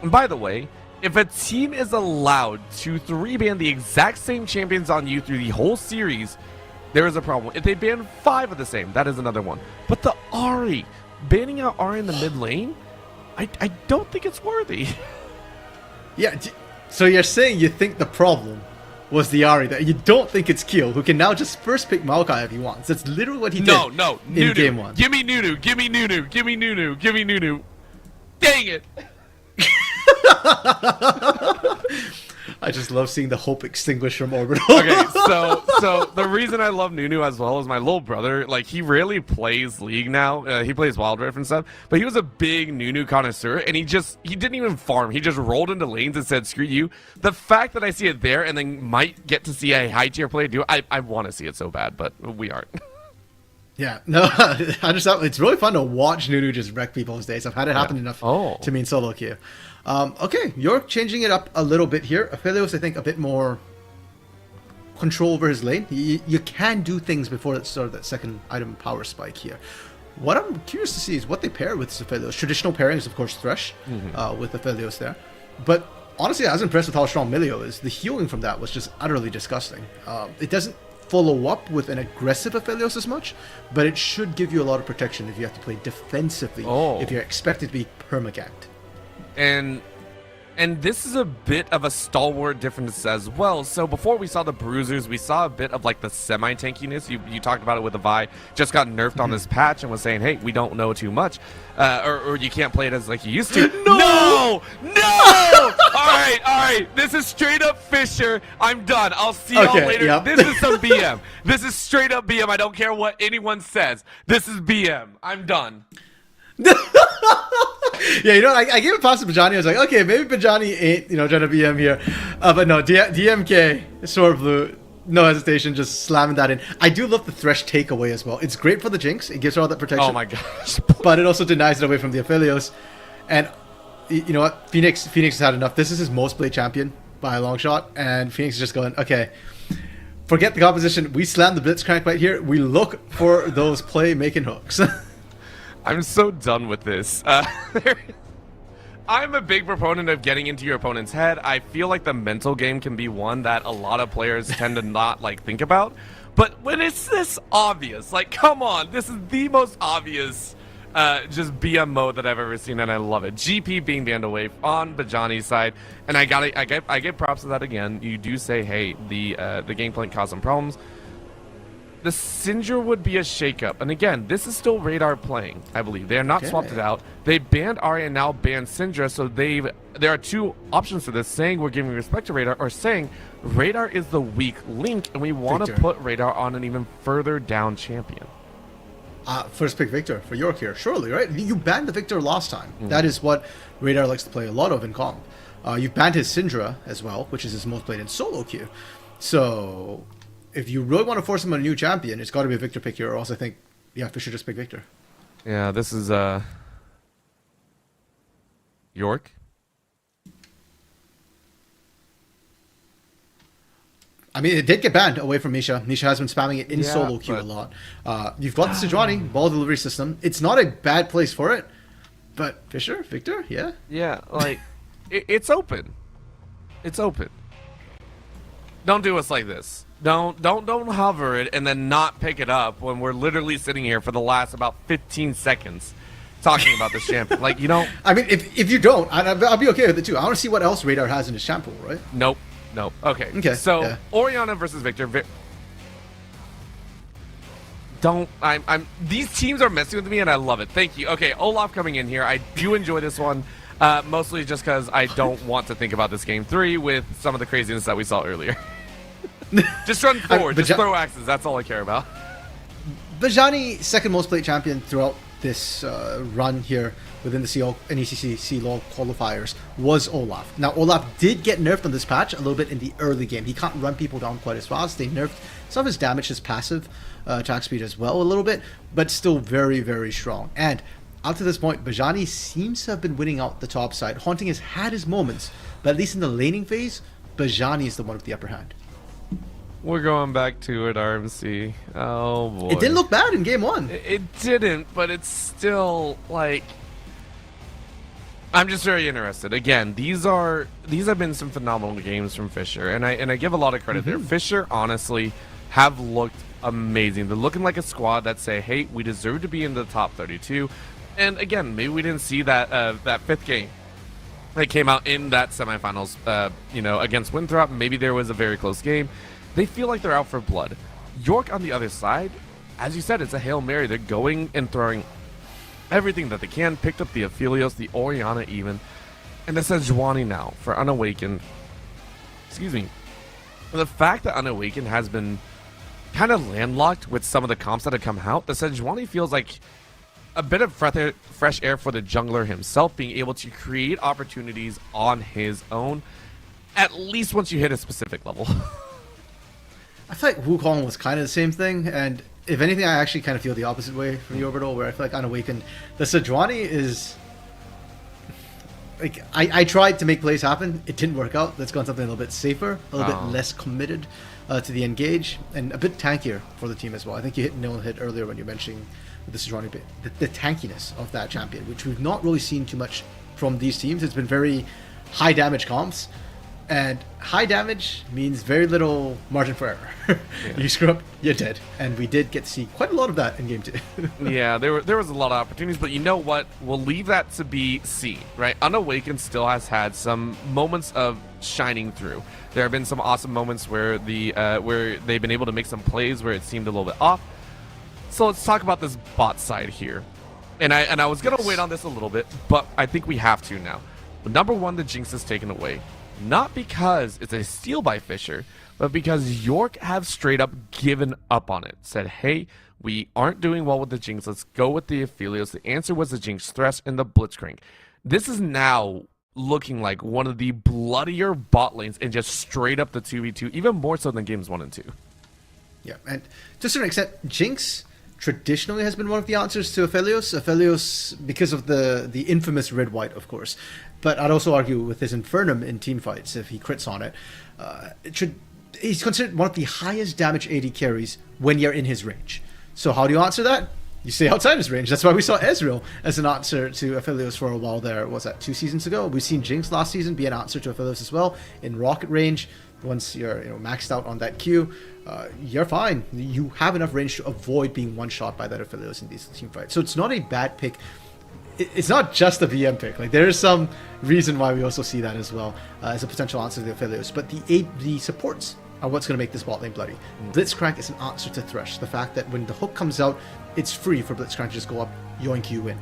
And by the way, if a team is allowed to 3-ban the exact same champions on you through the whole series, there is a problem. If they ban 5 of the same, that is another one. But the Ahri, banning out Ahri in the mid lane, I don't think it's worthy. Yeah, so you're saying you think the problem was the Ahri, that you don't think it's Keel, who can now just first pick Maokai if he wants. That's literally what he did in Nunu. Game 1. Give me Nunu, give me Nunu, give me Nunu, give me Nunu. Dang it! I just love seeing the hope extinguish from Orbital. Okay, so the reason I love Nunu as well is my little brother, like, he rarely plays League now. He plays Wild Rift and stuff, but he was a big Nunu connoisseur, and he didn't even farm. He just rolled into lanes and said, screw you. The fact that I see it there and then might get to see a high tier player do it, I want to see it so bad, but we aren't. Yeah, no, I just it's really fun to watch Nunu just wreck people's days. I've had it happen enough Oh. to me in solo queue. Okay, York changing it up a little bit here. Aphelios, I think, a bit more control over his lane. You can do things before the start of that second item power spike here. What I'm curious to see is what they pair with Aphelios. Traditional pairing is, of course, Thresh with Aphelios there. But honestly, I was impressed with how strong Milio is. The healing from that was just utterly disgusting. It doesn't follow up with an aggressive Aphelios as much, but it should give you a lot of protection if you have to play defensively, if you're expected to be permaganked. And this is a bit of a stalwart difference as well. So before we saw the bruisers, we saw a bit of like the semi-tankiness. You talked about it with the Vi. Just got nerfed on this patch and was saying, hey, we don't know too much. Or you can't play it as like you used to. No! All right. This is straight up Fisher. I'm done. I'll see y'all later. Yep. This is some BM. This is straight up BM. I don't care what anyone says. This is BM. I'm done. Yeah, you know, I gave it past to Bajani. I was like, okay, maybe Bajani ain't, trying to BM here. But no, DMK, Sword Blue, no hesitation, just slamming that in. I do love the Thresh takeaway as well. It's great for the Jinx. It gives her all that protection. Oh my gosh. But it also denies it away from the Aphelios. And you know what? Phoenix has had enough. This is his most played champion by a long shot. And Phoenix is just going, okay, forget the composition. We slam the Blitzcrank right here. We look for those play-making hooks. I'm so done with this. I'm a big proponent of getting into your opponent's head. I feel like the mental game can be one that a lot of players tend to not like think about. But when it's this obvious, like, come on, this is the most obvious just BM mode that I've ever seen, and I love it. GP being banned away on Bajani's side, and I get props to that again. You do say, hey, the game plan caused some problems. The Syndra would be a shakeup. And again, this is still Radar playing, I believe. They are not swapped it out. They banned Arya and now banned Syndra, so there are two options for this, saying we're giving respect to Radar, or saying Radar is the weak link, and we want to put Radar on an even further down champion. First pick Victor for York here, surely, right? You banned the Victor last time. That is what Radar likes to play a lot of in comp. You've banned his Syndra as well, which is his most played in solo queue. So if you really want to force him on a new champion, it's got to be a Victor pick here, or else I think, yeah, Fisher just pick Victor. Yeah, this is York. I mean, it did get banned away from Misha. Misha has been spamming it in solo queue a lot. You've got the Sejuani ball delivery system. It's not a bad place for it, but Fisher, Victor, yeah. Yeah, like it's open. It's open. Don't do us like this. Don't hover it and then not pick it up when we're literally sitting here for the last about 15 seconds talking about this champion. Like, you know. I mean, if you don't, I'll be okay with it too. I want to see what else Radar has in his champ pool, right? Nope. Okay. So Orianna versus Victor. These teams are messing with me and I love it. Thank you. Okay, Olaf coming in here. I do enjoy this one. Mostly just because I don't want to think about this game 3 with some of the craziness that we saw earlier. Just run forward. Just throw axes. That's all I care about. Bajani, second most played champion throughout this run here within the NECC CLOL qualifiers, was Olaf. Now, Olaf did get nerfed on this patch a little bit in the early game. He can't run people down quite as fast. They nerfed some of his damage, his passive attack speed as well a little bit, but still very, very strong. And up to this point, Bajani seems to have been winning out the top side. Haunting has had his moments, but at least in the laning phase, Bajani is the one with the upper hand. We're going back to it, RMC. Oh boy. It didn't look bad in game 1. It didn't, but it's still like, I'm just very interested. Again, these have been some phenomenal games from Fisher, and I give a lot of credit there. Fisher honestly have looked amazing. They're looking like a squad that say, hey, we deserve to be in the top 32. And again, maybe we didn't see that that 5th game that came out in that semifinals, against Winthrop. Maybe there was a very close game. They feel like they're out for blood. York on the other side, as you said, it's a Hail Mary. They're going and throwing everything that they can. Picked up the Aphelios, the Orianna even. And this says Sejuani now for Unawakened. Excuse me. The fact that Unawakened has been kind of landlocked with some of the comps that have come out, the Sejuani feels like a bit of fresh air for the jungler himself, being able to create opportunities on his own, at least once you hit a specific level. I feel like Wukong was kind of the same thing, and if anything, I actually kind of feel the opposite way from the Orbital, where I feel like Unawakened, the Sejuani is... Like, I tried to make plays happen. It didn't work out. Let's go on something a little bit safer, a little bit less committed to the engage, and a bit tankier for the team as well. I think you hit earlier when you're mentioning the Sejuani bit, the tankiness of that champion, which we've not really seen too much from these teams. It's been very high damage comps, and high damage means very little margin for error. You screw up, you're dead. And we did get to see quite a lot of that in game 2. Yeah, there was a lot of opportunities, but you know what? We'll leave that to be seen, right? Unawakened still has had some moments of shining through. There have been some awesome moments where where they've been able to make some plays where it seemed a little bit off. So let's talk about this bot side here. And I was gonna wait on this a little bit, but I think we have to now. Number one, the Jinx is taken away. Not because it's a steal by Fisher, but because York have straight up given up on it. Said, hey, we aren't doing well with the Jinx. Let's go with the Aphelios. The answer was the Jinx Thresh and the Blitzcrank. This is now looking like one of the bloodier bot lanes and just straight up the 2v2, even more so than games 1 and 2. Yeah, and to a certain extent, Jinx traditionally has been one of the answers to Aphelios. Aphelios, because of the infamous red white, of course. But I'd also argue with his Infernum in team fights, if he crits on it, he's considered one of the highest damage AD carries when you're in his range. So how do you answer that? You stay outside his range. That's why we saw Ezreal as an answer to Aphelios for a while there. What was that, 2 seasons ago? We've seen Jinx last season be an answer to Aphelios as well in rocket range. Once you're maxed out on that Q, you're fine. You have enough range to avoid being one-shot by that Aphelios in these team fights. So it's not a bad pick. It's not just a VM pick. Like, there is some reason why we also see that as well as a potential answer to the Aphelios. But the supports are what's going to make this bot lane bloody. Blitzcrank is an answer to Thresh. The fact that when the hook comes out, it's free for Blitzcrank to just go up, yoink, you win.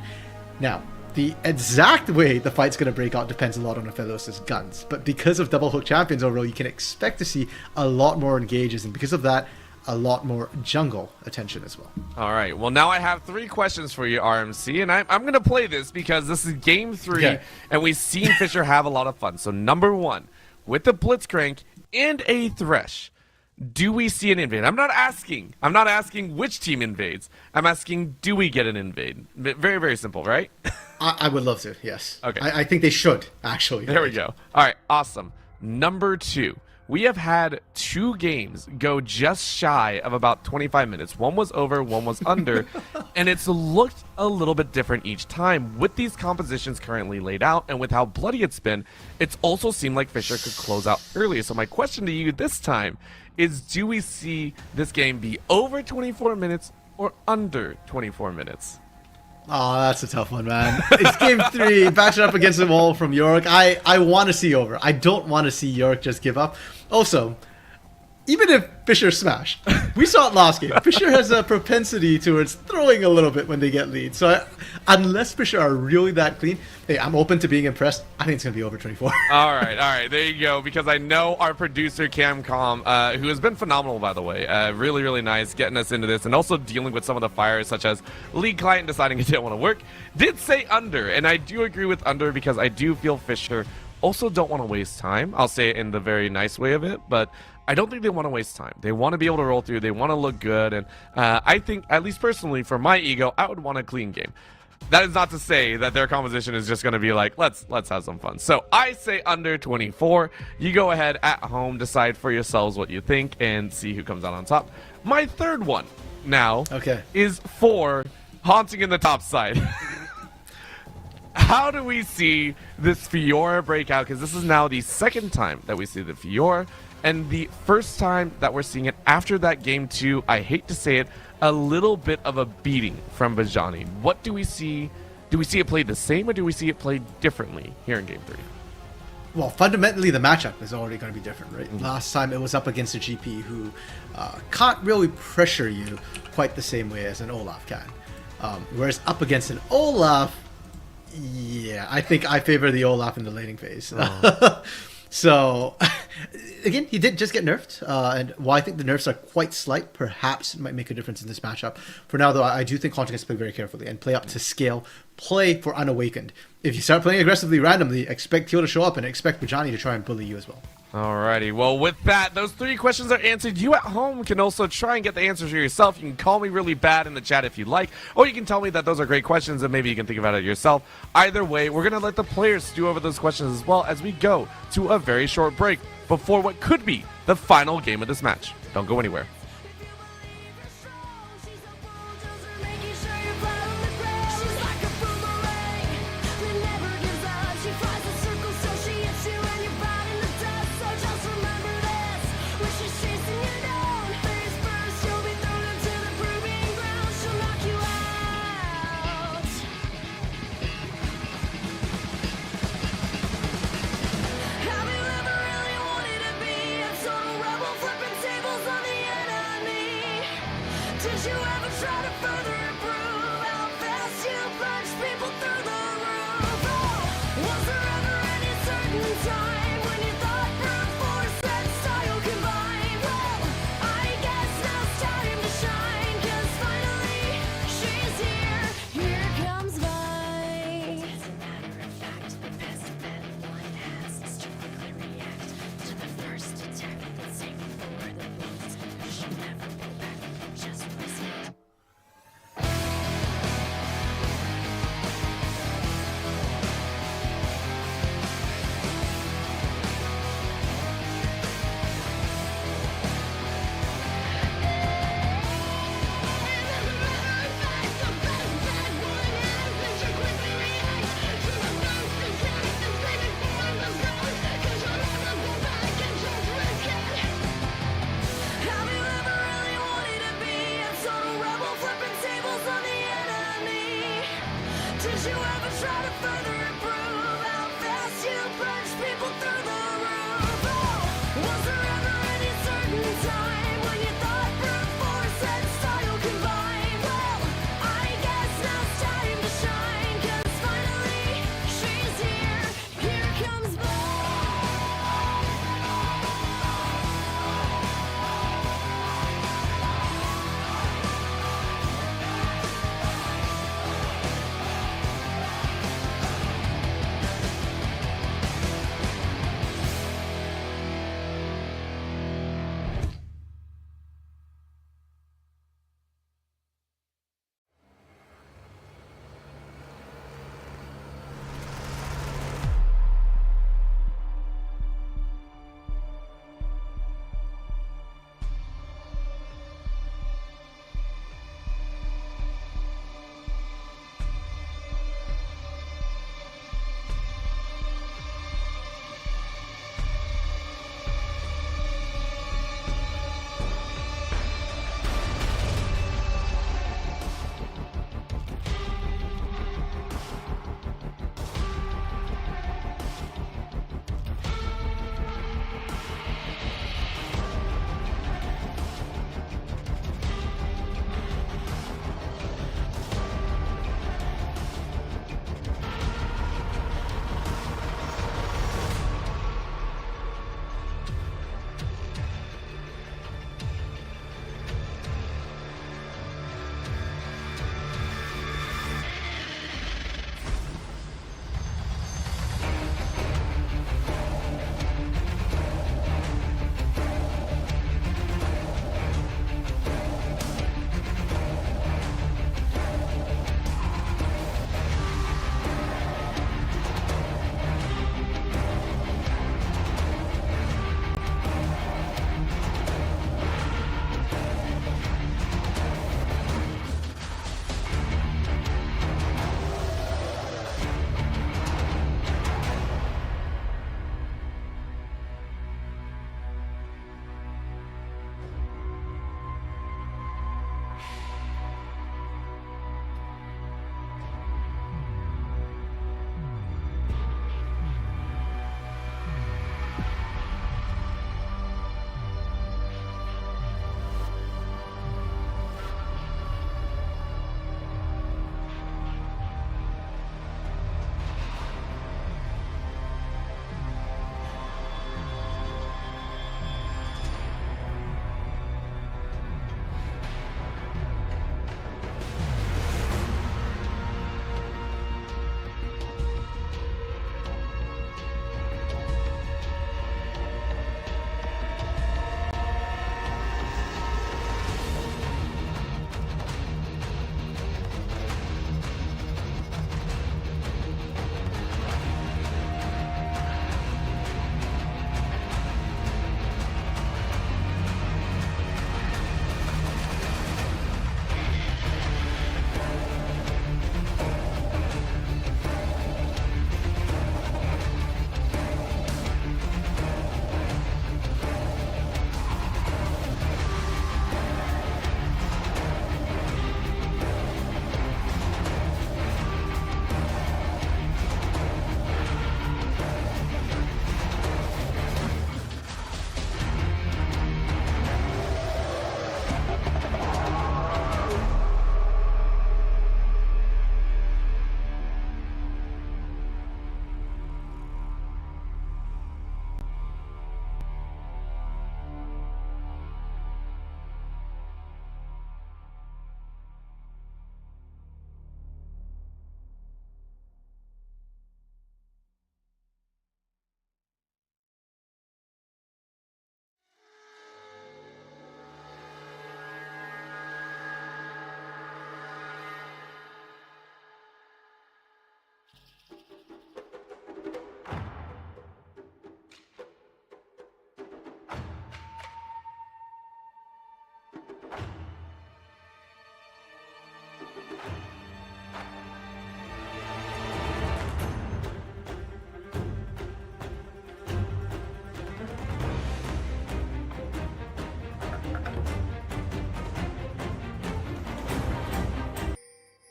Now, the exact way the fight's going to break out depends a lot on Aphelios' guns. But because of double hook champions overall, you can expect to see a lot more engages. And because of that, a lot more jungle attention as well. All right. Well, now I have 3 questions for you, RMC, and I'm going to play this because this is game 3, okay, and we've seen Fisher have a lot of fun. So, number 1, with the Blitzcrank and a Thresh, do we see an invade? I'm not asking which team invades. I'm asking, do we get an invade? Very, very simple, right? I would love to, yes. Okay. I think they should, actually. There we go. All right, awesome. Number 2. We have had 2 games go just shy of about 25 minutes. One was over, one was under, and it's looked a little bit different each time. With these compositions currently laid out and with how bloody it's been, it's also seemed like Fisher could close out early. So my question to you this time is, do we see this game be over 24 minutes or under 24 minutes? Oh, that's a tough one, man. It's game 3, matching up against the wall from York. I want to see over. I don't want to see York just give up. Also, even if Fisher smashed, we saw it last game. Fisher has a propensity towards throwing a little bit when they get leads. So unless Fisher are really that clean, hey, I'm open to being impressed. I think it's going to be over 24. All right, there you go. Because I know our producer, Camcom, who has been phenomenal, by the way, really, really nice getting us into this and also dealing with some of the fires, such as League Client deciding it didn't want to work, did say under. And I do agree with under because I do feel Fisher also don't want to waste time. I'll say it in the very nice way of it, but I don't think they want to waste time. They want to be able to roll through. They want to look good. And I think, at least personally, for my ego, I would want a clean game. That is not to say that their composition is just going to be like, let's have some fun. So I say under 24. You go ahead at home, decide for yourselves what you think, and see who comes out on top. My third one now is for Haunting in the top side. How do we see this Fiora breakout? Because this is now the second time that we see the Fiora, and the first time that we're seeing it after that game 2, I hate to say it, a little bit of a beating from Bajani. What do we see? Do we see it played the same, or do we see it played differently here in game 3? Well, fundamentally, the matchup is already going to be different, right? Last time it was up against a GP who can't really pressure you quite the same way as an Olaf can. Whereas up against an Olaf, yeah, I think I favor the Olaf in the laning phase. Oh. So, again, he did just get nerfed, and while I think the nerfs are quite slight, perhaps it might make a difference in this matchup. For now, though, I do think Haunting has to play very carefully and play up to scale, play for Unawakened. If you start playing aggressively randomly, expect Teal to show up and expect Bajani to try and bully you as well. Alrighty, well with that, those 3 questions are answered. You at home can also try and get the answers for yourself. You can call me really bad in the chat if you'd like, or you can tell me that those are great questions and maybe you can think about it yourself. Either way, we're going to let the players stew over those questions as well as we go to a very short break before what could be the final game of this match. Don't go anywhere. Did you ever try to further improve how fast you punch people through the roof? Oh, was there ever any certain time when you thought brute force and style combined? Well, I guess now it's time to shine, 'cause finally she's here. Here comes mine. As a matter of fact, the best bet one has is to quickly react to the first attack and save for the wounds. She'll never be back. Just listen. Have you ever really wanted to be a total rebel, flipping tables on the enemy? Did you ever try to further improve how fast you punch people through the roof? Oh, was there ever any certain time when you thought brute force and style combined? Well, I guess now it's time to shine, 'cause finally she's here. Here comes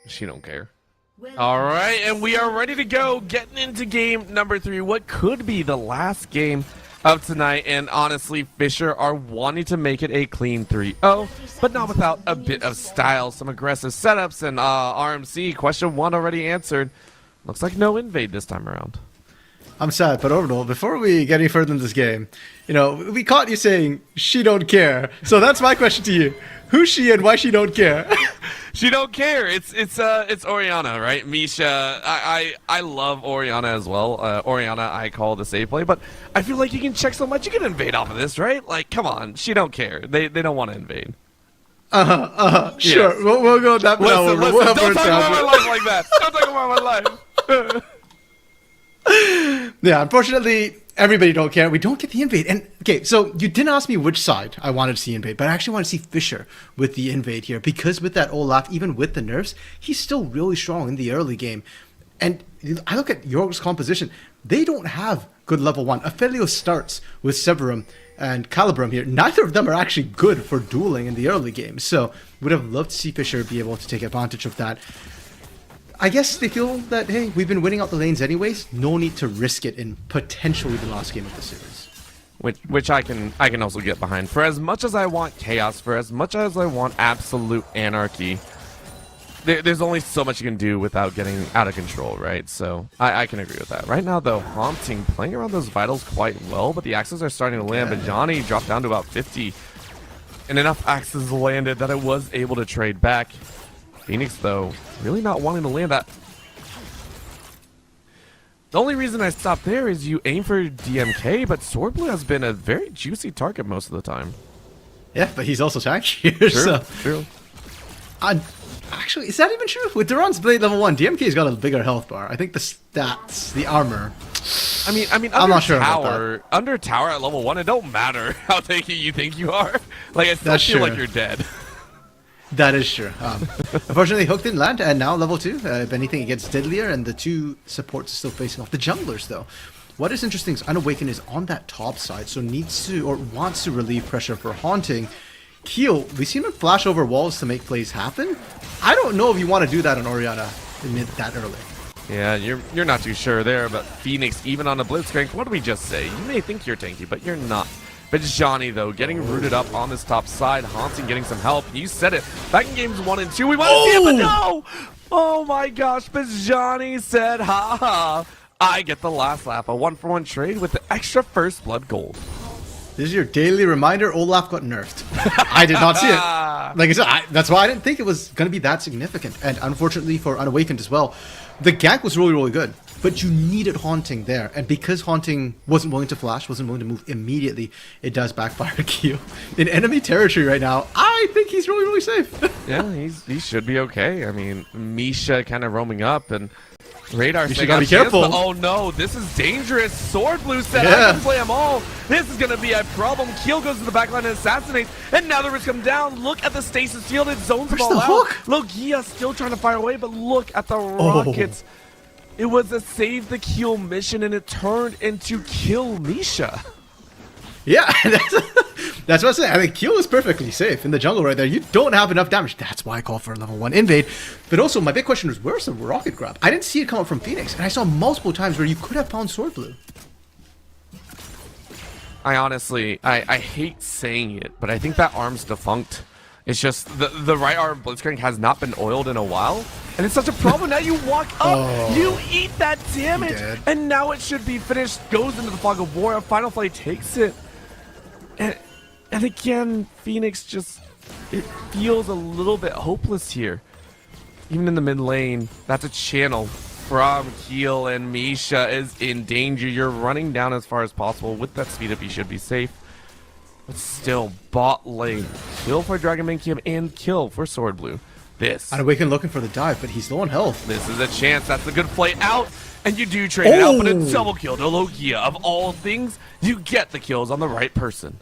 She don't care. All right, and we are ready to go, getting into game number 3. What could be the last game of tonight, and honestly, Fisher are wanting to make it a clean 3-0, but not without a bit of style, some aggressive setups, and RMC, question 1 already answered. Looks like no invade this time around. I'm sad, but Orbital, before we get any further in this game, you know, we caught you saying she don't care. So that's my question to you. Who's she and why she don't care? She don't care. It's Orianna, right? Misha. I love Orianna as well. Orianna I call the safe play, but I feel like you can check so much. You can invade off of this, right? Like, come on. She don't care. They don't want to invade. Sure. Yes. We'll go with that. Listen, We'll have don't words talk about my out. life like that. Don't talk about my life. Yeah, unfortunately, everybody don't care. We don't get the invade. And okay, so you didn't ask me which side I wanted to see invade, but I actually want to see Fisher with the invade here, because with that Olaf, even with the nerfs, he's still really strong in the early game. And I look at York's composition; they don't have good level 1. Ophelio starts with Severum and Calibrum here. Neither of them are actually good for dueling in the early game, so would have loved to see Fisher be able to take advantage of that. I guess they feel that, hey, we've been winning out the lanes anyways. No need to risk it in potentially the last game of the series. Which I can also get behind. For as much as I want chaos, for as much as I want absolute anarchy, there's only so much you can do without getting out of control, right? So I can agree with that. Right now, though, Haunting playing around those vitals quite well, but the axes are starting to land. But Johnny dropped down to about 50, and enough axes landed that it was able to trade back. Phoenix, though, really not wanting to land that. The only reason I stopped there is you aim for DMK, but Swordblue has been a very juicy target most of the time. Yeah, but he's also tanky. True, So. true. Actually, is that even true? With Duran's Blade level 1, DMK's got a bigger health bar. I think the stats, the armor. I mean, I'm not sure about that. Under tower at level 1, it don't matter how tanky you think you are. Like, I still That's feel true. like you're dead. That is true. Unfortunately, Hook didn't land, and now level 2. If anything, it gets deadlier, and the 2 supports are still facing off the junglers, though. What is interesting is Unawaken is on that top side, so needs to, or wants to relieve pressure for Haunting. Keel, we seen him flash over walls to make plays happen. I don't know if you want to do that on Orianna that early. Yeah, you're not too sure there, but Phoenix, even on a Blitzcrank, what did we just say? You may think you're tanky, but you're not. But Johnny, though, getting rooted up on this top side. Haunting getting some help. You said it. Back in games 1 and 2, we want to see it, but no! Oh my gosh, but Johnny said, ha ha. I get the last laugh. A 1-for-1 trade with the extra first blood gold. This is your daily reminder, Olaf got nerfed. I did not see it. Like I said, that's why I didn't think it was going to be that significant. And unfortunately for Unawakened as well, the gank was really, really good. But you needed Haunting there. And because Haunting wasn't willing to flash, wasn't willing to move immediately, it does backfire Keel. In enemy territory right now, I think he's really, really safe. Yeah, he should be okay. I mean, Misha kind of roaming up, and Radar You saying, gotta be careful. oh no, this is dangerous. Swordblue said, I Yeah. can play them all. This is going to be a problem. Keel goes to the backline and assassinates, and now the risk come down. Look at the stasis field. It zones them Where's all the out. hook? Logia still trying to fire away, but look at the rockets. It was a save the Keel mission, and it turned into kill Misha. Yeah, that's what I'm saying. I mean, Keel is perfectly safe in the jungle right there. You don't have enough damage. That's why I call for a level 1 invade. But also, my big question was, where's the rocket grab? I didn't see it come up from Phoenix, and I saw multiple times where you could have found Swordblue. I honestly, I hate saying it, but I think that arm's defunct. It's just the right arm Blitzcrank has not been oiled in a while, and it's such a problem. Now you walk up, you eat that damage, and now it should be finished. Goes into the fog of war. A Final Flight takes it, and again, Phoenix just, it feels a little bit hopeless here. Even in the mid lane, that's a channel from Keel, and Misha is in danger. You're running down as far as possible. With that speed up, you should be safe. But still, bot lane. Kill for Dragon Mankium and kill for Swordblue. Unawakened looking for the dive, but he's low on health. This is a chance. That's a good play out. And you do trade it out, but a double kill to Logia. Of all things, you get the kills on the right person.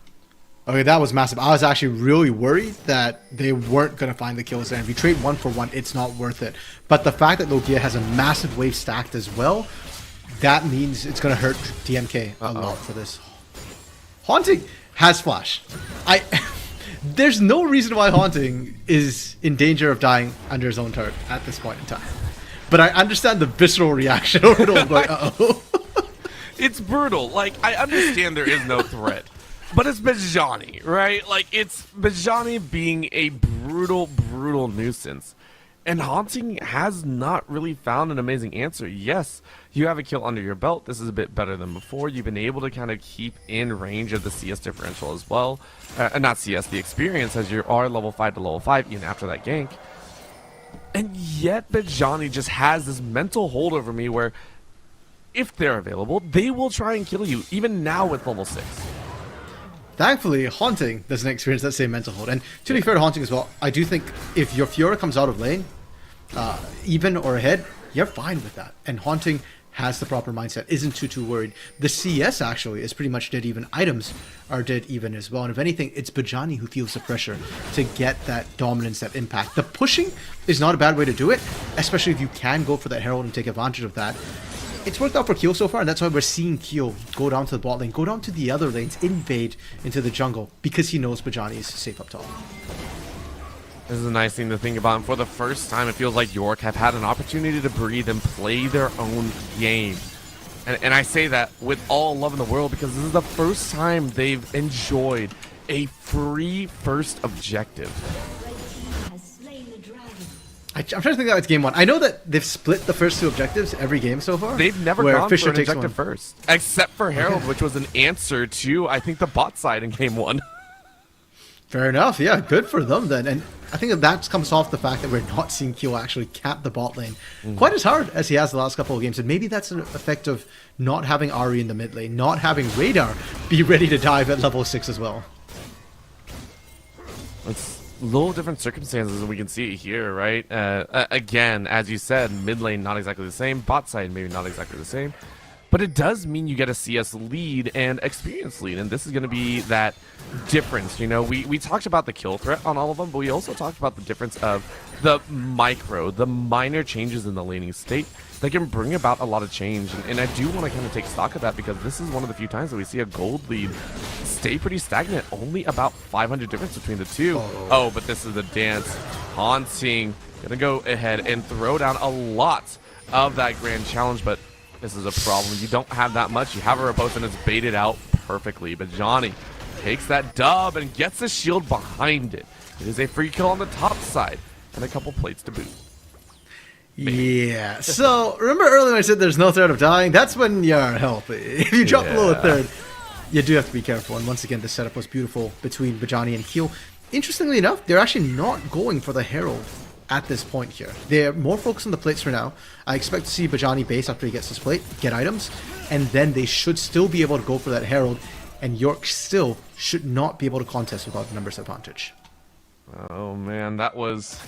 Okay, that was massive. I was actually really worried that they weren't going to find the kills there. If you trade 1-for-1, it's not worth it. But the fact that Logia has a massive wave stacked as well, that means it's going to hurt DMK a lot for this. Haunting has flash. there's no reason why Haunting is in danger of dying under his own turret at this point in time. But I understand the visceral reaction of it all. Like, uh-oh. It's brutal. Like, I understand there is no threat, but it's Bajani, right? Like, it's Bajani being a brutal, brutal nuisance. And Haunting has not really found an amazing answer. Yes, you have a kill under your belt. This is a bit better than before. You've been able to kind of keep in range of the CS differential as well. Not CS, the experience, as you are level 5 to level 5, even after that gank. And yet, Bajani just has this mental hold over me where, if they're available, they will try and kill you, even now with level 6. Thankfully, Haunting doesn't experience that same mental hold. And to be fair to Haunting as well, I do think if your Fiora comes out of lane, even or ahead, you're fine with that. And Haunting has the proper mindset, isn't too worried. The CS actually is pretty much dead even. Items are dead even as well. And if anything, it's Bajani who feels the pressure to get that dominance, that impact. The pushing is not a bad way to do it, especially if you can go for that Herald and take advantage of that. It's worked out for Kyo so far, and that's why we're seeing Kyo go down to the bot lane, go down to the other lanes, invade into the jungle, because he knows Bajani is safe up top. This is a nice thing to think about. And for the first time, it feels like York have had an opportunity to breathe and play their own game. And I say that with all love in the world because this is the first time they've enjoyed a free first objective. I'm trying to think about game 1. I know that they've split the first 2 objectives every game so far. They've never gone for an objective first. Except for Herald, which was an answer to, I think, the bot side in game 1. Fair enough. Yeah, good for them then. And I think that comes off the fact that we're not seeing Kyo actually cap the bot lane quite as hard as he has the last couple of games. And maybe that's an effect of not having Ahri in the mid lane, not having Radar be ready to dive at level 6 as well. It's little different circumstances, and we can see it here, right? Again, as you said, mid lane not exactly the same, bot side maybe not exactly the same. But it does mean you get a CS lead and experience lead, and this is going to be that difference. You know, we talked about the kill threat on all of them, but we also talked about the difference of the minor changes in the laning state that can bring about a lot of change. And I do want to kind of take stock of that because this is one of the few times that we see a gold lead stay pretty stagnant. Only about 500 difference between the two. Oh, but this is a dance. Haunting going to go ahead and throw down a lot of that grand challenge, but this is a problem. You don't have that much. You have a riposte and it's baited out perfectly. But Johnny takes that dub and gets the shield behind it. It is a free kill on the top side and a couple plates to boot. Yeah. So remember earlier when I said there's no threat of dying? That's when you're healthy. If you drop below a third, you do have to be careful. And once again, the setup was beautiful between Bajani and Kyo. Interestingly enough, they're actually not going for the Herald at this point here. They're more focused on the plates for now. I expect to see Bajani base after he gets his plate, get items, and then they should still be able to go for that Herald, and York still should not be able to contest without the numbers advantage. Oh man, that was...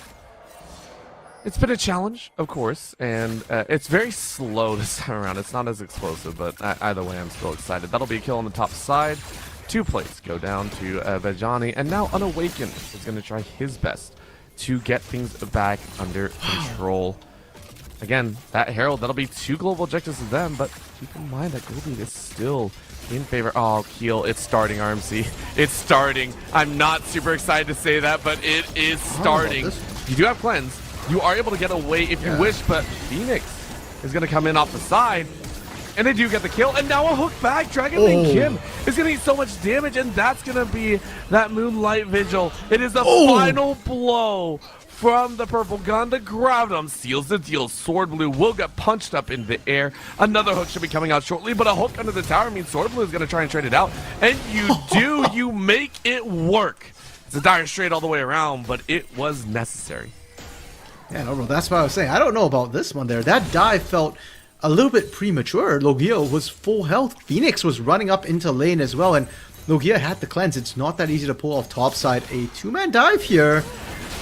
It's been a challenge, of course, and it's very slow this time around. It's not as explosive, but either way, I'm still excited. That'll be a kill on the top side. 2 plates go down to Bajani, and now Unawakened is going to try his best to get things back under control. Again, that Herald, that'll be 2 global objectives to them, but keep in mind that Gold Lead is still in favor. Oh, Keel, it's starting, RMC. It's starting. I'm not super excited to say that, but it is starting. You do have cleanse. You are able to get away if you wish, but Phoenix is going to come in off the side. And they do get the kill, and now a hook back. Dragon Lane Kim is going to eat so much damage, and that's going to be that Moonlight Vigil. It is the final blow from the purple gun. The Gravitum seals the deal. Sword Blue will get punched up in the air. Another hook should be coming out shortly, but a hook under the tower means Sword Blue is going to try and trade it out. And you do. You make it work. It's a dire straight all the way around, but it was necessary. Yeah, no, bro, that's what I was saying. I don't know about this one there. That dive felt a little bit premature. Logia was full health. Phoenix was running up into lane as well, and Logia had the cleanse. It's not that easy to pull off top side. A 2-man dive here.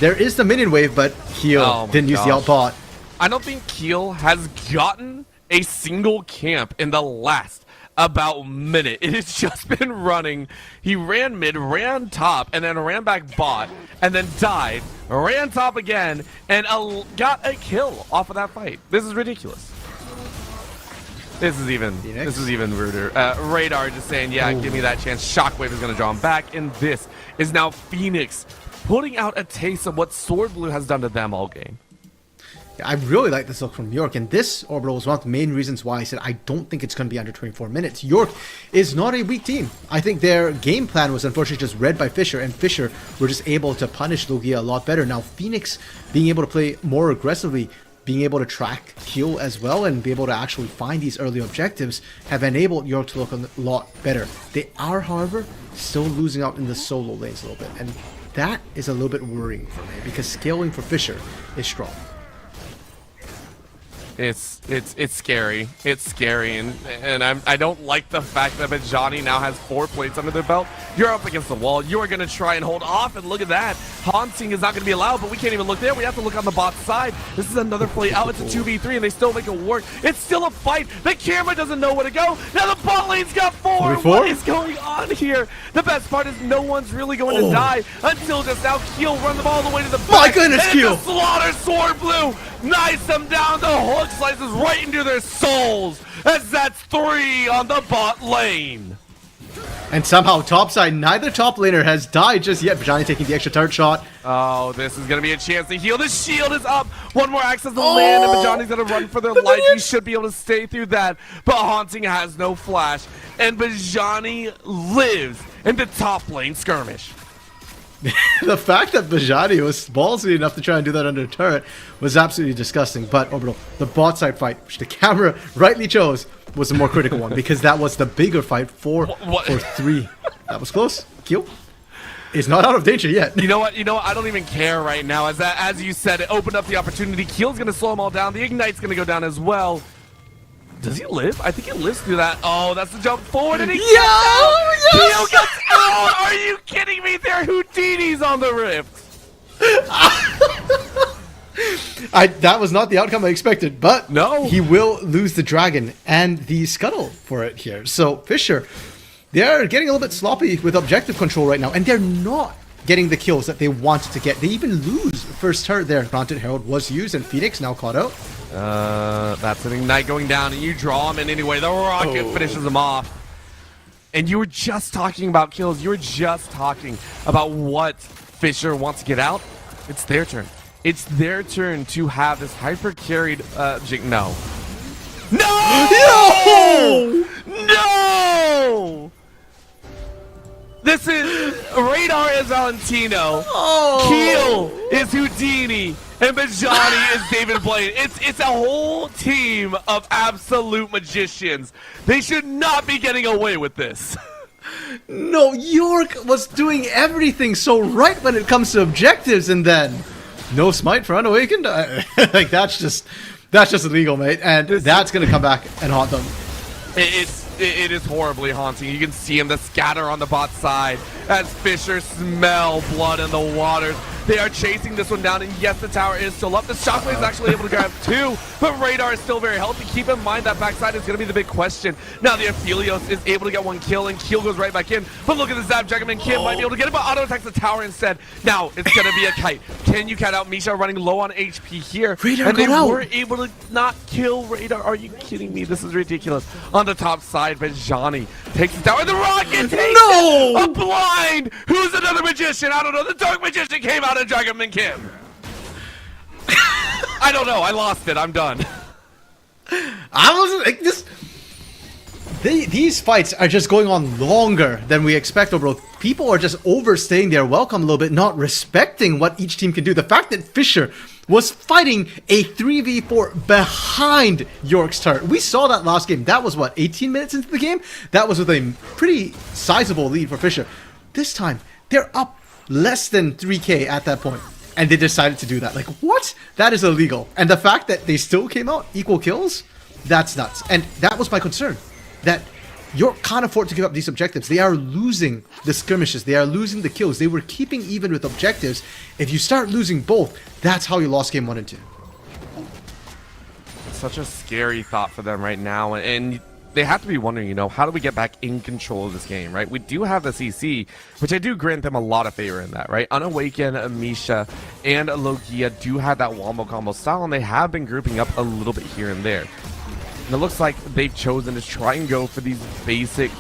There is the minion wave, but Keel didn't use the outbot. I don't think Keel has gotten a single camp in the last about minute. It has just been running. He ran mid, ran top, and then ran back bot, and then died, ran top again, and got a kill off of that fight. This is ridiculous. This is even ruder. Radar just saying, yeah, give me that chance. Shockwave is going to draw him back, and this is now Phoenix putting out a taste of what Sword Blue has done to them all game. I really like this look from York, and this Orbital was one of the main reasons why I said I don't think it's going to be under 24 minutes. York is not a weak team. I think their game plan was unfortunately just read by Fisher, and Fisher were just able to punish Logia a lot better. Now Phoenix being able to play more aggressively, being able to track, kill as well, and be able to actually find these early objectives have enabled York to look a lot better. They are, however, still losing out in the solo lanes a little bit, and that is a little bit worrying for me because scaling for Fisher is strong. It's scary. It's scary, and I don't like the fact that Bajani now has 4 plates under their belt. You're up against the wall. You are going to try and hold off, and look at that. Haunting is not going to be allowed, but we can't even look there. We have to look on the bot side. This is another play out. It's a 2v3, and they still make it work. It's still a fight. The camera doesn't know where to go. Now the bot lane's got 4. What is going on here? The best part is no one's really going to die until just now. Keel run them all the way to the back. My goodness, Keel! Slaughter Sword Blue. Nice them down. The hook slices right into their souls as that's 3 on the bot lane. And somehow topside, neither top laner has died just yet. Bajani taking the extra turret shot. Oh, this is going to be a chance to heal. The shield is up. One more access to land, and Bajani's going to run for their life. He should be able to stay through that, but Haunting has no flash, and Bajani lives in the top lane skirmish. The fact that Bajani was ballsy enough to try and do that under a turret was absolutely disgusting. But Orbital, the bot side fight, which the camera rightly chose, was the more critical one because that was the bigger fight. 4 or 3. That was close. Keel is not out of danger yet. You know what? I don't even care right now. As you said, it opened up the opportunity. Keel's going to slow them all down. The Ignite's going to go down as well. Does he live? I think he lives through that. Oh, that's the jump forward, and he gets out! Yes! Keel gets out! Are you kidding me? They're Houdini's on the rift. That was not the outcome I expected, but no, he will lose the dragon and the scuttle for it here. So Fisher, they're getting a little bit sloppy with objective control right now, and they're not getting the kills that they wanted to get. They even lose first turret there. Granted, Herald was used, and Phoenix now caught out. That's an Ignite going down, and you draw him in anyway. The rocket finishes him off. And you were just talking about kills. You were just talking about what Fisher wants to get out. It's their turn. It's their turn to have this hyper carried no. No! No! This is Radar is Valentino. Keel is Houdini. And Bajani is David Blaine. It's a whole team of absolute magicians. They should not be getting away with this. No, York was doing everything so right when it comes to objectives, and then no smite for Unawakened. Like that's just illegal, mate. And that's gonna come back and haunt them. It is horribly haunting. You can see him, the scatter on the bot side as Fisher smell blood in the waters. They are chasing this one down, and yes, the tower is still up. The Shockwave is actually able to grab 2, but Radar is still very healthy. Keep in mind that backside is going to be the big question. Now the Aphelios is able to get 1 kill, and Keel goes right back in. But look at the Zap Dragon, and Kim might be able to get it, but auto attacks the tower instead. Now it's going to be a kite. Can you cut out Misha running low on HP here? Radar and they got out. were able to not kill Radar. Are you kidding me? This is ridiculous. On the top side, Bajani takes the tower, and the rocket takes it! A blind! Who's another magician? I don't know. The Dark Magician came out of Dragonman Kim. I don't know. I lost it. I'm done. I wasn't like this. These fights are just going on longer than we expect, bro. People are just overstaying their welcome a little bit, not respecting what each team can do. The fact that Fisher was fighting a 3v4 behind York's turret. We saw that last game. That was, what, 18 minutes into the game? That was with a pretty sizable lead for Fisher. This time, they're up less than 3k at that point, and they decided to do that. Like, what? That is illegal. And the fact that they still came out equal kills, that's nuts. And that was my concern, that York can't afford to give up these objectives. They are losing the skirmishes. They are losing the kills. They were keeping even with objectives. If you start losing both, that's how you lost game 1 and 2. It's such a scary thought for them right now, and they have to be wondering, how do we get back in control of this game, right? We do have the CC, which I do grant them a lot of favor in that, right? Unawakened, Misha, and Logia do have that wombo combo style, and they have been grouping up a little bit here and there. And it looks like they've chosen to try and go for these basic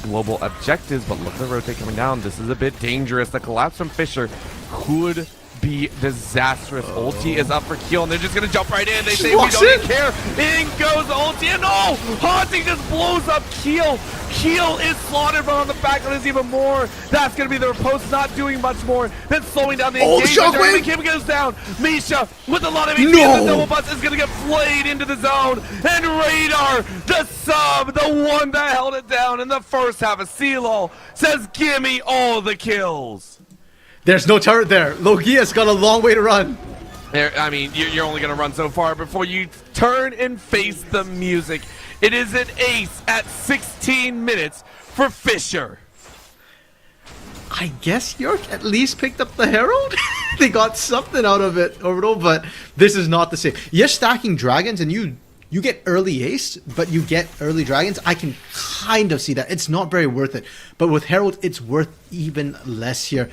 global objectives, but look at the rotate coming down. This is a bit dangerous. The collapse from Fisher could be disastrous. Ulti is up for Keel, and they're just going to jump right in. They say we don't even care. In goes Ulti, and no! Haunting just blows up Keel. Keel is slaughtered, but on the back end is even more. That's going to be the riposte, not doing much more than slowing down the engagement. Shockwave! Kim goes down. Misha, with a lot of HP, the double bust is going to get flayed into the zone. And Radar, the sub, the one that held it down in the first half of CLOL, says, gimme all the kills. There's no turret there. Logia's got a long way to run. I mean, you're only going to run so far before you turn and face the music. It is an ace at 16 minutes for Fisher. I guess York at least picked up the Herald. They got something out of it, Orbital, but this is not the same. You're stacking dragons and you get early ace, but you get early dragons. I can kind of see that. It's not very worth it. But with Herald, it's worth even less here.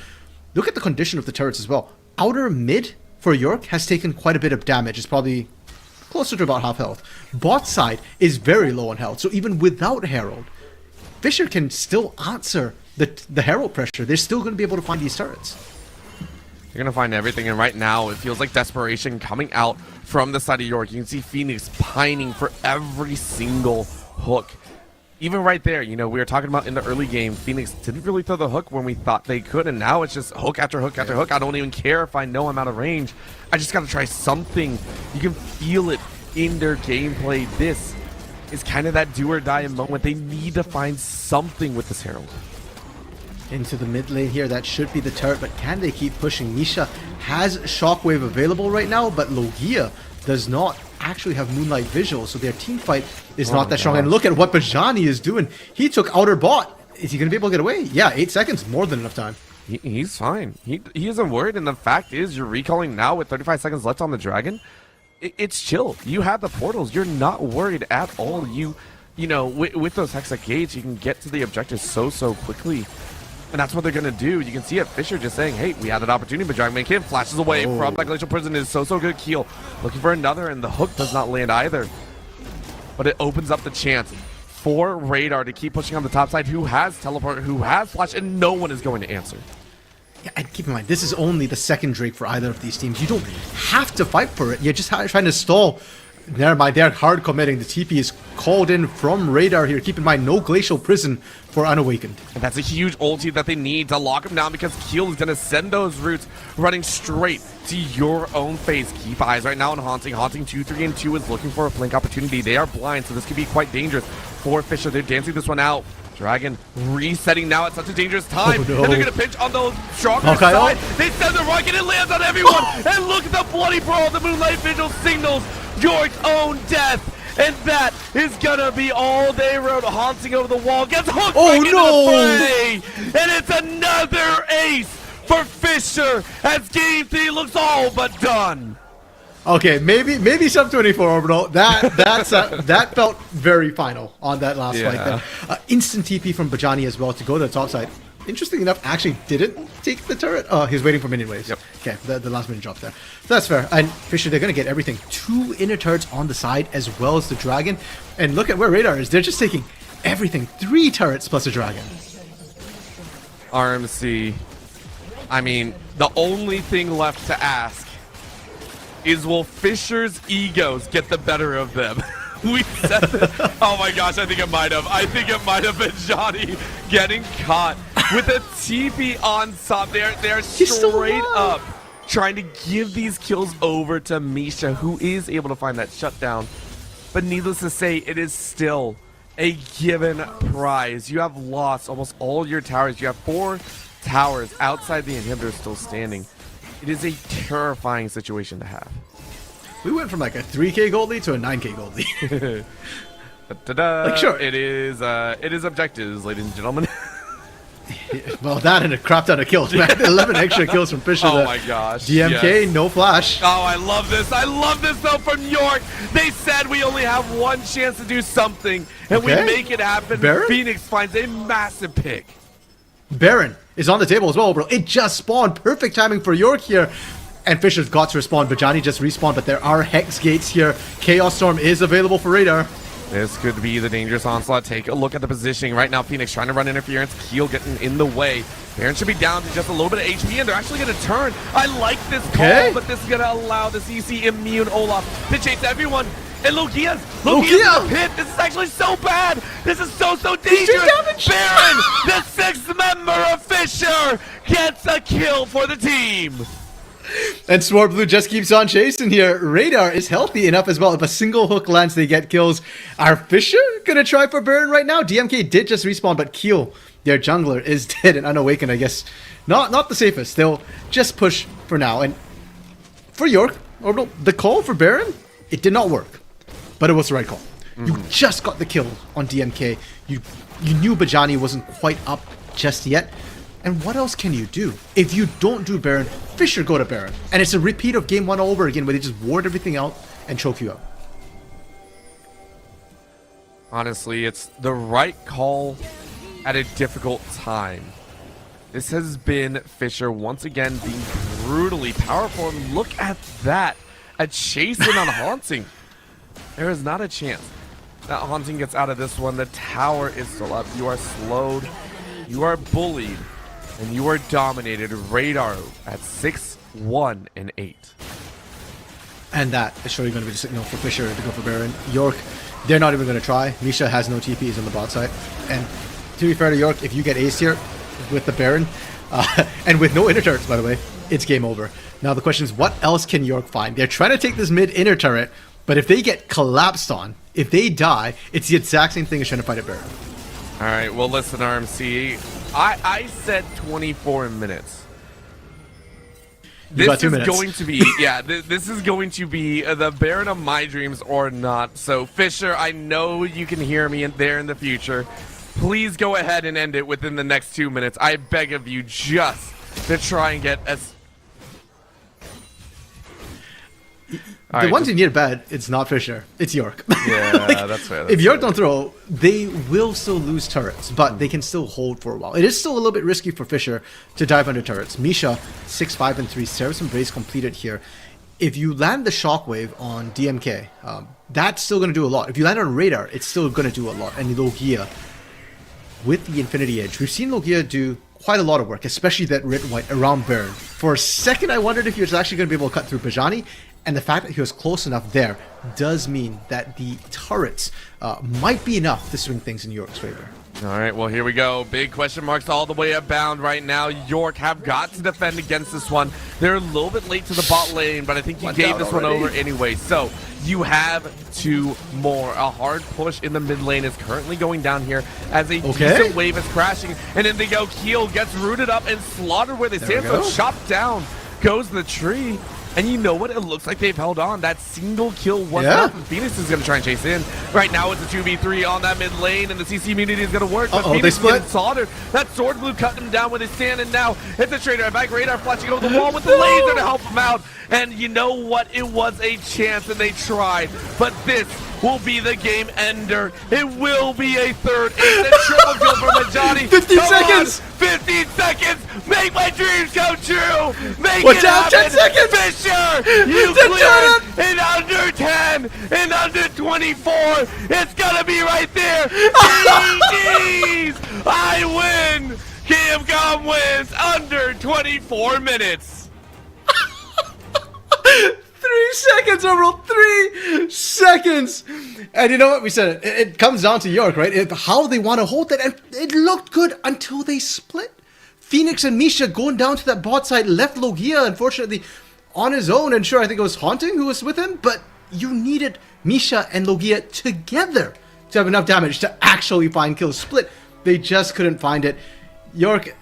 Look at the condition of the turrets as well. Outer mid for York has taken quite a bit of damage. It's probably closer to about half health. Bot side is very low on health. So even without Herald, Fisher can still answer the Herald pressure. They're still going to be able to find these turrets. You're going to find everything, and right now it feels like desperation coming out from the side of York. You can see Phoenix pining for every single hook. Even right there, you know, we were talking about in the early game, Phoenix didn't really throw the hook when we thought they could, and now it's just hook after hook after hook. I don't even care if I know I'm out of range. I just got to try something. You can feel it in their gameplay. This is kind of that do or die moment. They need to find something with this Herald. Into the mid lane here, that should be the turret, but can they keep pushing? Nisha has Shockwave available right now, but Logia does not actually have Moonlight Visual, so their team fight is not that strong. And look at what Bajani is doing. He took outer bot. Is he going to be able to get away? Yeah, 8 seconds, more than enough time. He's fine. He isn't worried, and the fact is, you're recalling now with 35 seconds left on the Dragon. It's chill. You have the portals. You're not worried at all. You know, with those Hexa gates, you can get to the objective so quickly. And that's what they're going to do. You can see it. Fisher just saying, hey, we had an opportunity, but Dragon Man Kid flashes away from that Glacial Prison. Is so good. Keel looking for another, and the hook does not land either. But it opens up the chance for Radar to keep pushing on the top side, who has teleport, who has flash, and no one is going to answer. Yeah, and keep in mind, this is only the second Drake for either of these teams. You don't have to fight for it. You're just trying to stall. Never mind, they're hard committing. The TP is called in from Radar here. Keep in mind, no Glacial Prison for Unawakened. And that's a huge ulti that they need to lock him down, because Keel is going to send those roots running straight to your own face. Keep eyes right now on Haunting. Haunting 2, 3, and 2 is looking for a flank opportunity. They are blind, so this could be quite dangerous for Fisher. They're dancing this one out. Dragon resetting now at such a dangerous time. Oh, no. And they're going to pinch on those stronger side. They send the rocket, it lands on everyone. And look at the bloody brawl. The Moonlight Vigil signals York's own death. And that is going to be all they wrote. Haunting over the wall. Gets hooked back into the fray. And it's another ace for Fisher as Game 3 looks all but done. Okay, maybe sub 24 Orbital. That felt very final on that last fight there. Instant TP from Bajani as well to go to the top side. Interesting enough, actually didn't take the turret. Oh, he's waiting for minion waves. Yep. Okay, the last minute drops there. So that's fair. And Fisher, they're going to get everything. 2 inner turrets on the side as well as the Dragon. And look at where Radar is. They're just taking everything. 3 turrets plus a Dragon. RMC. I mean, the only thing left to ask is, will Fisher's egos get the better of them? We said that. Oh my gosh, I think it might have. I think it might have been Johnny getting caught with a TP on top. They're straight up trying to give these kills over to Misha, who is able to find that shutdown. But needless to say, it is still a given prize. You have lost almost all your towers. You have 4 towers outside the inhibitor still standing. It is a terrifying situation to have. We went from like a 3k gold lead to a 9k gold lead. Ta-da. Like, sure. It is objectives, ladies and gentlemen. Well, that and a crap ton of kills, man. 11 extra kills from Fisher. Oh my gosh. DMK, yes. no flash. Oh, I love this. I love this though from York. They said we only have one chance to do something, and we make it happen. Baron? Phoenix finds a massive pick. Baron is on the table as well, bro. It just spawned. Perfect timing for York here. And Fisher's got to respawn. Bajani just respawned, but there are Hex gates here. Chaos Storm is available for Radar. This could be the dangerous onslaught. Take a look at the positioning right now. Phoenix trying to run interference. Keel getting in the way. Baron should be down to just a little bit of HP, and they're actually going to turn. I like this call, but this is going to allow the CC immune Olaf to chase everyone. And Logia's in the pit. This is actually so bad. This is so dangerous. Baron, the sixth member of Fisher, gets a kill for the team. And Sword Blue just keeps on chasing here. Radar is healthy enough as well. If a single hook lands, they get kills. Are Fisher gonna try for Baron right now? DMK did just respawn, but Keel, their jungler, is dead and unawakened, I guess. Not the safest. They'll just push for now. And for York, Orbital, the call for Baron, it did not work. But it was the right call. You just got the kill on DMK. You knew Bajani wasn't quite up just yet. And what else can you do? If you don't do Baron, Fisher go to Baron. And it's a repeat of game 1 all over again where they just ward everything out and choke you out. Honestly, it's the right call at a difficult time. This has been Fisher once again being brutally powerful. And look at that. A chase in on Haunting. There is not a chance that Haunting gets out of this one. The tower is still up. You are slowed. You are bullied. And you are dominated. Radar at 6-1 and 8. And that is surely going to be the signal for Fisher to go for Baron. York, they're not even going to try. Misha has no TP, he's on the bot side. And to be fair to York, if you get ace here with the Baron, and with no inner turrets, by the way, it's game over. Now the question is, what else can York find? They're trying to take this mid inner turret, but if they get collapsed on, if they die, it's the exact same thing as trying to fight a Baron. All right, well, listen, RMC. I said 24 minutes. You got 2 minutes. Going to be, yeah, this is going to be the Baron of my dreams or not. So, Fisher, I know you can hear me there in the future. Please go ahead and end it within the next 2 minutes. I beg of you just to try and get as... The ones you need bad, it's not Fisher, it's York. Yeah, that's fair. If York don't throw, they will still lose turrets, but they can still hold for a while. It is still a little bit risky for Fisher to dive under turrets. Misha, 6-5 and 3, Saracen Brace completed here. If you land the Shockwave on DMK, that's still going to do a lot. If you land on Radar, it's still going to do a lot. And Logia, with the Infinity Edge, we've seen Logia do quite a lot of work, especially that red-white around Baron. For a second, I wondered if he was actually going to be able to cut through Bajani. And the fact that he was close enough there does mean that the turrets might be enough to swing things in York's favor. All right, well, here we go. Big question marks all the way abound right now. York have got to defend against this one. They're a little bit late to the bot lane, but I think you gave this one over anyway. So you have 2 more. A hard push in the mid lane is currently going down here as a decent wave is crashing. And then they go, Keel gets rooted up and slaughtered where they stand. So chopped down goes the tree. And you know what? It looks like they've held on. That single kill one up, and Phoenix is going to try and chase in. Right now it's a 2v3 on that mid lane, and the CC immunity is going to work. But Phoenix is getting soldered. That Sword Blue cutting him down where they stand, and now it's a trader. Back Radar flashing over the wall with the laser to help him out. And you know what? It was a chance, and they tried. But this will be the game ender. It will be a third ace and triple kill for Majani. 15 seconds! 15 seconds! Make my dreams come true! Make Watch it out, happen! 10 seconds! Fisher! You cleared it in under 10! In under 24! It's gonna be right there! GG's! I win! Gamecom wins under 24 minutes! 3 seconds, overall, 3 seconds. And you know what? We said it comes down to York, right? How they want to hold that. And it looked good until they split. Phoenix and Misha going down to that bot side left Logia, unfortunately, on his own. And sure, I think it was Haunting who was with him. But you needed Misha and Logia together to have enough damage to actually find kills. Split, they just couldn't find it. York,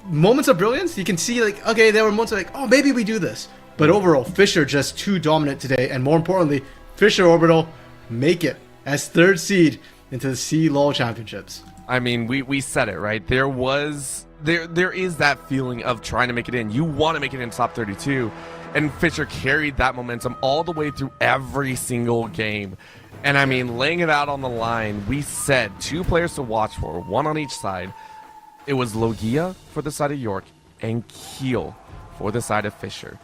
moments of brilliance. You can see, like, okay, there were moments like, oh, maybe we do this. But overall, Fisher just too dominant today. And more importantly, Fisher Orbital make it as 3rd seed into the CLOL Championships. I mean, we said it, right? There is that feeling of trying to make it in. You want to make it in top 32. And Fisher carried that momentum all the way through every single game. And I mean, laying it out on the line, we said 2 players to watch for, 1 on each side. It was Logia for the side of York and Keel for the side of Fisher.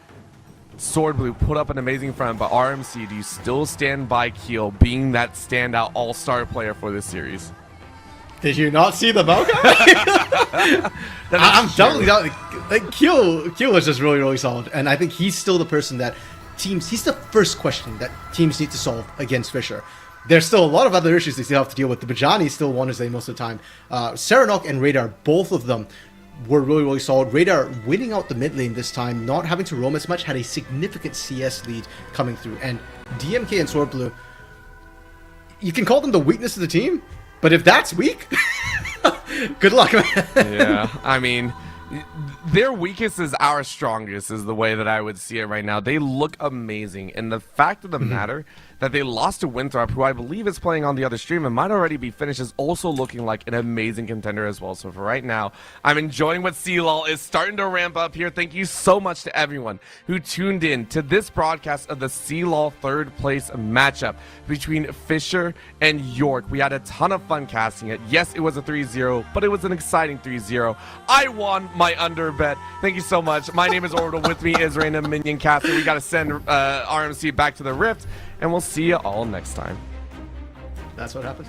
Sword Blue put up an amazing front, but RMC, do you still stand by Keel being that standout all-star player for this series? Did you not see the Mauga? I'm definitely down. Like Keel was just really, really solid, and I think he's still the person that he's the first question that teams need to solve against Fisher. There's still a lot of other issues they still have to deal with. The Bajani still won his lane most of the time. Serenok and Radar, both of them were really, really solid. Radar winning out the mid lane this time, not having to roam as much, had a significant CS lead coming through. And DMK and Sword Blue, you can call them the weakness of the team, but if that's weak, good luck, man. Yeah, I mean, their weakest is our strongest is the way that I would see it right now. They look amazing, and the fact of the matter that they lost to Winthrop, who I believe is playing on the other stream and might already be finished, is also looking like an amazing contender as well. So for right now, I'm enjoying what CLOL is starting to ramp up here. Thank you so much to everyone who tuned in to this broadcast of the CLOL third place matchup between Fisher and York. We had a ton of fun casting it. Yes, it was a 3-0, but it was an exciting 3-0. I won my under bet. Thank you so much. My name is Orbital. With me is Random Minion Caster. We got to send RMC back to the Rift, and we'll see you all next time. That's what happens.